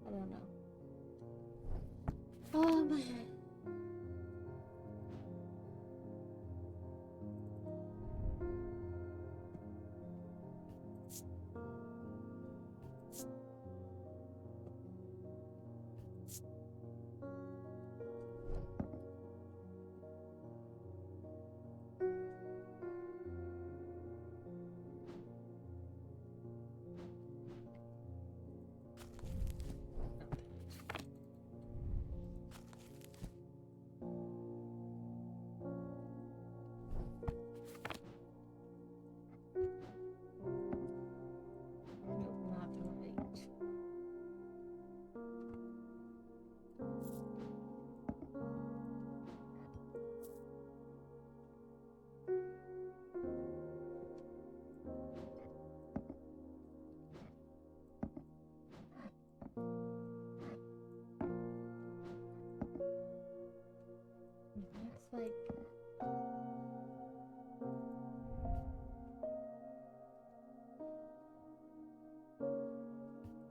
I don't know. Nope, not right.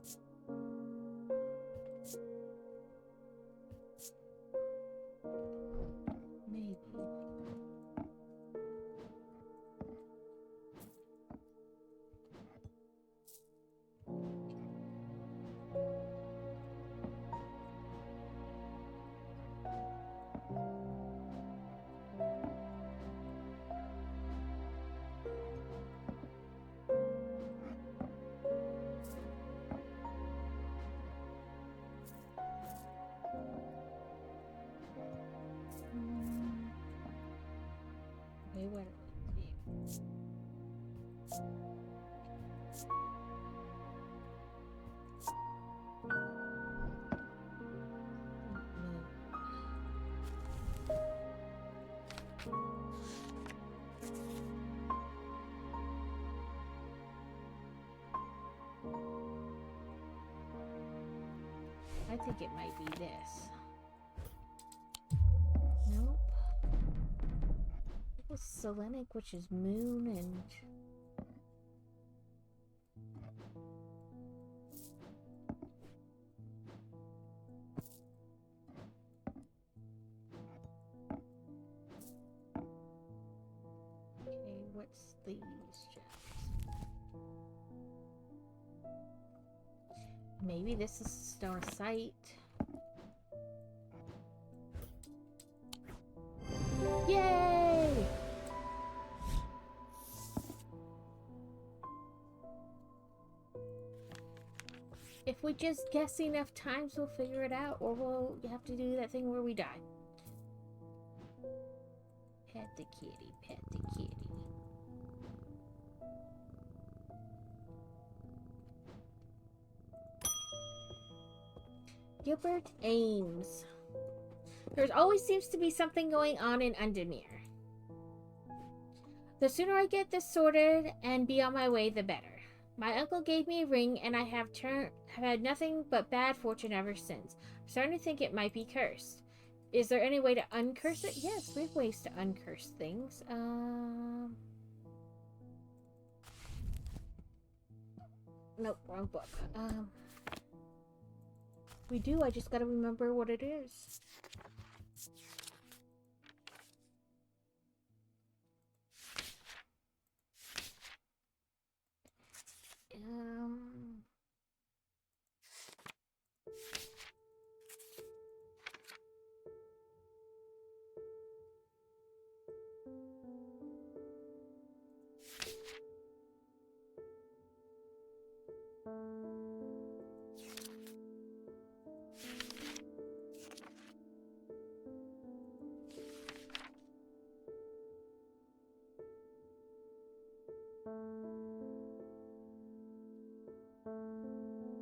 It's like maybe. Okay, where do I see? I think it might be this. Nope. It was Selenic, which is moon, and okay, what's these gems? Maybe this is Star Sight. Yay! If we just guess enough times, we'll figure it out, or we'll have to do that thing where we die. Pet the kitty, pet the kitty. Gilbert Ames. There always seems to be something going on in Undermere. The sooner I get this sorted and be on my way, the better. My uncle gave me a ring, and I have had nothing but bad fortune ever since. I'm starting to think it might be cursed. Is there any way to uncurse it? Yes, we have ways to uncurse things. Nope, wrong book. We do, I just gotta remember what it is.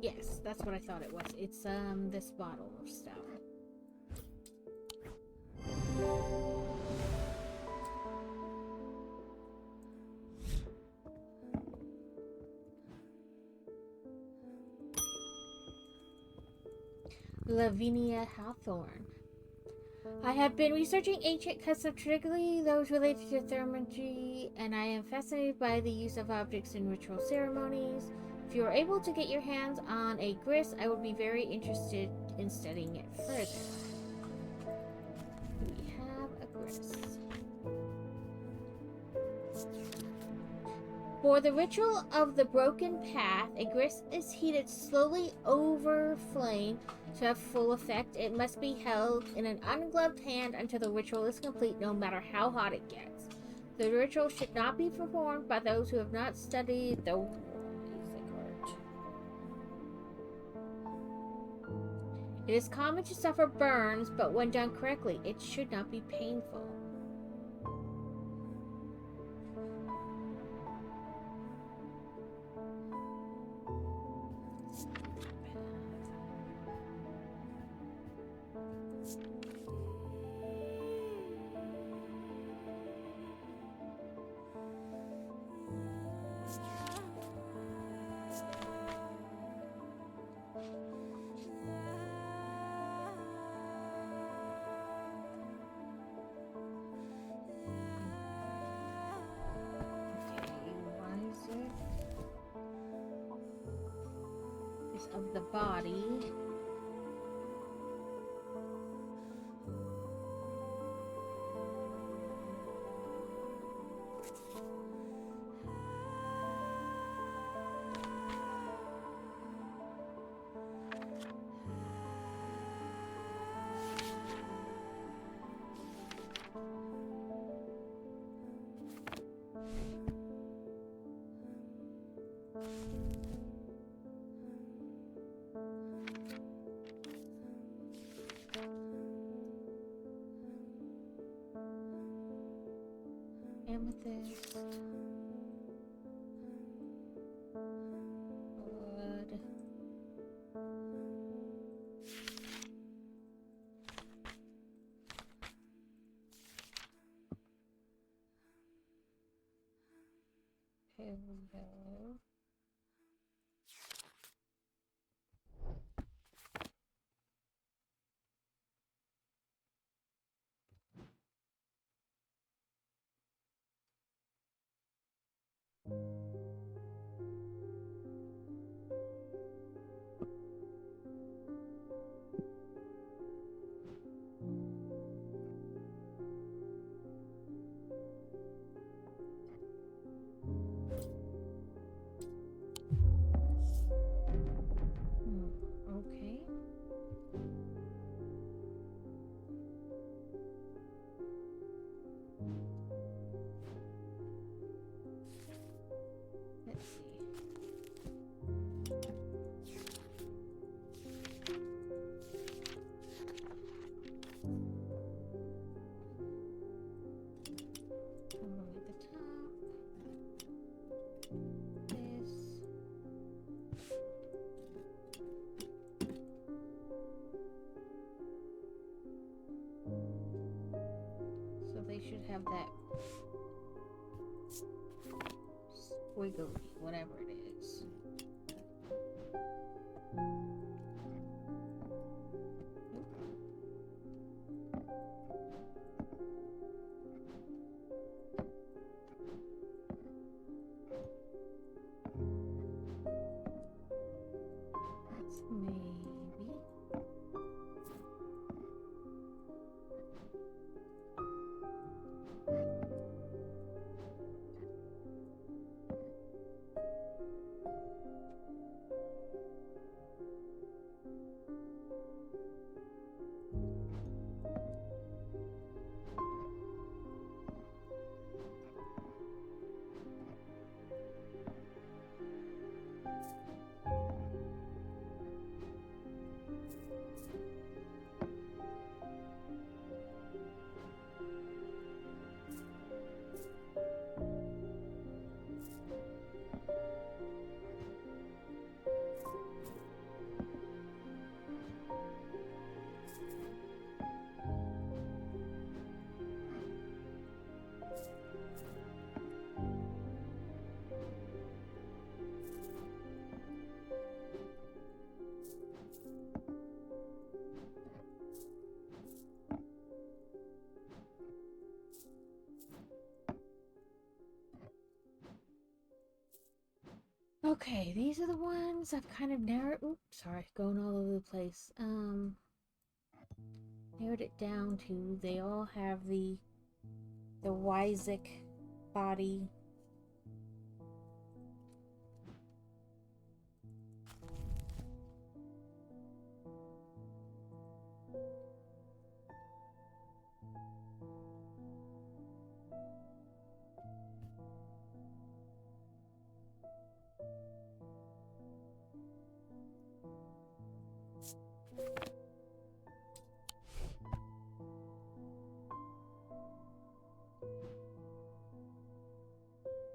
Yes, that's what I thought it was. It's this bottle of stuff. Lavinia Hawthorne. I have been researching ancient customs, particularly those related to thermology, and I am fascinated by the use of objects in ritual ceremonies. If you are able to get your hands on a grist, I would be very interested in studying it further. Do we have a grist? For the ritual of the broken path, a grist is heated slowly over flame to have full effect. It must be held in an ungloved hand until the ritual is complete, no matter how hot it gets. The ritual should not be performed by those who have not studied the music art. It is common to suffer burns, but when done correctly, it should not be painful. Of the body. Amethyst. Blood. Pale yellow. Okay. Let's see. Along at the top. This. So they should have that squiggly, whatever it is. That's maybe. Okay, these are the ones I've kind of narrowed. Oops, sorry, going all over the place. Narrowed it down to they all have the Wyzik body.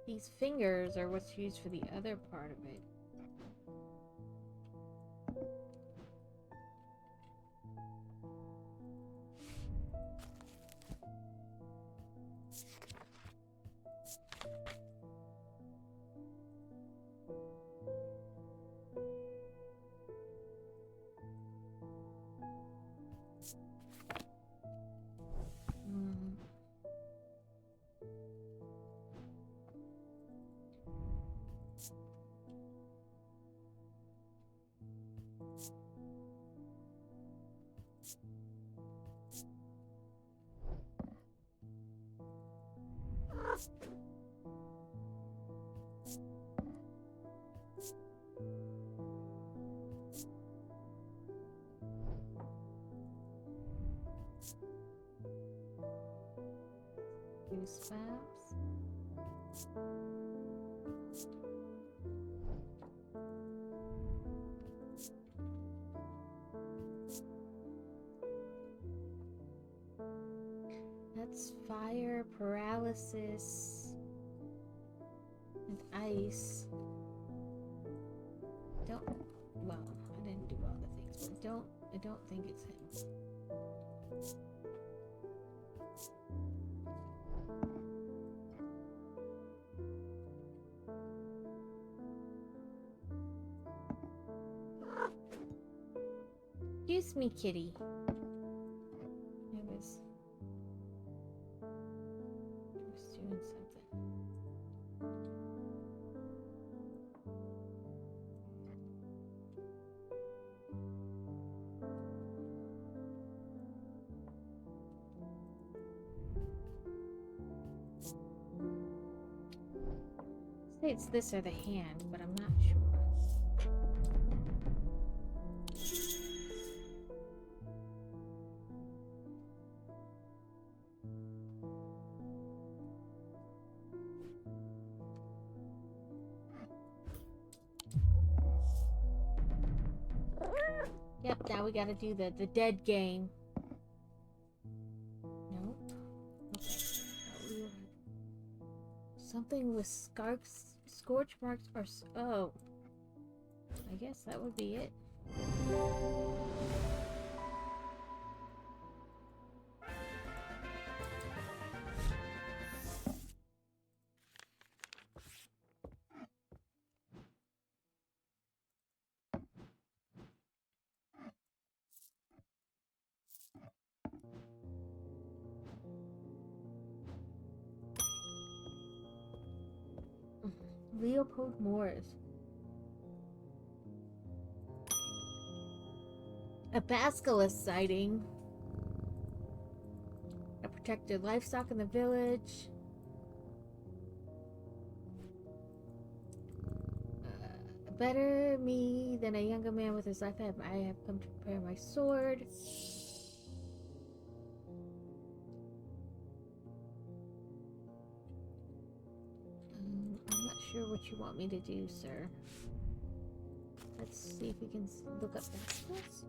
These fingers are what's used for the other part of it. Hmm. Goosebumps. That's fire, paralysis, and ice. Don't. Well, I didn't do all the things, but I don't think it's him. Excuse me, kitty. I was doing something. Say it's this or the hand, but I'm not sure. Yep, now we gotta do the dead game. Nope. Okay. Something with scorch marks or... Oh. I guess that would be it. Leopold Morris. A basilisk sighting. I protected livestock in the village. Better me than a younger man with his life. I have come to prepare my sword. I'm not sure what you want me to do, sir. Let's see if we can look up baskets.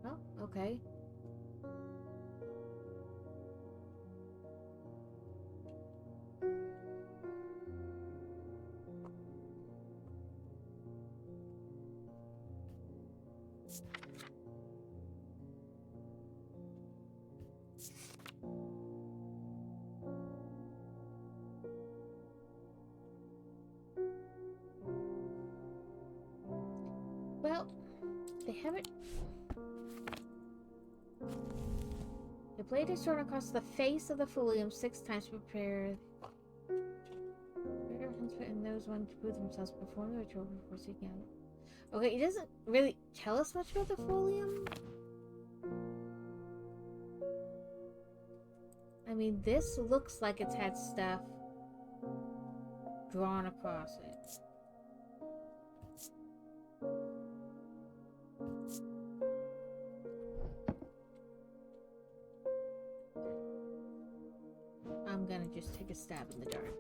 Oh, okay. haven't... The blade is thrown across the face of the folium 6 times to prepare... And those ones to prove themselves perform the ritual before seeking out. Okay, it doesn't really tell us much about the folium. I mean, this looks like it's had stuff drawn across it. I'm gonna just take a stab in the dark.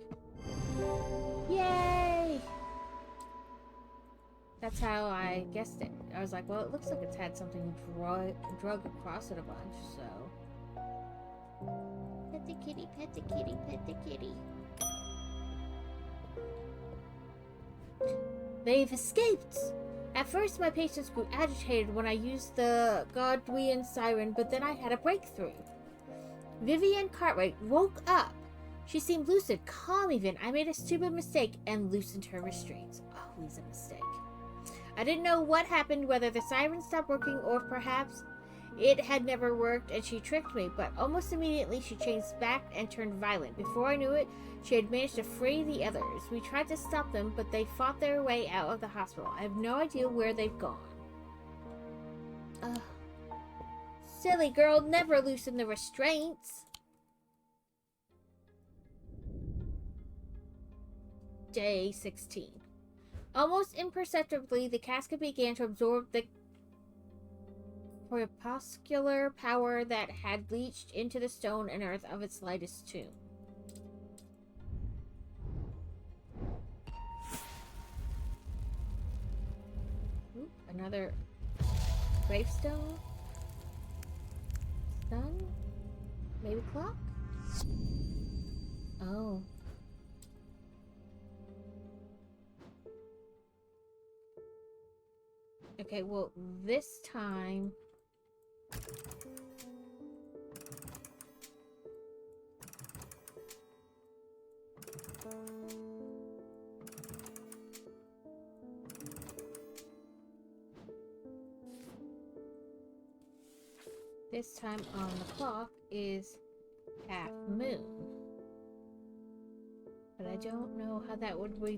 Yay! That's how I guessed it. I was like, well, it looks like it's had something drug across it a bunch, so... Pet the kitty, pet the kitty, pet the kitty. They've escaped! At first, my patients grew agitated when I used the Godwin siren, but then I had a breakthrough. Vivian Cartwright woke up. She seemed lucid, calm even. I made a stupid mistake and loosened her restraints. Always a mistake. I didn't know what happened, whether the siren stopped working or perhaps it had never worked and she tricked me, but almost immediately she changed back and turned violent. Before I knew it, she had managed to free the others. We tried to stop them, but they fought their way out of the hospital. I have no idea where they've gone. Ugh. Silly girl, never loosen the restraints. Day 16. Almost imperceptibly, the casket began to absorb the crepuscular power that had leached into the stone and earth of its lightest tomb. Ooh, another gravestone. Sun? Maybe clock? Oh. Okay, well, this time... This time on the clock is half moon. But I don't know how that would be.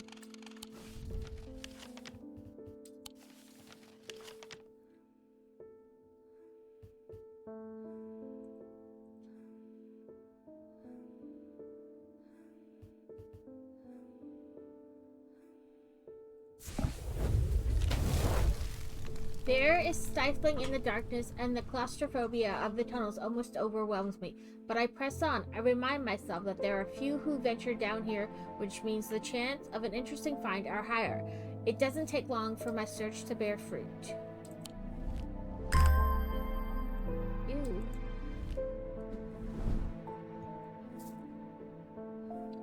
There is stifling in the darkness, and the claustrophobia of the tunnels almost overwhelms me. But I press on. I remind myself that there are few who venture down here, which means the chance of an interesting find are higher. It doesn't take long for my search to bear fruit. Ew.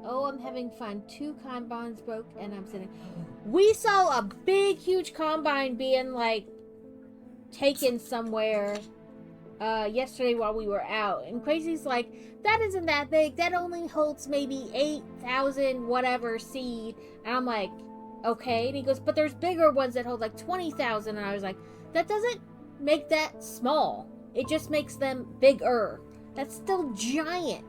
Oh, I'm having fun. 2 combines broke, and I'm sitting... We saw a big, huge combine being, like, taken somewhere yesterday while we were out, and Crazy's like, that isn't that big, that only holds maybe 8,000 whatever seed, and I'm like, okay, and he goes, but there's bigger ones that hold like 20,000, and I was like, that doesn't make that small, it just makes them bigger. That's still giant.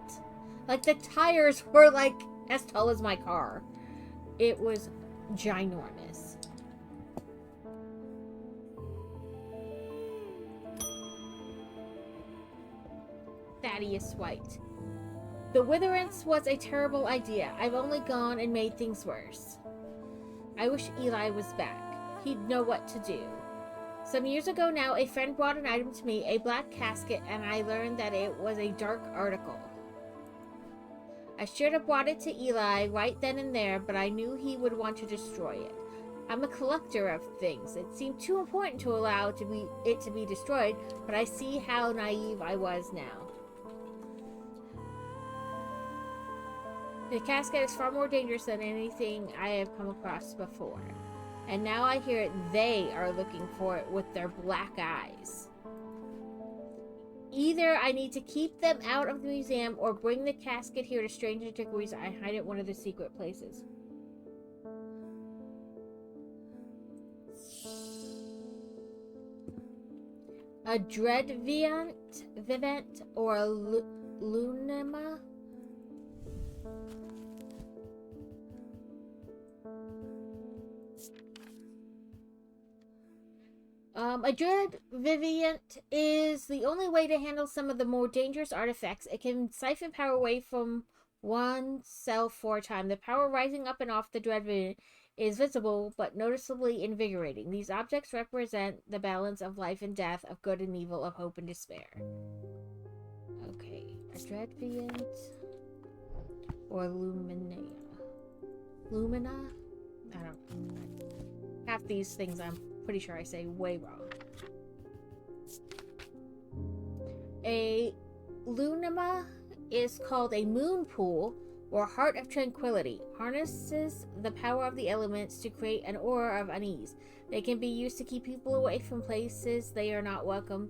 Like, the tires were like as tall as my car. It was ginormous. Thaddeus White. The witherance was a terrible idea. I've only gone and made things worse. I wish Eli was back. He'd know what to do. Some years ago now, a friend brought an item to me, a black casket, and I learned that it was a dark article. I should have brought it to Eli right then and there, but I knew he would want to destroy it. I'm a collector of things. It seemed too important to allow it to be destroyed, but I see how naive I was now. The casket is far more dangerous than anything I have come across before. And now I hear it, they are looking for it with their black eyes. Either I need to keep them out of the museum or bring the casket here to Strange Antiquities and hide it in one of the secret places. A Vivant, or a Lunema. A Dread Vivant is the only way to handle some of the more dangerous artifacts. It can siphon power away from one self for a time. The power rising up and off the Dread Vivant is visible but noticeably invigorating. These objects represent the balance of life and death, of good and evil, of hope and despair. Okay, a Dread Vivant or Lumina. I don't know. Half these things I'm pretty sure I say way wrong. A Lunema is called a moon pool or heart of tranquility. Harnesses the power of the elements to create an aura of unease. They can be used to keep people away from places they are not welcome.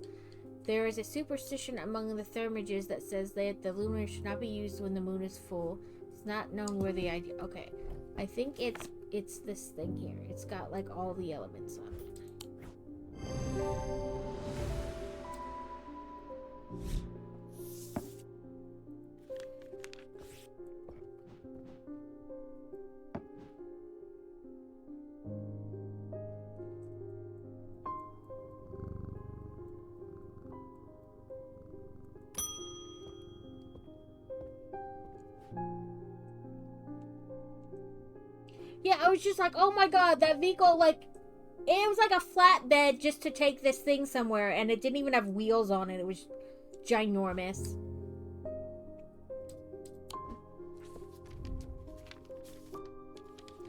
There is a superstition among the thermages that says that the lunar should not be used when the moon is full. It's not known where the idea. Okay, I think it's this thing here. It's got like all the elements on it. Yeah, I was just like, oh my god, that vehicle, like, it was like a flatbed just to take this thing somewhere, and it didn't even have wheels on it. It was ginormous.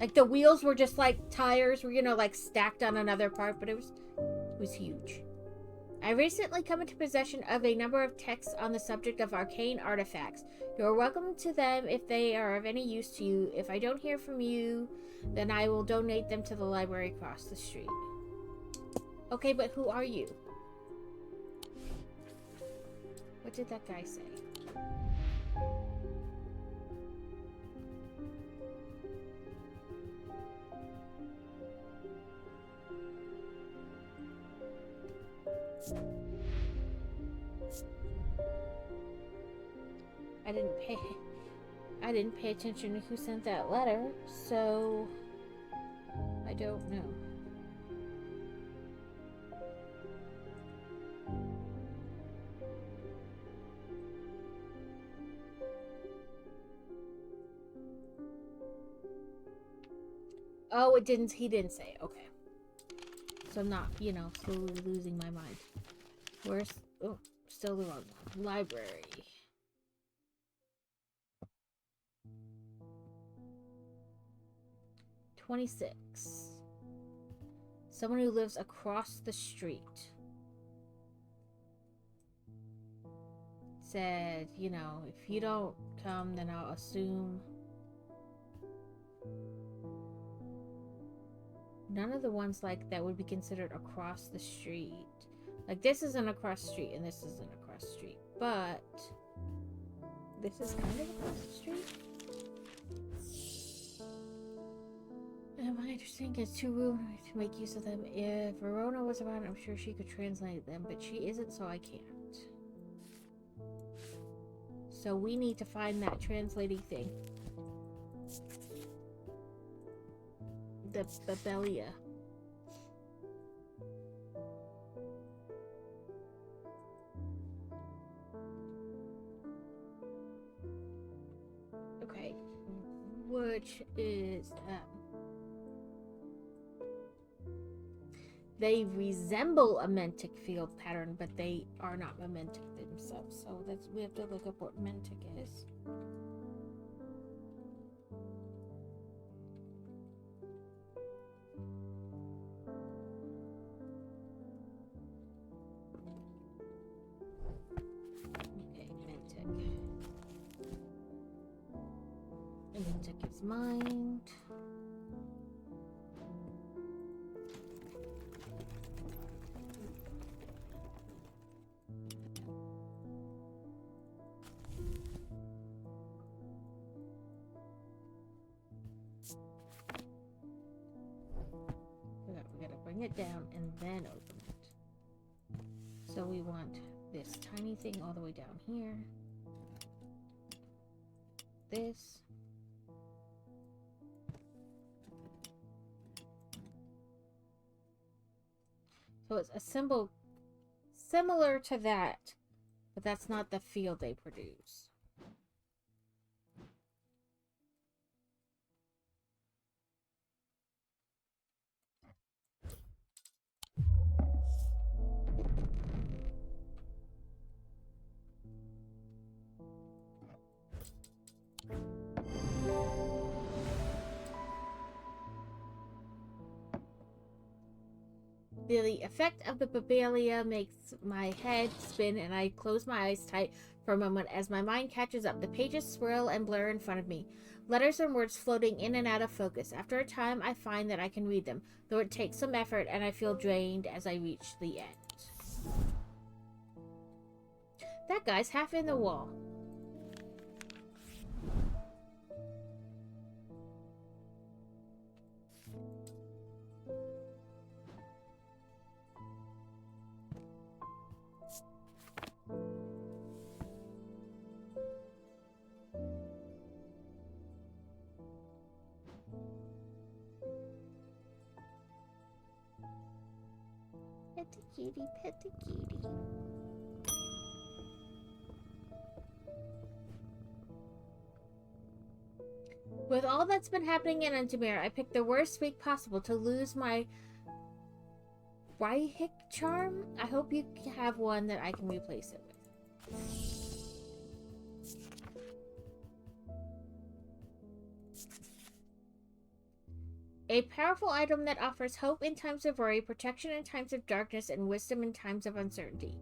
Like, the wheels were just like tires were, you know, like stacked on another part, but it was huge. I recently come into possession of a number of texts on the subject of arcane artifacts. You are welcome to them if they are of any use to you. If I don't hear from you, then I will donate them to the library across the street. Okay, but who are you? What did that guy say? I didn't pay attention to who sent that letter, so I don't know. Oh, he didn't say. Okay. So I'm not, you know, slowly losing my mind. Where's, oh, still the wrong one. Library. "26. Someone who lives across the street said, you know, if you don't come, then I'll assume. None of the ones like that would be considered across the street. Like, this isn't across the street, and this isn't across the street. But this is kind of across the street. And my understanding is too rude to make use of them. If Verona was around, I'm sure she could translate them, but she isn't, so I can't. So we need to find that translating thing. The Babelia. Okay. Which is, they resemble a Mentic field pattern, but they are not Mentic themselves. So that's, we have to look up what Mentic is. Okay, Mentic. Mentic is mind. We gotta bring it down and then open it. So we want this tiny thing all the way down here. This. So it's a symbol similar to that, but that's not the field they produce. The effect of the Babalia makes my head spin and I close my eyes tight for a moment as my mind catches up. The pages swirl and blur in front of me, letters and words floating in and out of focus. After a time, I find that I can read them, though it takes some effort and I feel drained as I reach the end. That guy's half in the wall. Pet the kitty, pet the kitty. With all that's been happening in Antamir, I picked the worst week possible to lose my Raihic charm. I hope you have one that I can replace it with. A powerful item that offers hope in times of worry, protection in times of darkness, and wisdom in times of uncertainty.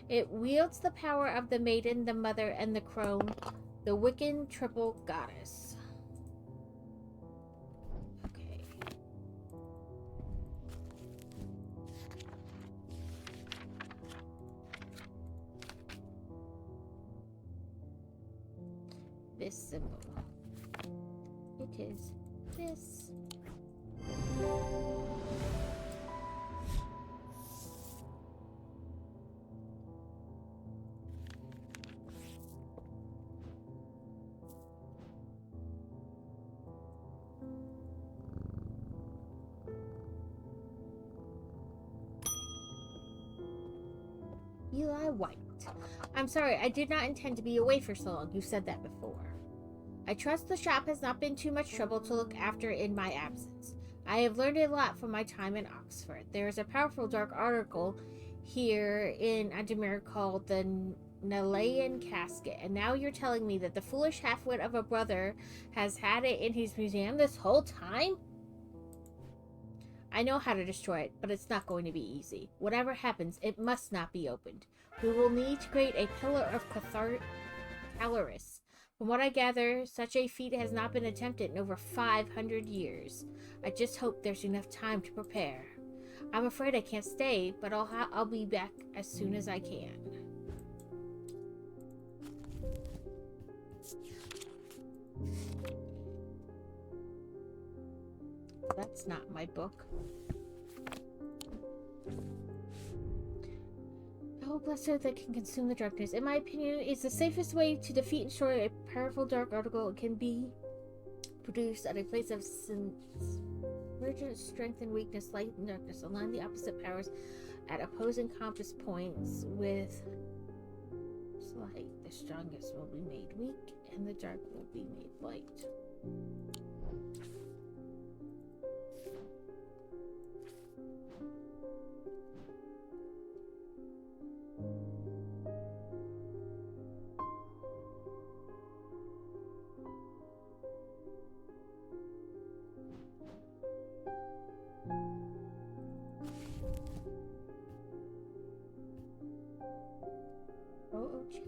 It wields the power of the maiden, the mother, and the crone, the Wiccan triple goddess. Okay. This symbol. It is this. Eli White. I'm sorry, I did not intend to be away for so long. You said that before. I trust the shop has not been too much trouble to look after in my absence. I have learned a lot from my time in Oxford. There is a powerful dark article here in Antamir called the Nalayan Casket, and now you're telling me that the foolish half-wit of a brother has had it in his museum this whole time? I know how to destroy it, but it's not going to be easy. Whatever happens, it must not be opened. We will need to create a pillar of Calaris. From what I gather, such a feat has not been attempted in over 500 years. I just hope there's enough time to prepare. I'm afraid I can't stay, but I'll be back as soon as I can. That's not my book. Oh, bless her that can consume the darkness. In my opinion, it's the safest way to defeat and destroy a powerful dark article. It can be produced at a place of emergent strength and weakness, light and darkness. Align the opposite powers at opposing compass points with light. The strongest will be made weak, and the dark will be made light. Oh, chat.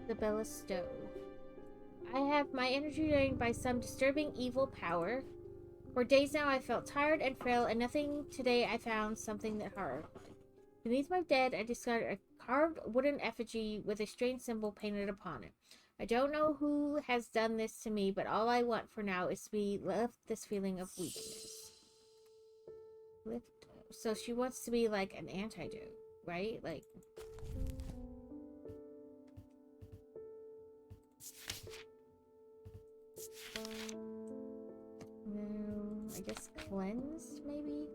The Bella Stove. I have my energy drained by some disturbing evil power. For days now I felt tired and frail, and nothing today I found something that harmed. Beneath my bed I discovered a carved wooden effigy with a strange symbol painted upon it. I don't know who has done this to me, but all I want for now is to be left this feeling of weakness. So she wants to be like an antidote, right? Like... No, I guess cleansed, maybe?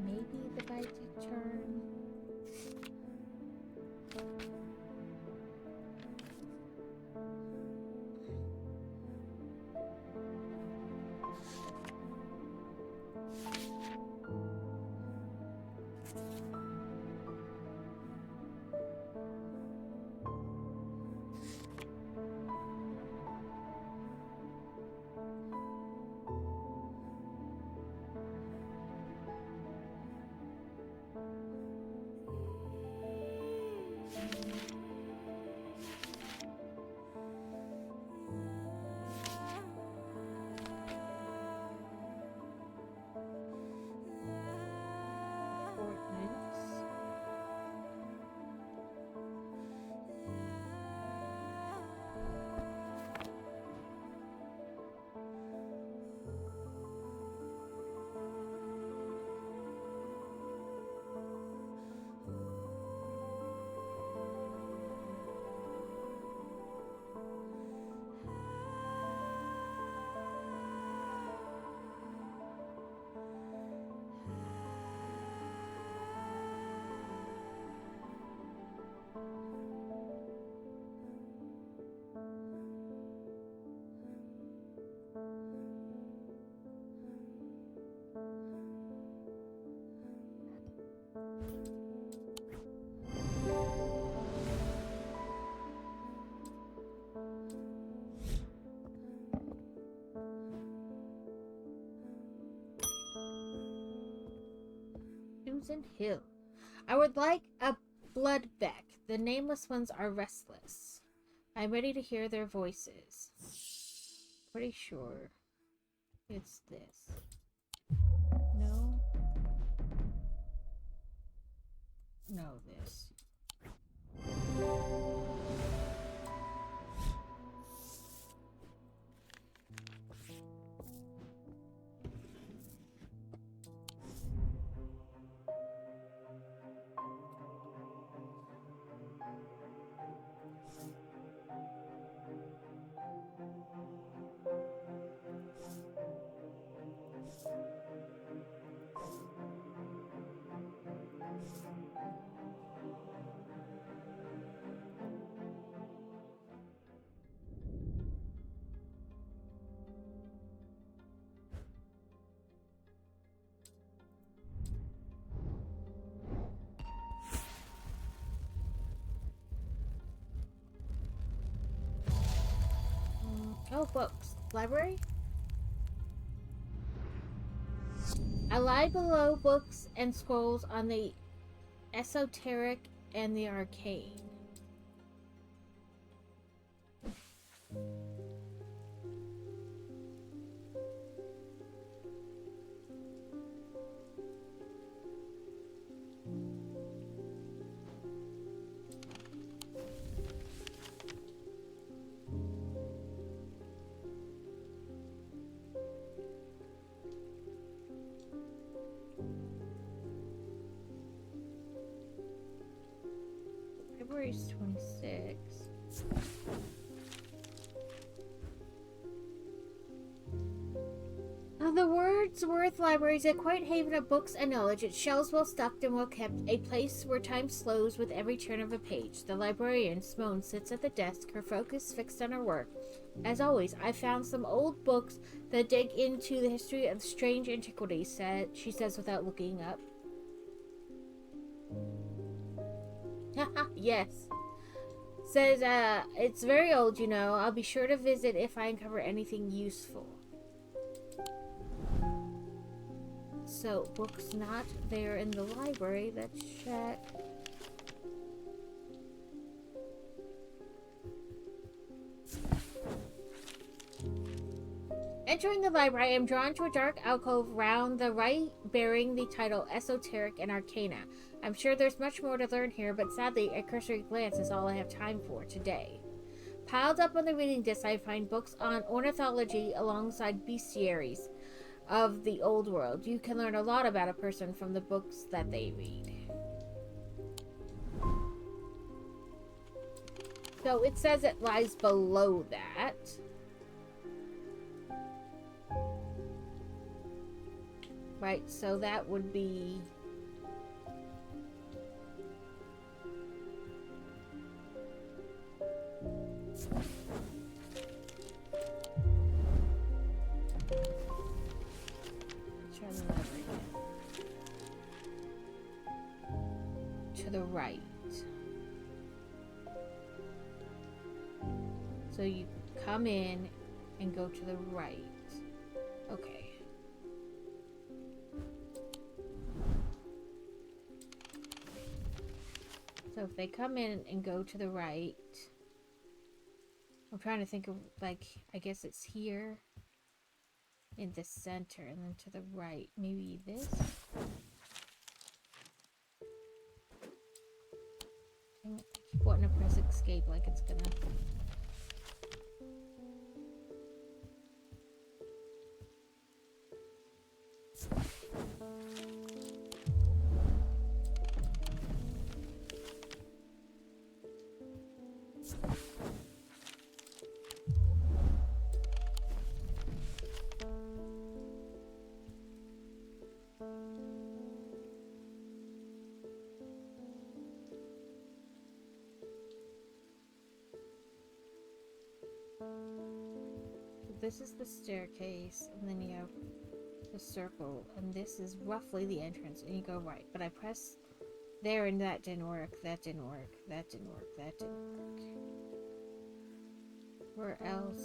Maybe the bite to turn. Susan Hill. I would like a blood beck. The nameless ones are restless. I'm ready to hear their voices. Pretty sure it's this. No? No, this. Oh, books. Library? I lie below books and scrolls on the esoteric and the arcane. library's 26. The Wordsworth Library is a quiet haven of books and knowledge. Its shelves well stocked and well kept, a place where time slows with every turn of a page. The librarian, Simone, sits at the desk, her focus fixed on her work. As always, I found some old books that dig into the history of strange antiquities, she says without looking up. Yes. Says, it's very old, you know. I'll be sure to visit if I uncover anything useful. So, books not there in the library. Let's check. Entering the library, I am drawn to a dark alcove round the right bearing the title Esoteric and Arcana. I'm sure there's much more to learn here, but sadly, a cursory glance is all I have time for today. Piled up on the reading desk, I find books on ornithology alongside bestiaries of the old world. You can learn a lot about a person from the books that they read. So it says it lies below that. Right, so that would be... to the right. So you come in and go to the right. Okay. So if they come in and go to the right, I'm trying to think of, like, I guess it's here in the center, and then to the right, maybe this. Dang it, I keep wanting to press escape like it's gonna... This is the staircase, and then you have the circle, and this is roughly the entrance, and you go right. But I pressed there, and that didn't work, that didn't work, that didn't work, that didn't work. Where else?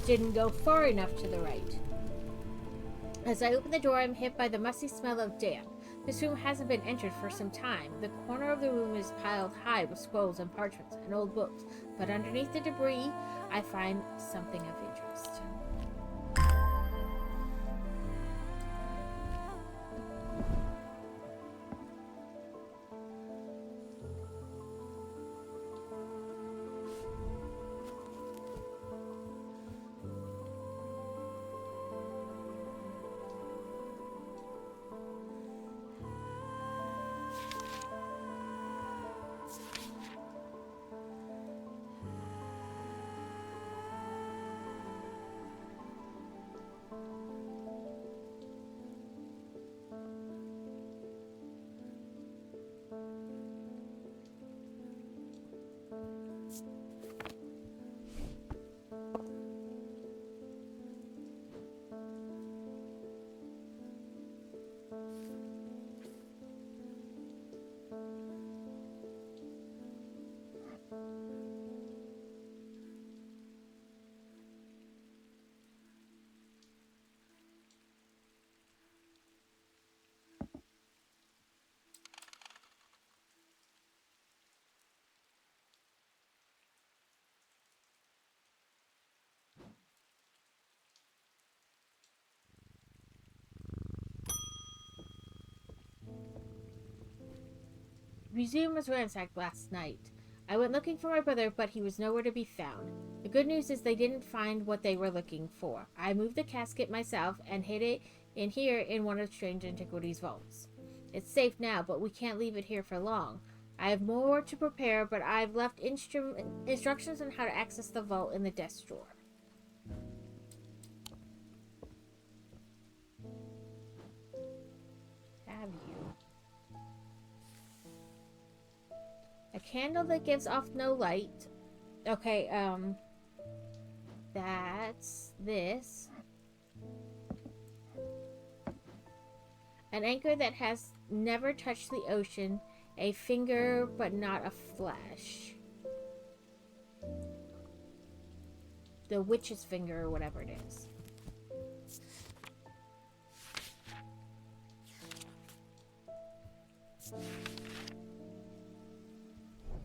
Didn't go far enough to the right. As I open the door, I'm hit by the musty smell of damp. This room hasn't been entered for some time. The corner of the room is piled high with scrolls and parchments and old books, but underneath the debris, I find something of interest. museum was ransacked last night. I went looking for my brother, but he was nowhere to be found. The good news is they didn't find what they were looking for. I moved the casket myself and hid it in here in one of Strange Antiquities vaults. It's safe now, but we can't leave it here for long. I have more to prepare, but I've left instructions on how to access the vault in the desk drawer. Have you? A candle that gives off no light. Okay, that's this. An anchor that has never touched the ocean. A finger, but not a flesh. The witch's finger, or whatever it is.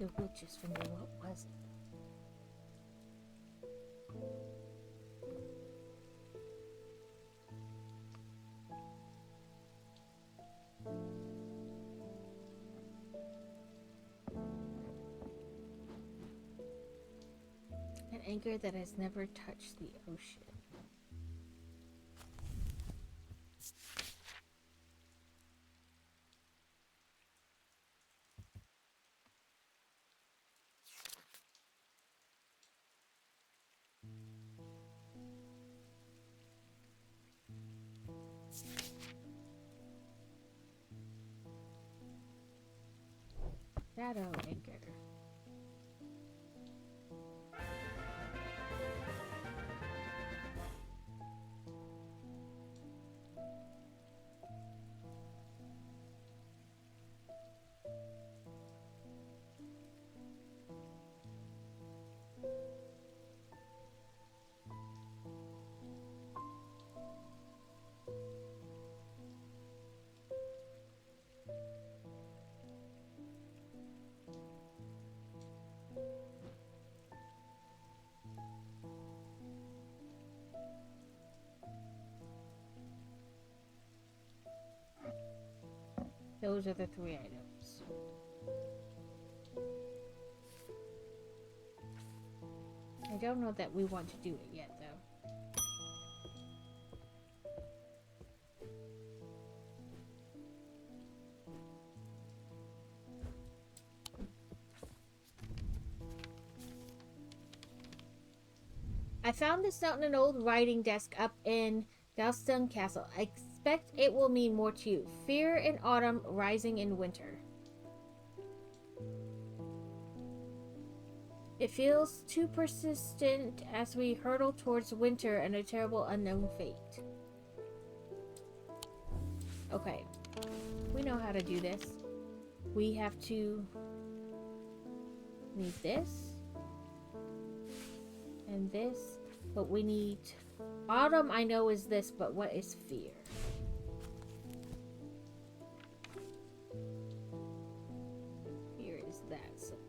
The witch's finger, what was it? An anchor that has never touched the ocean. Shadow anchor. Those are the 3 items. I don't know that we want to do it yet, though. I found this note in an old writing desk up in Galston Castle. I expect it will mean more to you. Fear in autumn, rising in winter. It feels too persistent as we hurtle towards winter and a terrible unknown fate. Okay, we know how to do this. We have to need this and this, but we need autumn. I know is this, but what is fear? Fear is that symbol.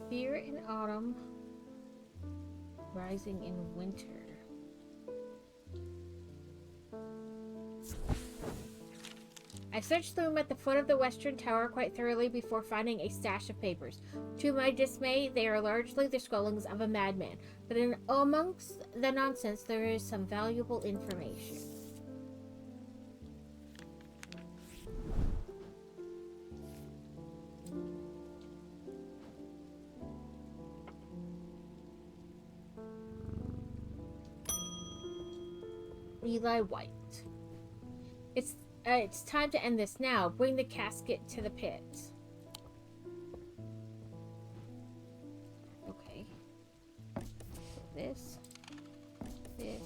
Fear in autumn, rising in winter. I searched the room at the foot of the western tower quite thoroughly before finding a stash of papers. To my dismay, they are largely the scrawlings of a madman, but amongst the nonsense there is some valuable information. Eli White. It's time to end this now. Bring the casket to the pit. Okay. This, and this.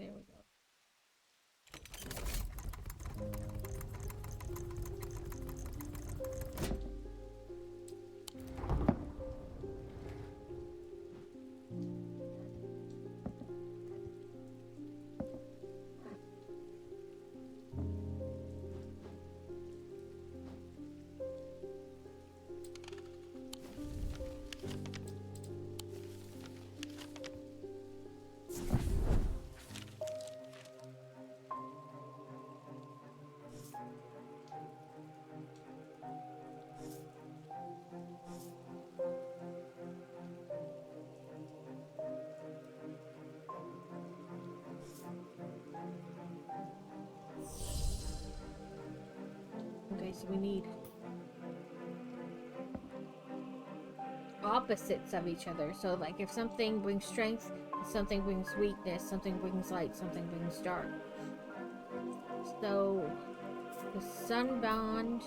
There we go. Okay, so we need opposites of each other. So, like, if something brings strength, something brings weakness, something brings light, something brings dark. So, the Sunbound.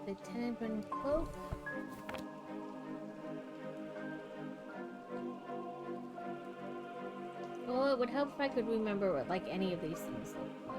The Tenebrin Cloak. Well, it would help if I could remember what, like, any of these things look like.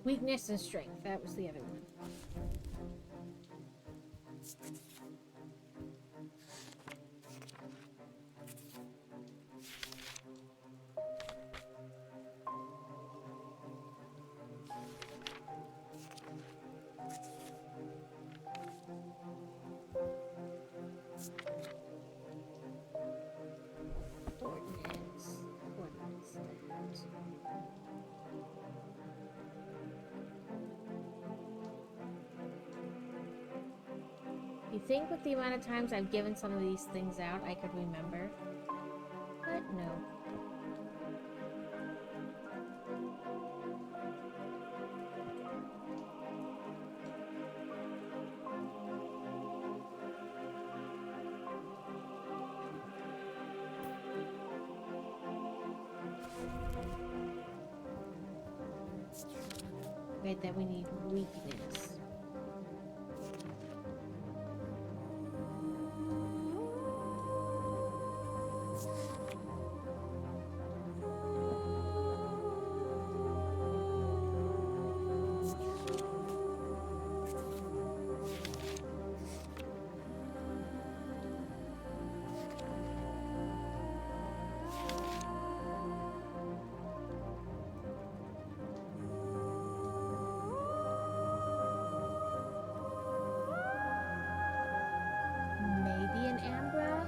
Weakness and strength. That was the other one. Ordnance. Ordnance that. You think with the amount of times I've given some of these things out, I could remember? But no. Okay, then we need weakness. Maybe an Ambra?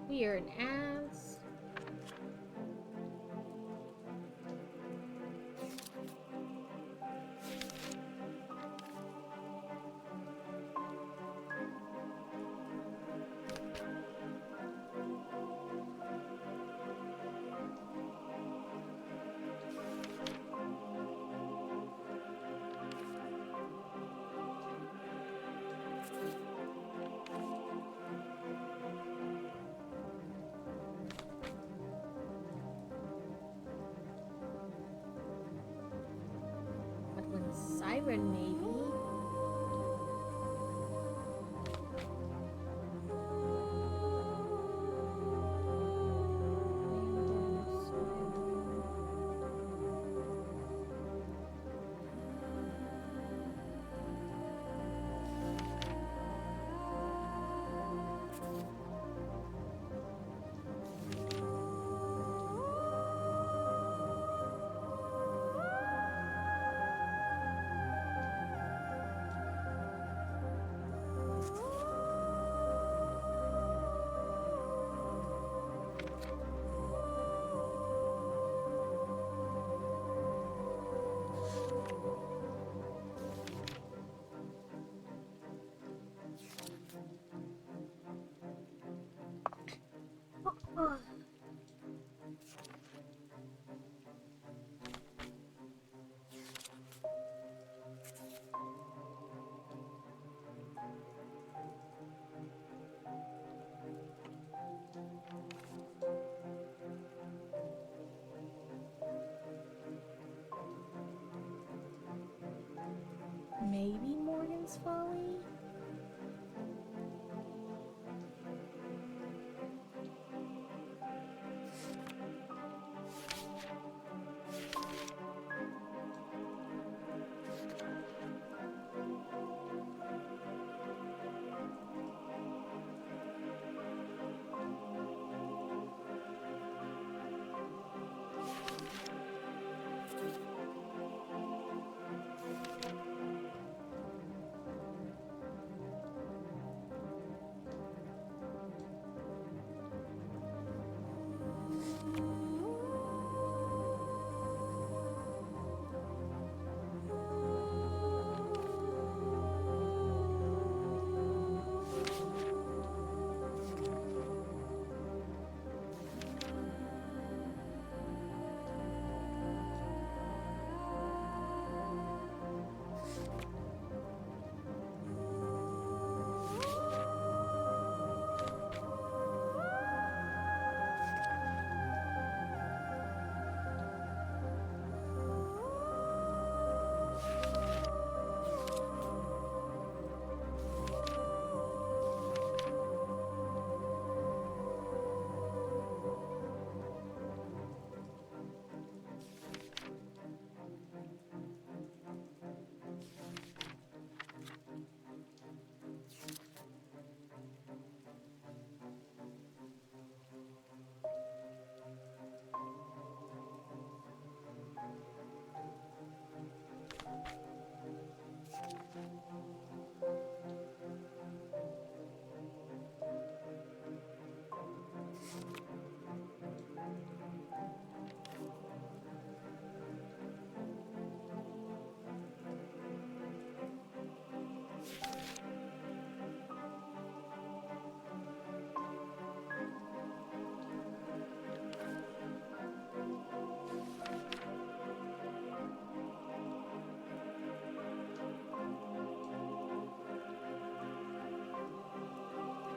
Weird ants. Woodland siren, maybe. Maybe Morgan's Folly?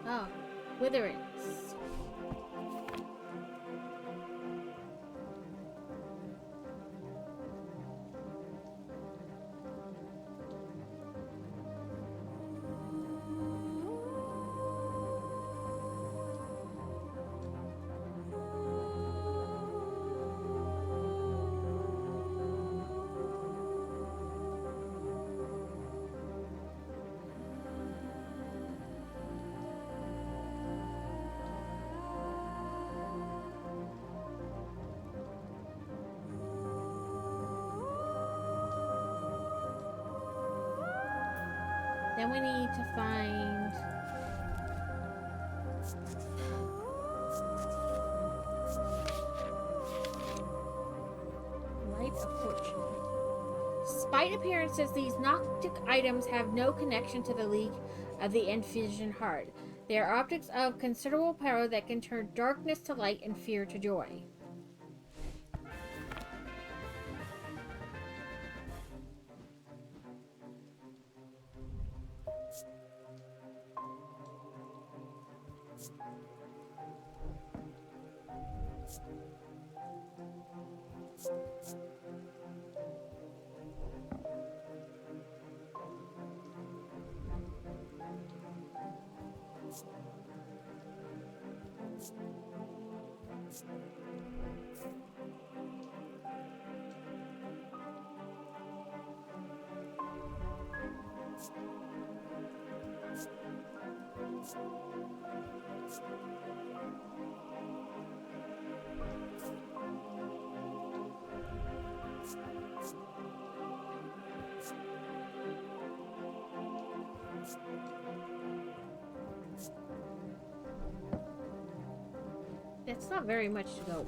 Oh, witherings. Then we need to find Light of Fortune. Despite appearances, these Gnostic items have no connection to the League of the Envisioned Heart. They are objects of considerable power that can turn darkness to light and fear to joy. That's not very much to go on.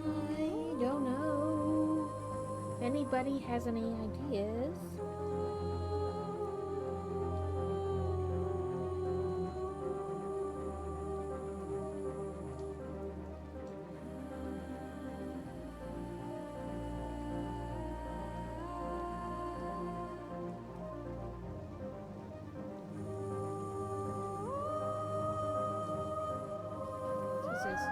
I don't know. If anybody has any ideas? This is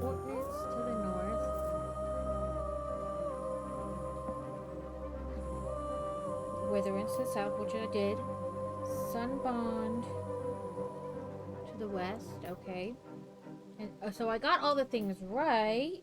Ordnance to the north. Witherings to the south, which I did. Sunbond to the west. Okay. And so I got all the things right.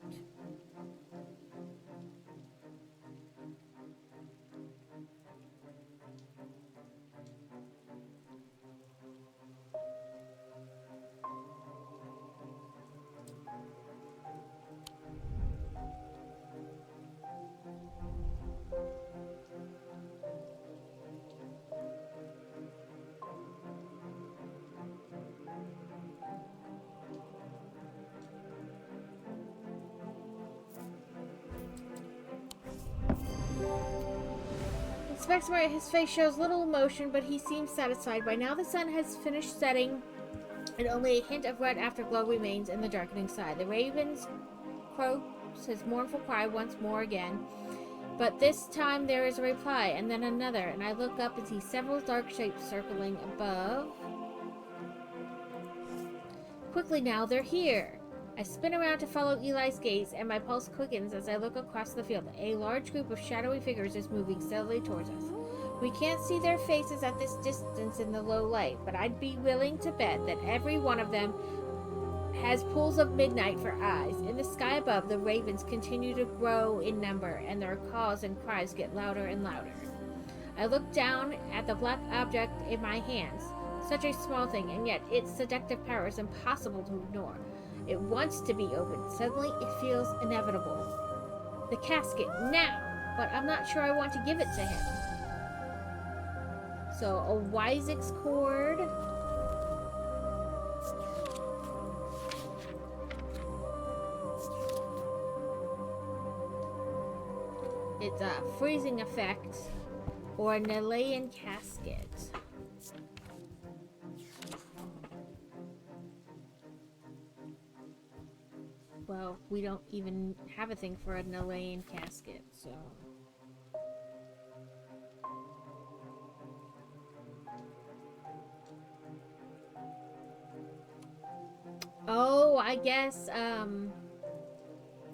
inspects his face shows little emotion, but he seems satisfied. By now the sun has finished setting, and only a hint of red afterglow remains in the darkening sky. The ravens croaks his mournful cry once more again, but this time there is a reply, and then another, and I look up and see several dark shapes circling above. Quickly now, they're here! I spin around to follow Eli's gaze, and my pulse quickens as I look across the field. A large group of shadowy figures is moving steadily towards us. We can't see their faces at this distance in the low light, but I'd be willing to bet that every one of them has pools of midnight for eyes. In the sky above, the ravens continue to grow in number, and their calls and cries get louder and louder. I look down at the black object in my hands. Such a small thing, and yet its seductive power is impossible to ignore. It wants to be opened. Suddenly, it feels inevitable. The casket, now! But I'm not sure I want to give it to him. So, a Wisix cord. It's a freezing effect, or a Nelayan casket. Well, we don't even have a thing for a Nelayan casket, so... Oh, I guess,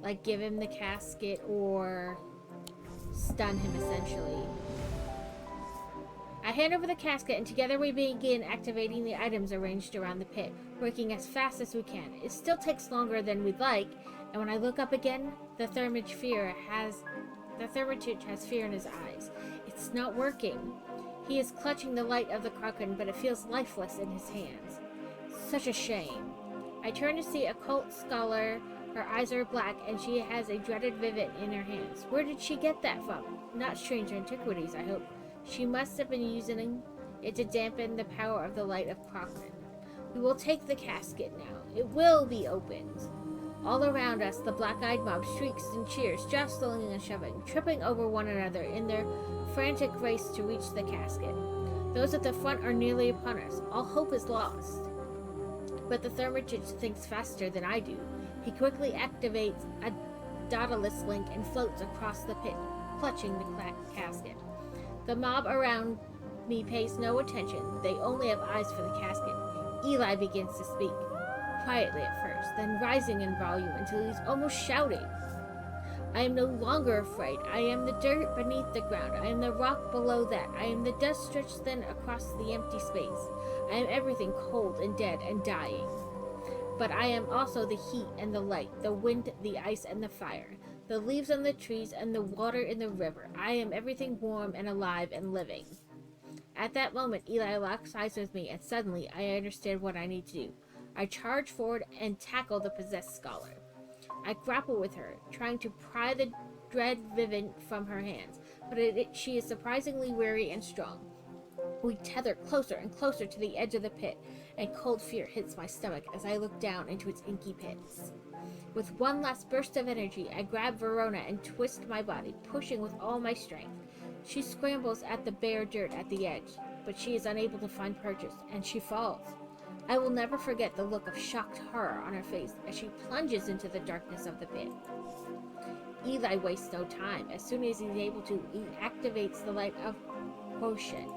like give him the casket or stun him, essentially. I hand over the casket, and together we begin activating the items arranged around the pit, working as fast as we can. It still takes longer than we'd like, and when I look up again, the Thermitude has fear in his eyes. It's not working. He is clutching the light of the Kraken, but it feels lifeless in his hands. Such a shame. I turn to see a cult scholar. Her eyes are black, and she has a dreaded vivet in her hands. Where did she get that from? Not Strange Antiquities, I hope. She must have been using it to dampen the power of the light of Kraken. We will take the casket now. It will be opened. All around us, the black-eyed mob shrieks and cheers, jostling and shoving, tripping over one another in their frantic race to reach the casket. Those at the front are nearly upon us. All hope is lost. But the Thermitude thinks faster than I do. He quickly activates a Daedalus link and floats across the pit, clutching the casket. The mob around me pays no attention. They only have eyes for the casket. Eli begins to speak, quietly at first, then rising in volume until he's almost shouting. I am no longer afraid. I am the dirt beneath the ground. I am the rock below that. I am the dust stretched thin across the empty space. I am everything cold and dead and dying. But I am also the heat and the light, the wind, the ice, and the fire, the leaves on the trees, and the water in the river. I am everything warm and alive and living. At that moment, Eli locks eyes with me, and suddenly I understand what I need to do. I charge forward and tackle the possessed scholar. I grapple with her, trying to pry the dread vivet from her hands, but she is surprisingly wary and strong. We tether closer and closer to the edge of the pit, and cold fear hits my stomach as I look down into its inky pits. With one last burst of energy, I grab Verona and twist my body, pushing with all my strength. She scrambles at the bare dirt at the edge, but she is unable to find purchase, and she falls. I will never forget the look of shocked horror on her face as she plunges into the darkness of the pit. Eli wastes no time. As soon as he's able to, he activates the light of potion.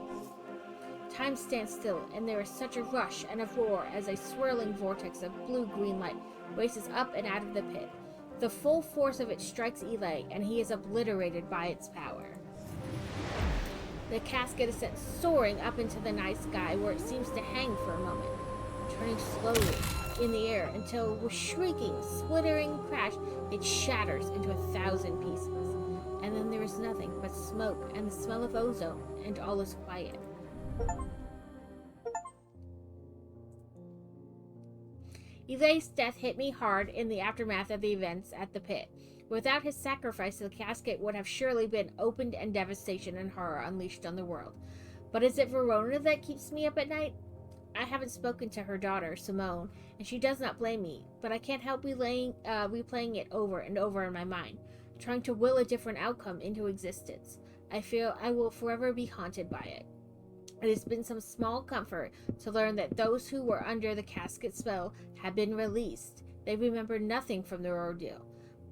Time stands still, and there is such a rush and a roar as a swirling vortex of blue-green light races up and out of the pit. The full force of it strikes Eli, and he is obliterated by its power. The casket is sent soaring up into the night sky, where it seems to hang for a moment, turning slowly in the air until, with shrieking, splittering crash, it shatters into 1,000 pieces. And then there is nothing but smoke and the smell of ozone, and all is quiet. Eli's death hit me hard in the aftermath of the events at the pit. Without his sacrifice, the casket would have surely been opened and devastation and horror unleashed on the world. But is it Verona that keeps me up at night? I haven't spoken to her daughter, Simone, and she does not blame me, but I can't help replaying it over and over in my mind, trying to will a different outcome into existence. I feel I will forever be haunted by it. It has been some small comfort to learn that those who were under the casket spell have been released. They remember nothing from their ordeal,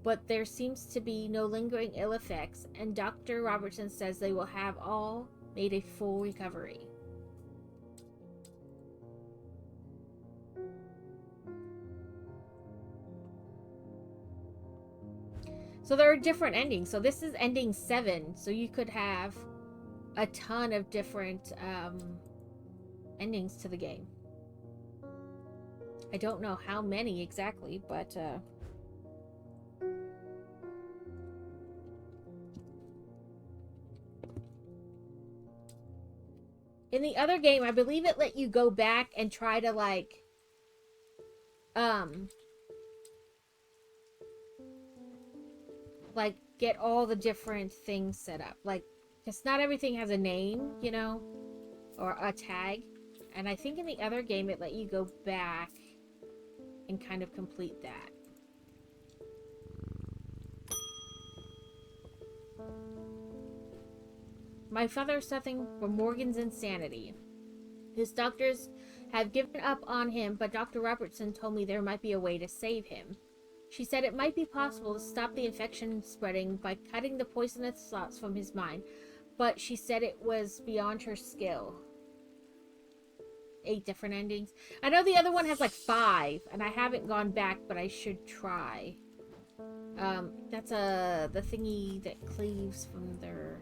but there seems to be no lingering ill effects, and Dr. Robertson says they will have all made a full recovery. So there are different endings. So this is ending 7. So you could have a ton of different endings to the game. I don't know how many exactly, but in the other game, I believe it let you go back and try to like get all the different things set up. Like, because not everything has a name, you know, or a tag. And I think in the other game, it let you go back and kind of complete that. My father is suffering from Morgan's insanity. His doctors have given up on him, but Dr. Robertson told me there might be a way to save him. She said it might be possible to stop the infection spreading by cutting the poisonous thoughts from his mind, but she said it was beyond her skill. 8 different endings. I know the other one has like 5, and I haven't gone back, but I should try. That's the thingy that cleaves from their...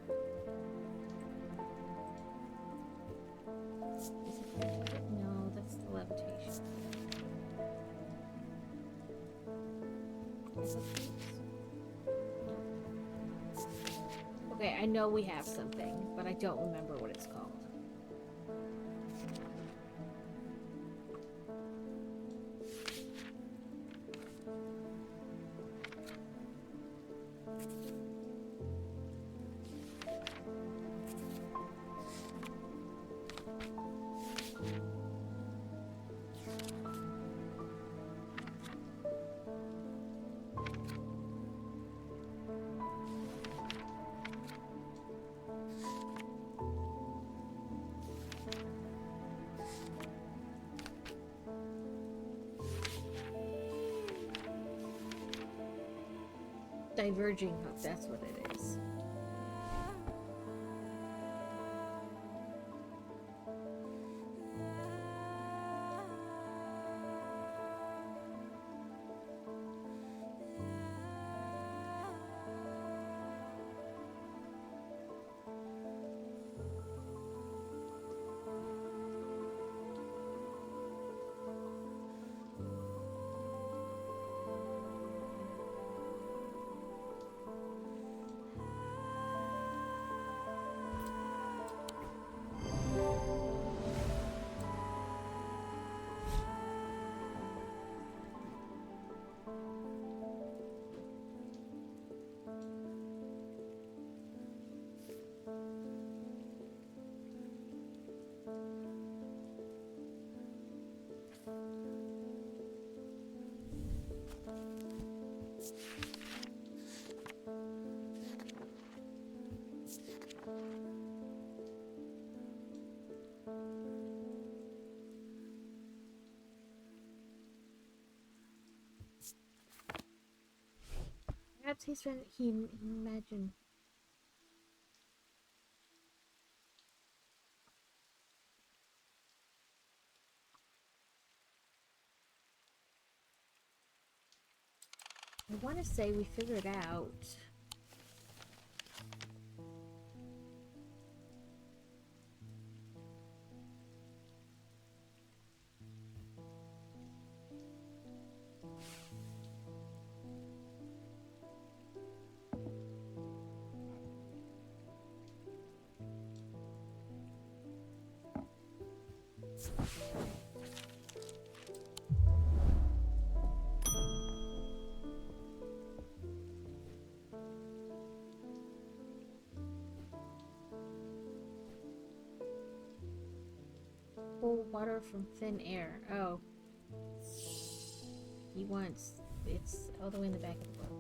No, that's the levitation. Okay, I know we have something, but I don't remember what it's called. Diverging hook, that's what it is. Perhaps he imagined. I want to say we figured out. Pull water from thin air. Oh. He wants... It's all the way in the back of the book.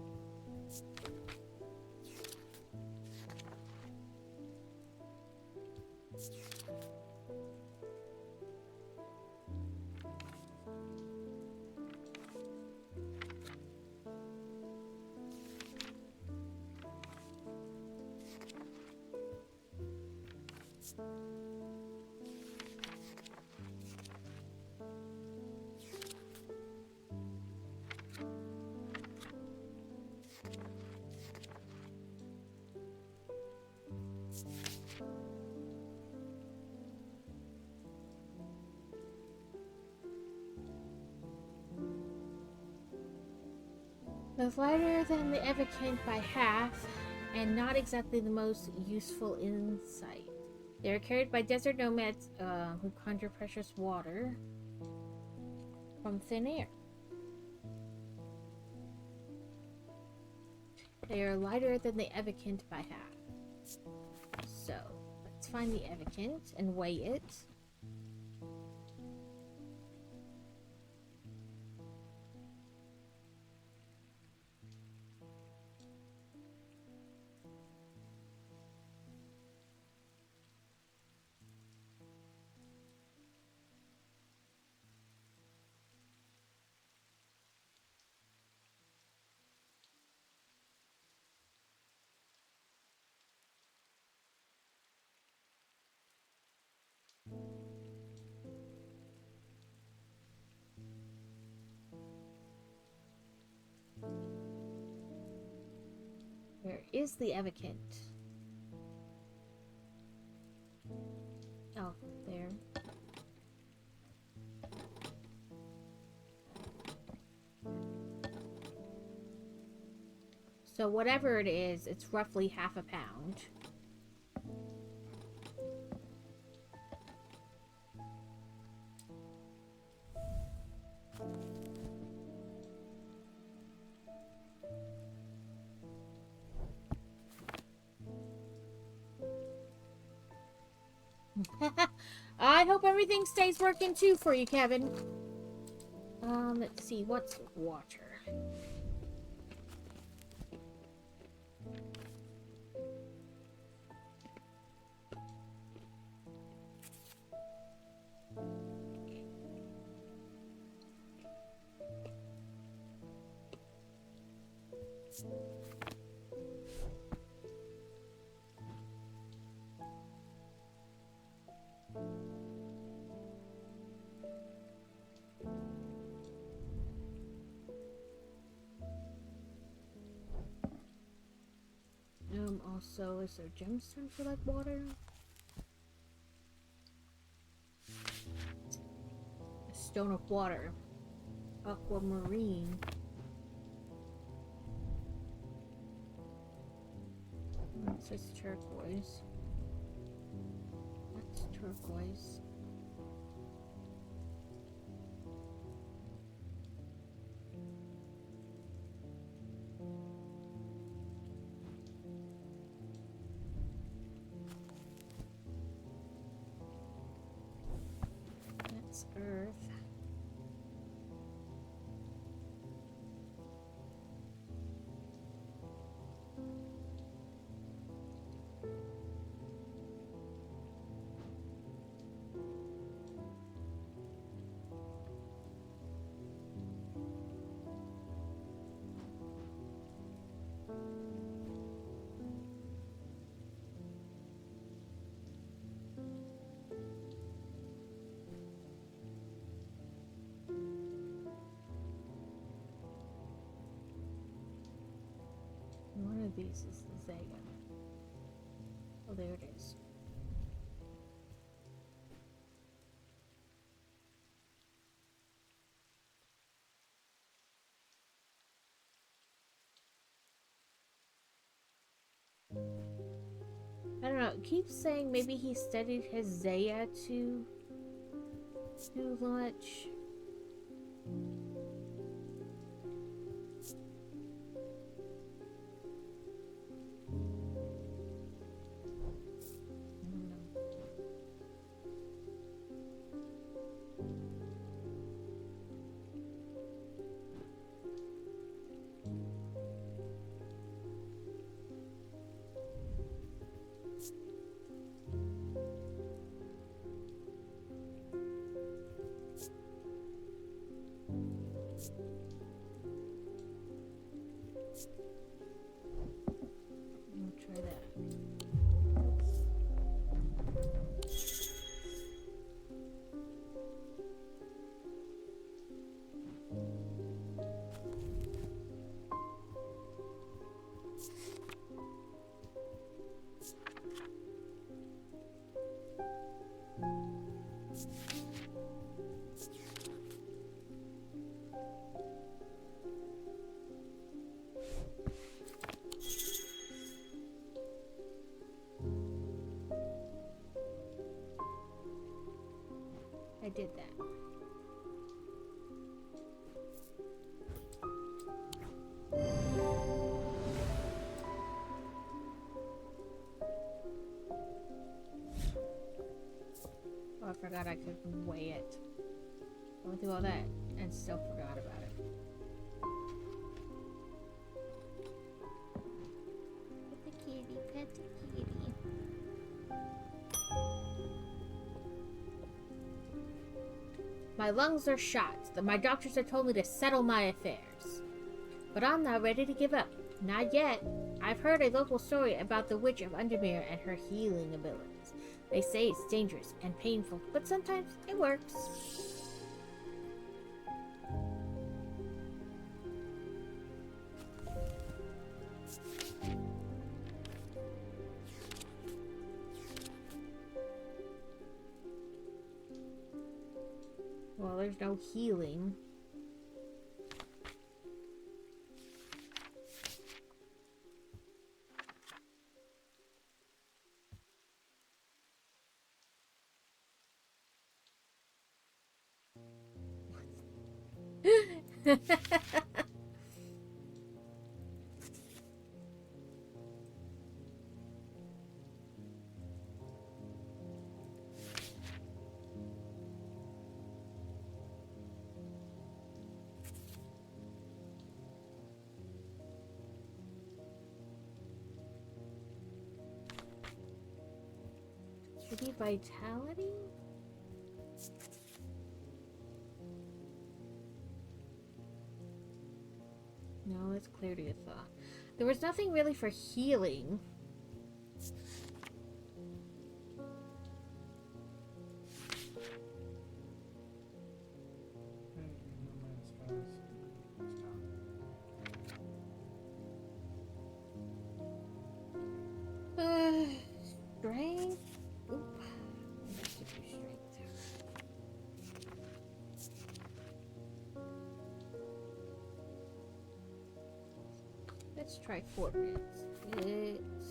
It's lighter than the Evocant by half, and not exactly the most useful insight. They are carried by desert nomads who conjure precious water from thin air. They are lighter than the Evocant by half. So, let's find the Evocant and weigh it. Where is the Evocant? Oh, there. So whatever it is, it's roughly half a pound. I hope everything stays working too for you, Kevin. Let's see, what's water? Also, is there gemstone for like water? A stone of water. Aquamarine. It says turquoise. What's turquoise? That's earth. One of these is the Zega. Oh, there it is. I don't know. It keeps saying maybe he studied his Zaya too much. I did that. Oh, I forgot I could weigh it. I went through all that and still forgot about it. Pet the kitty, pet the kitty. My lungs are shot. My doctors have told me to settle my affairs. But I'm not ready to give up. Not yet. I've heard a local story about the Witch of Undermere and her healing abilities. They say it's dangerous and painful, but sometimes it works. Well, there's no healing. City vitality? No, it's clarity of thought. There was nothing really for healing. Strength? Oop. I have to do strength. Let's try 4 minutes. It's...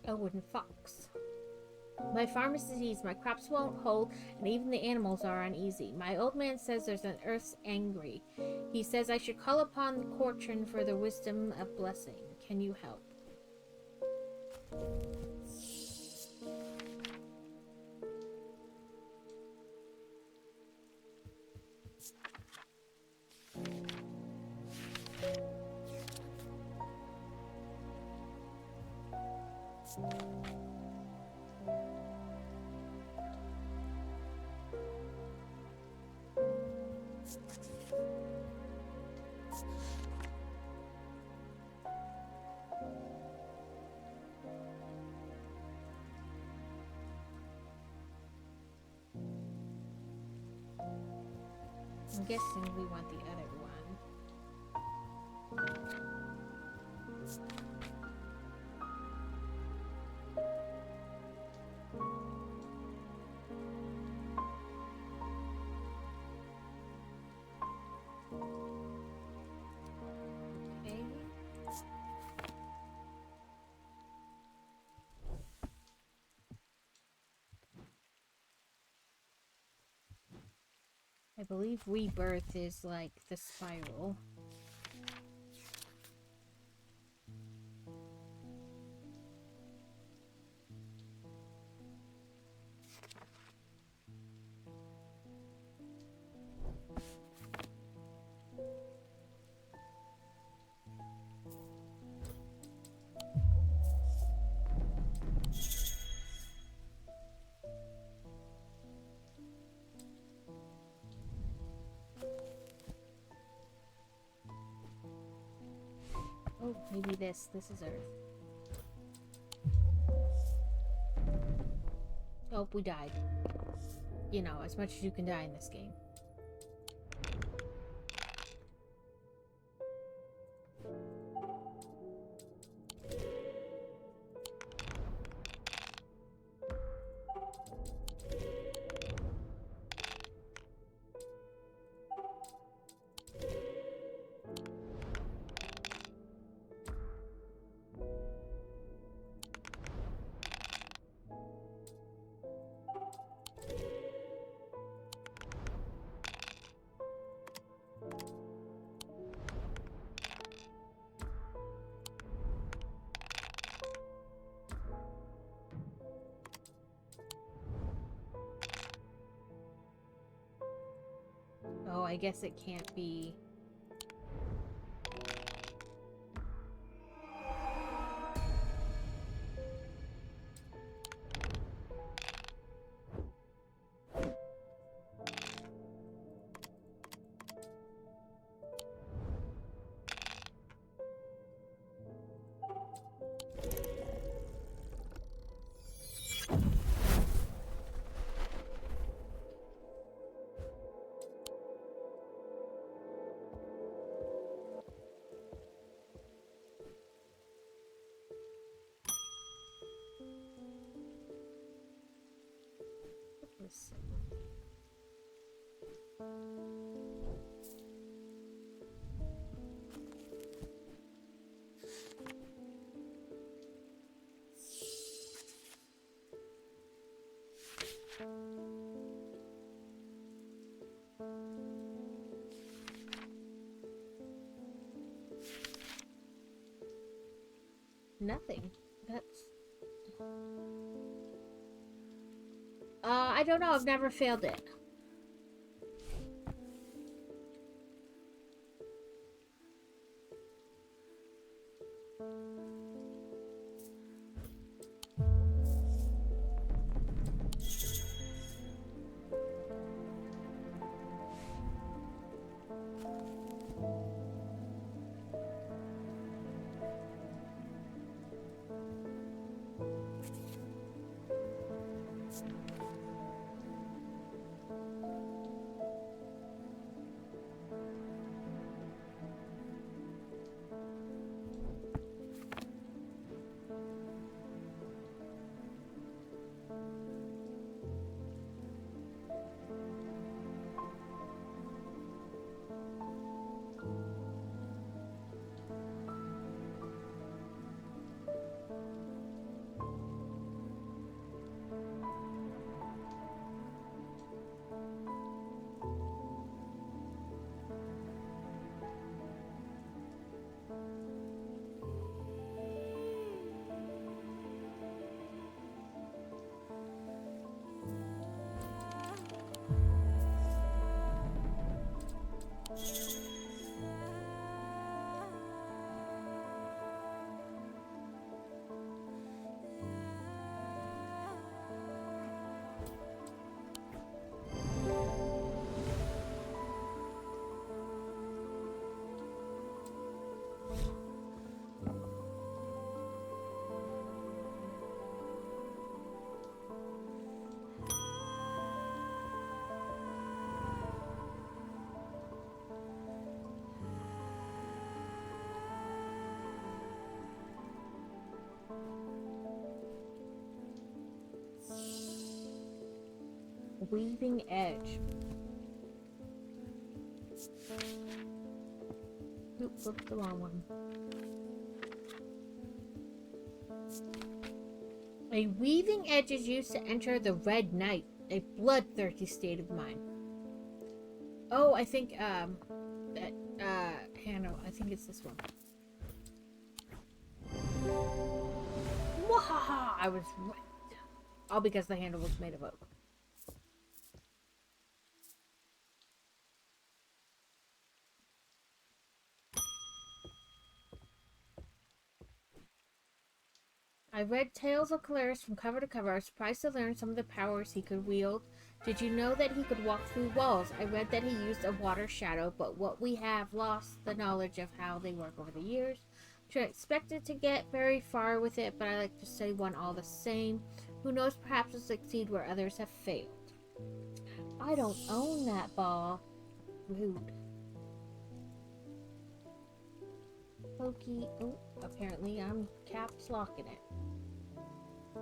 a wooden fox. My farm is diseased, my crops won't hold, and even the animals are uneasy. My old man says there's an earth's angry. He says I should call upon the Cortrin for the wisdom of blessing. Can you help? I'm guessing we want the other one. Okay. I believe rebirth is like the spiral. Oh, maybe this. This is Earth. Oh, we died. You know, as much as you can die in this game. Oh, I guess it can't be... This. Nothing. That's... I don't know. I've never failed it. Weaving edge. Oop, whoops, the wrong one. A weaving edge is used to enter the Red Night, a bloodthirsty state of mind. Oh, I think, that, handle, I think it's this one. Wahaha! I was right. All because the handle was made of oak. I read tales of Calaris from cover to cover. I was surprised to learn some of the powers he could wield. Did you know that he could walk through walls? I read that he used a water shadow, but what we have lost the knowledge of how they work over the years. Should expect it to get very far with it, but I like to study one all the same. Who knows, perhaps I'll succeed where others have failed. I don't own that ball. Rude. Pokey. Oh, apparently I'm caps locking it.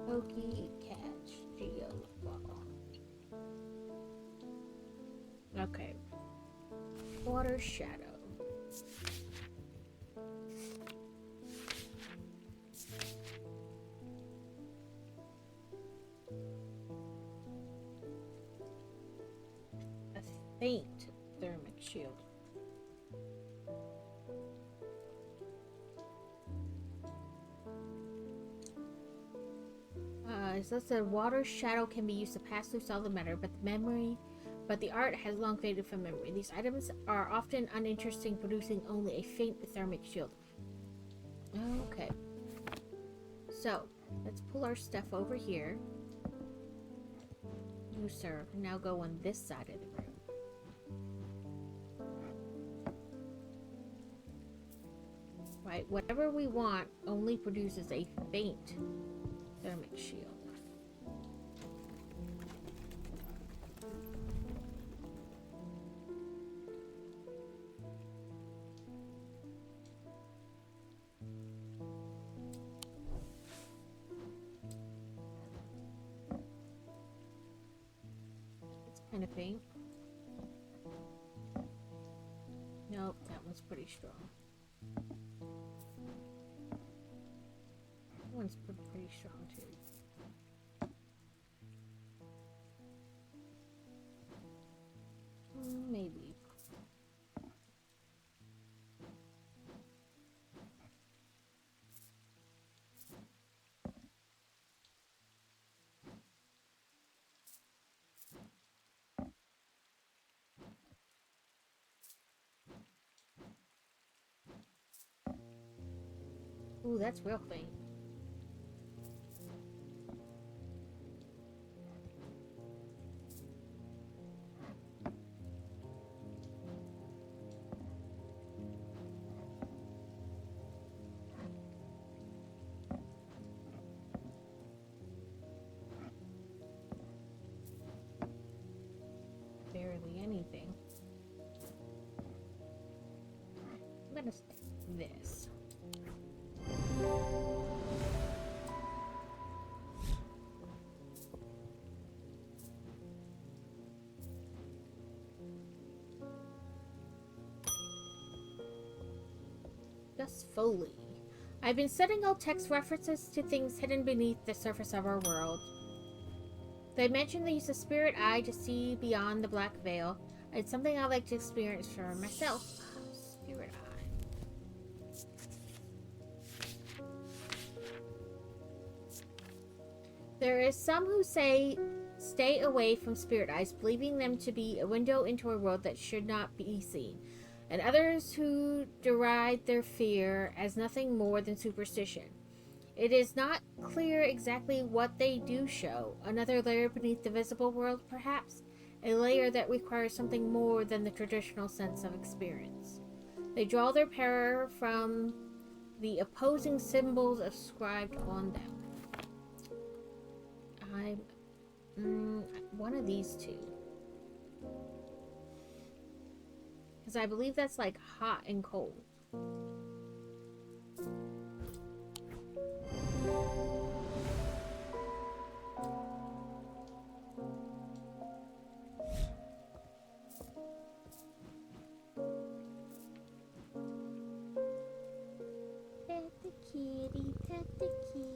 Pokey catch geo ball. Okay. Water shadow. A faint thermic shield. As I said, water shadow can be used to pass through solid matter, but the art has long faded from memory. These items are often uninteresting, producing only a faint thermic shield. Okay. So, let's pull our stuff over here. You, sir, now go on this side of the room. Right, whatever we want only produces a faint thermic shield. It's kind of faint. Nope, that one's pretty strong. That one's pretty strong too. Maybe. Ooh, that's real faint. Barely anything. I'm gonna stick this. Gus Foley. I've been studying old text references to things hidden beneath the surface of our world. They mention the use of spirit eye to see beyond the black veil. It's something I like to experience for myself. Spirit eye. There is some who say stay away from spirit eyes, believing them to be a window into a world that should not be seen, and others who deride their fear as nothing more than superstition. It is not clear exactly what they do show. Another layer beneath the visible world, perhaps? A layer that requires something more than the traditional sense of experience. They draw their power from the opposing symbols ascribed on them. One of these two. Because I believe that's like hot and cold. Pet the kitty, pet the kitty.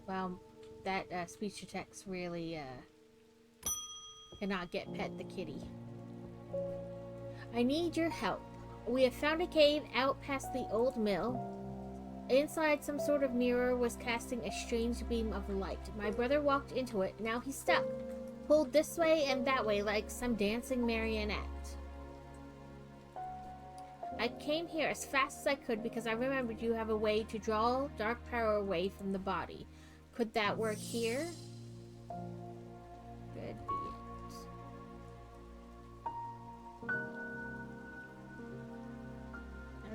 Wow, that speech to text really cannot get pet the kitty. I need your help. We have found a cave out past the old mill. Inside, some sort of mirror was casting a strange beam of light. My brother walked into it. Now he's stuck. Pulled this way and that way like some dancing marionette. I came here as fast as I could because I remembered you have a way to draw dark power away from the body. Could that work here? Could be it.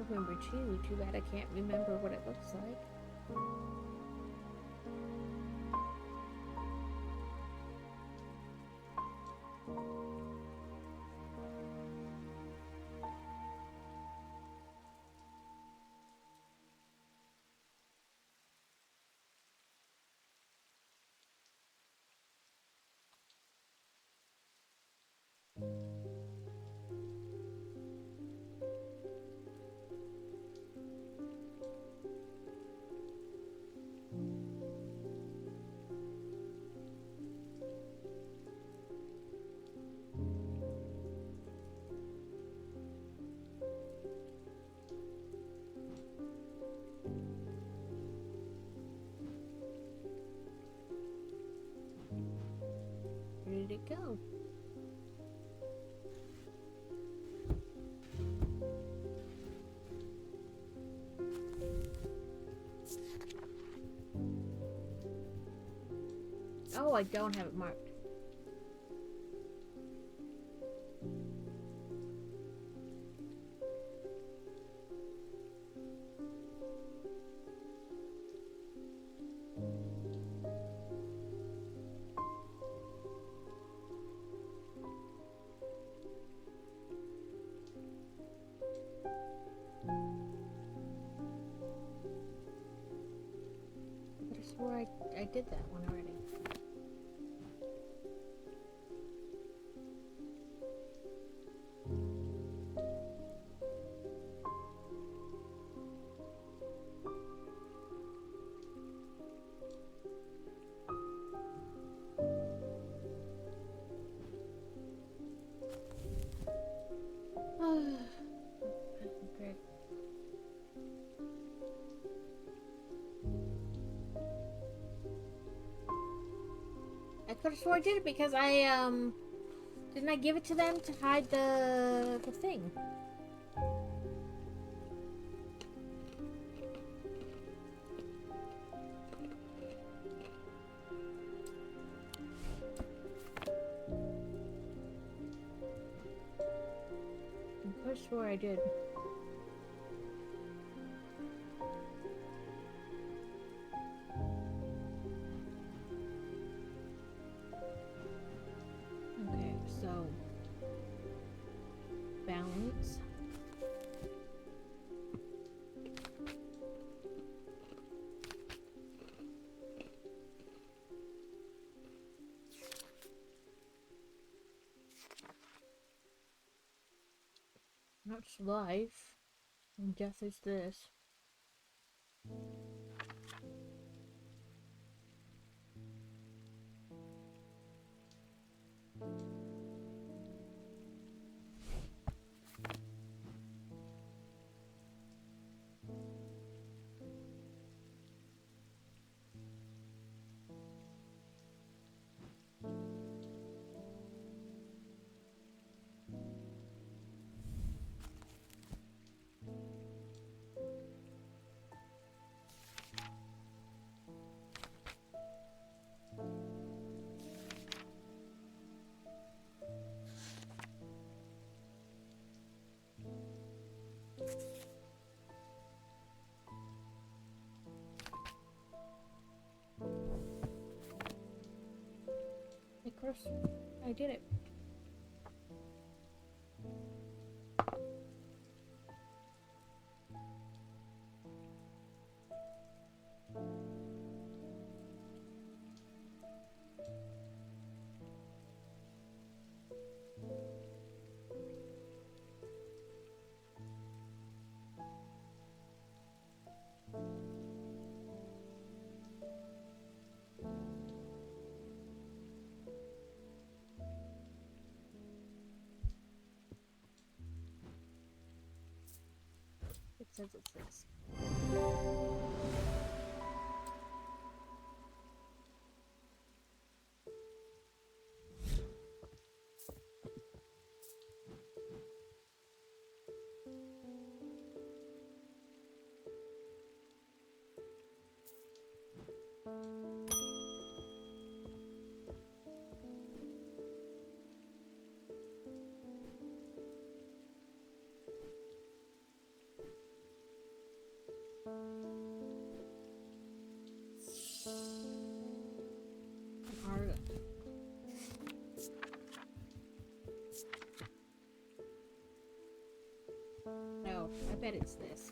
remember too. Too bad I can't remember what it looks like. Where did it go? Oh, I don't have it marked. I swore I did that one already. Okay. I could have swore I did it because didn't I give it to them to hide the thing? I could have swore I did. Okay, so balance. That's life. And death is this. Of course, I did it. It says it's this. bet it's this.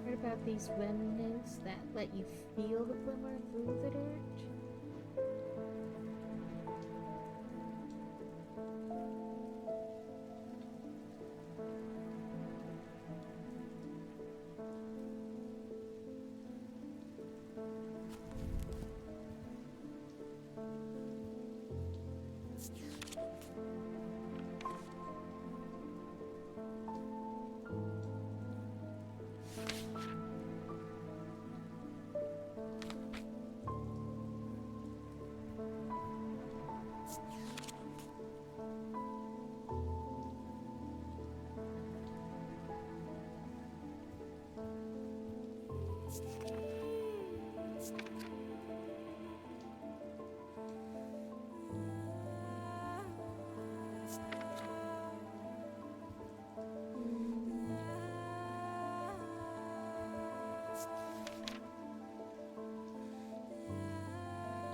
Heard about these remnants that let you feel the glimmer through the dirt?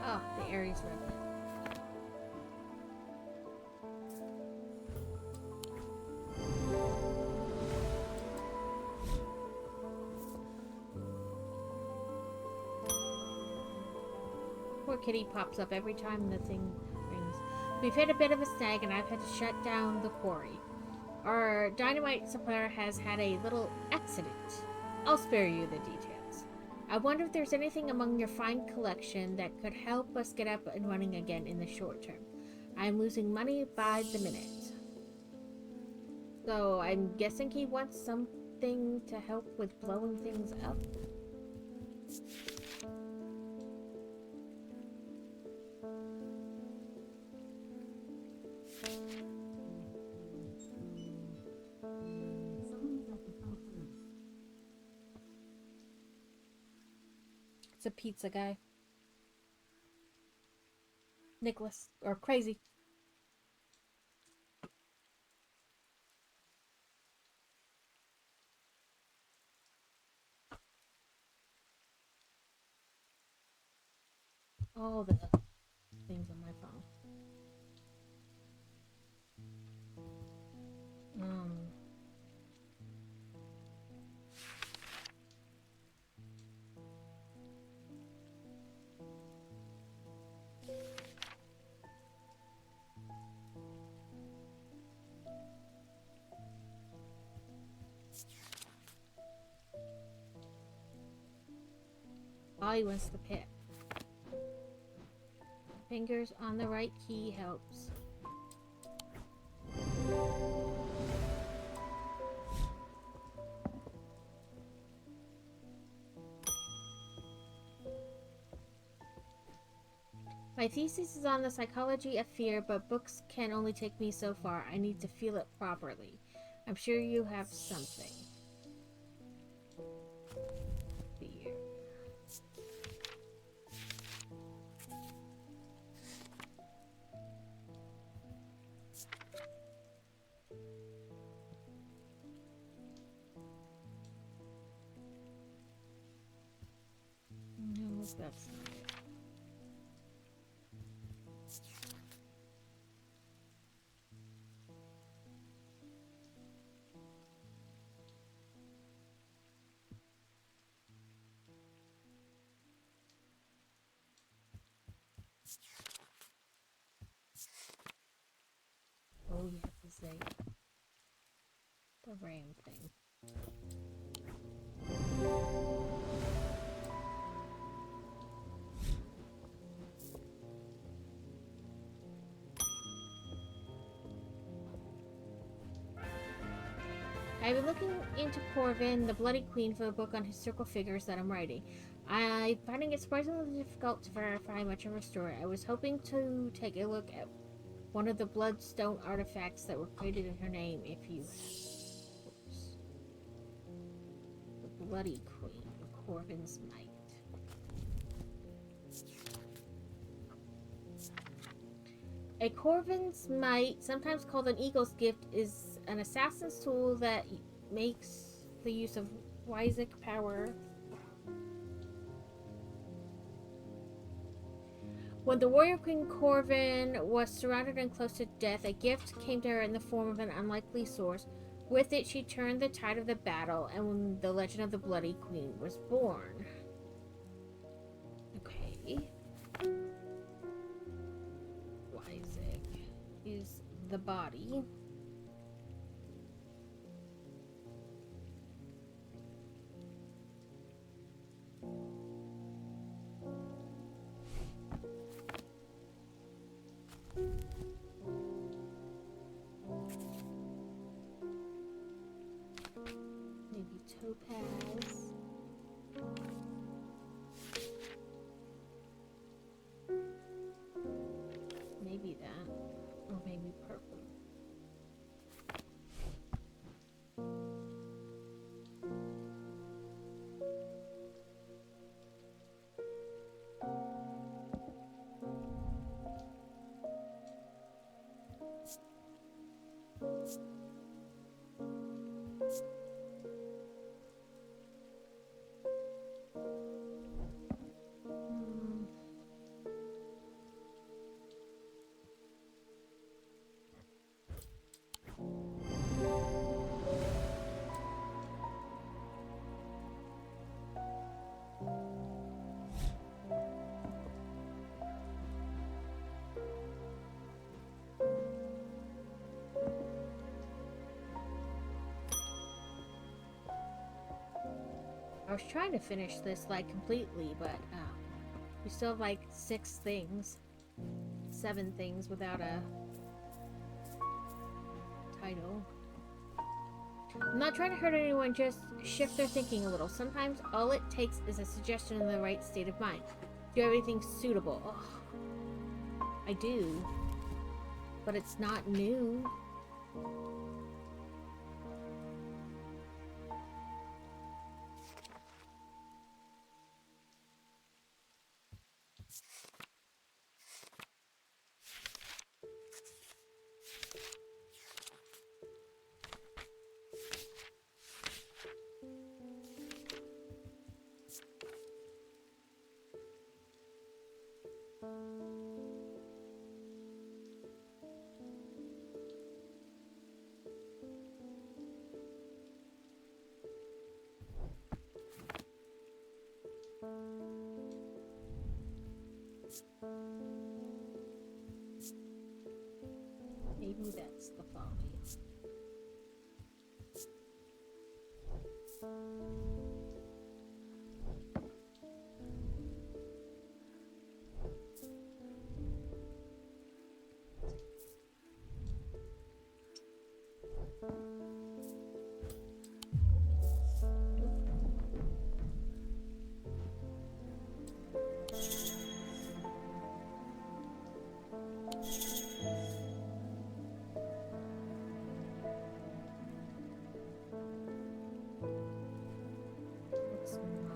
Oh, the Aries remnant. Poor kitty pops up every time the thing rings. We've hit a bit of a snag and I've had to shut down the quarry. Our dynamite supplier has had a little accident. I'll spare you the details. I wonder if there's anything among your fine collection that could help us get up and running again in the short term. I'm losing money by the minute. So I'm guessing he wants something to help with blowing things up? Someone's at the front door. It's a pizza guy. Nicholas. Or Crazy. All the things on my phone. Ollie wants the pit. Fingers on the right key helps. My thesis is on the psychology of fear, but books can only take me so far. I need to feel it properly. I'm sure you have something. Fear. No, that's not it. Oh, you have to say the ram thing. I've been looking into Corvin, the Bloody Queen, for a book on historical figures that I'm writing. I'm finding it surprisingly difficult to verify much of her story. I was hoping to take a look at one of the bloodstone artifacts that were created in her name, if you have. Oops. The Bloody Queen, Corvin's Might. A Corvin's Might, sometimes called an Eagle's Gift, is an assassin's tool that makes the use of Wysick power. When the warrior Queen Corvin was surrounded and close to death, a gift came to her in the form of an unlikely source. With it, she turned the tide of the battle, and when the legend of the Bloody Queen was born. Okay. Wysick is the body. Maybe topaz. Maybe that. Or maybe purple. I was trying to finish this like completely, but we still have like 6 things, 7 things without a title. I'm not trying to hurt anyone, just shift their thinking a little. Sometimes all it takes is a suggestion in the right state of mind. Do everything suitable. Ugh. I do, but it's not new. Maybe that's the folly. What's mine?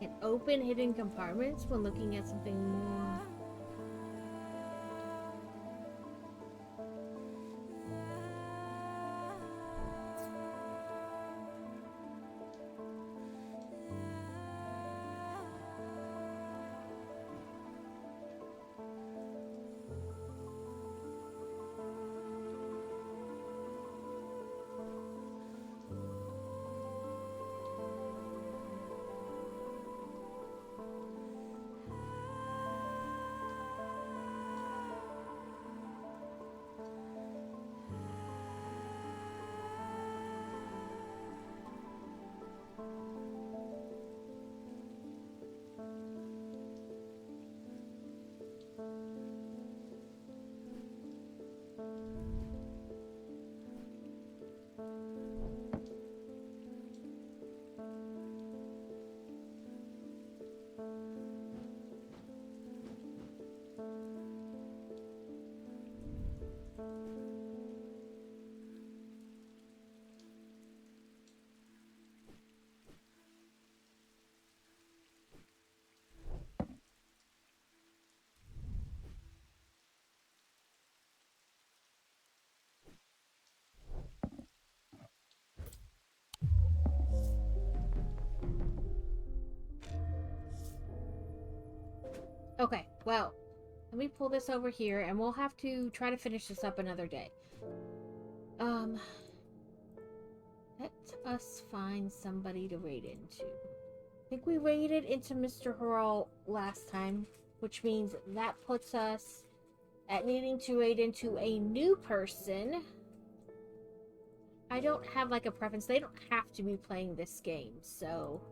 Can open hidden compartments when looking at something more. Okay, well, let me pull this over here, and we'll have to try to finish this up another day. Let us find somebody to raid into. I think we raided into Mr. Hurl last time, which means that puts us at needing to raid into a new person. I don't have like a preference. They don't have to be playing this game, so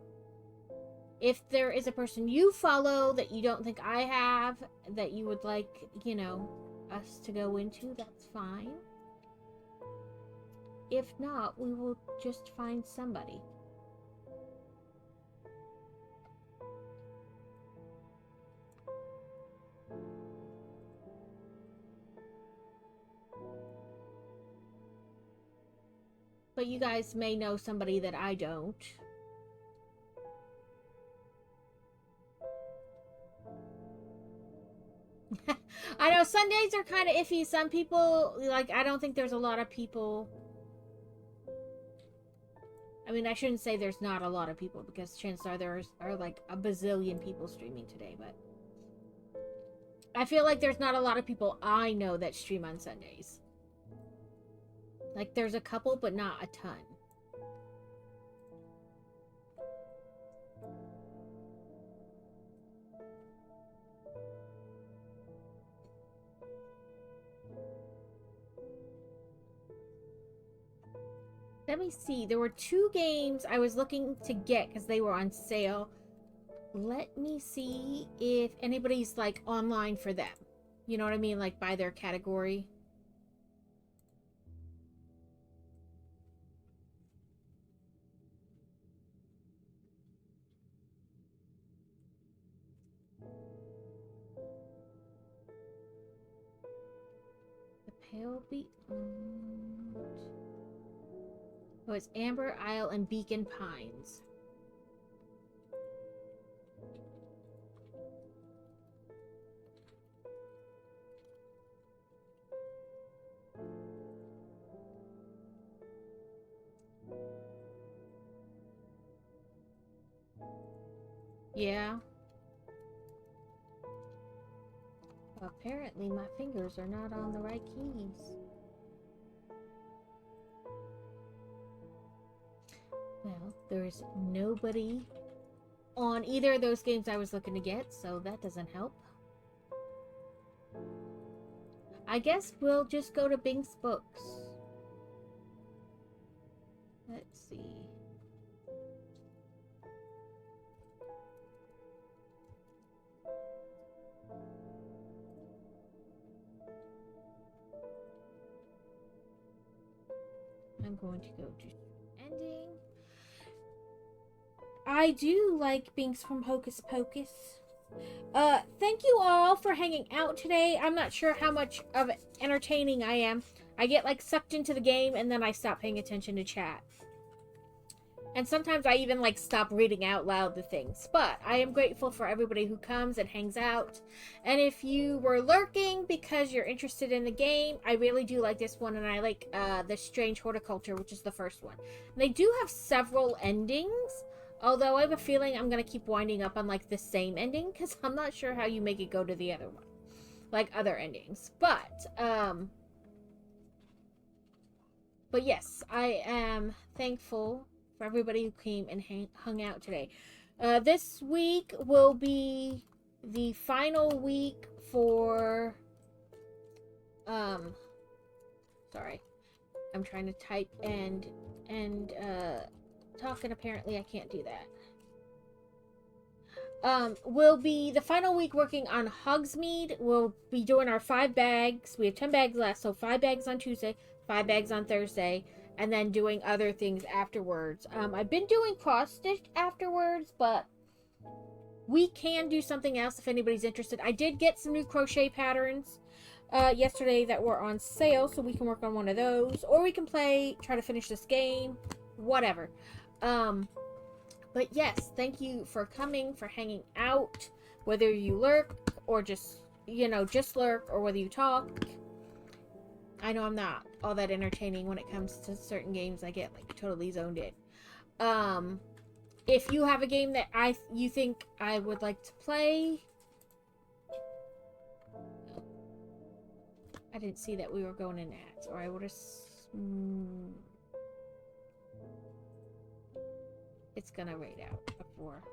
if there is a person you follow that you don't think I have, that you would like, you know, us to go into, that's fine. If not, we will just find somebody. But you guys may know somebody that I don't. I know Sundays are kind of iffy. Some people, like, I don't think there's a lot of people. I mean, I shouldn't say there's not a lot of people, because chances are there are like a bazillion people streaming today, but I feel like there's not a lot of people I know that stream on Sundays. Like, there's a couple, but not a ton. Let me see. There were 2 games I was looking to get because they were on sale. Let me see if anybody's, like, online for them. You know what I mean? Like, by their category. The Pale Beyond. Oh, it's Amber Isle and Beacon Pines. Yeah. Apparently my fingers are not on the right keys. Well, there's nobody on either of those games I was looking to get, so that doesn't help. I guess we'll just go to Bink's Books. Let's see. I'm going to go to ending. I do like Binks from Hocus Pocus. Thank you all for hanging out today. I'm not sure how much of entertaining I am. I get like sucked into the game and then I stop paying attention to chat. And sometimes I even like stop reading out loud the things. But I am grateful for everybody who comes and hangs out. And if you were lurking because you're interested in the game, I really do like this one. And I like the Strange Horticulture, which is the first one. And they do have several endings. Although I have a feeling I'm going to keep winding up on like the same ending. Because I'm not sure how you make it go to the other one. Like other endings. But yes, I am thankful for everybody who came and hung out today. This week will be the final week for sorry, I'm trying to type and talk, and apparently I can't do that. Will be the final week working on Hogsmeade. We'll be doing our 5 bags. We have 10 bags left, so 5 bags on Tuesday, 5 bags on Thursday, and then doing other things afterwards. I've been doing cross-stitch afterwards, but we can do something else if anybody's interested. I did get some new crochet patterns yesterday that were on sale, so we can work on one of those. Or we can try to finish this game, whatever. But yes, thank you for coming, for hanging out, whether you lurk or just, just lurk, or whether you talk. I know I'm not all that entertaining when it comes to certain games. I get like totally zoned in. If you have a game that you think I would like to play, I didn't see that we were going in at, or I would have... It's gonna raid out before.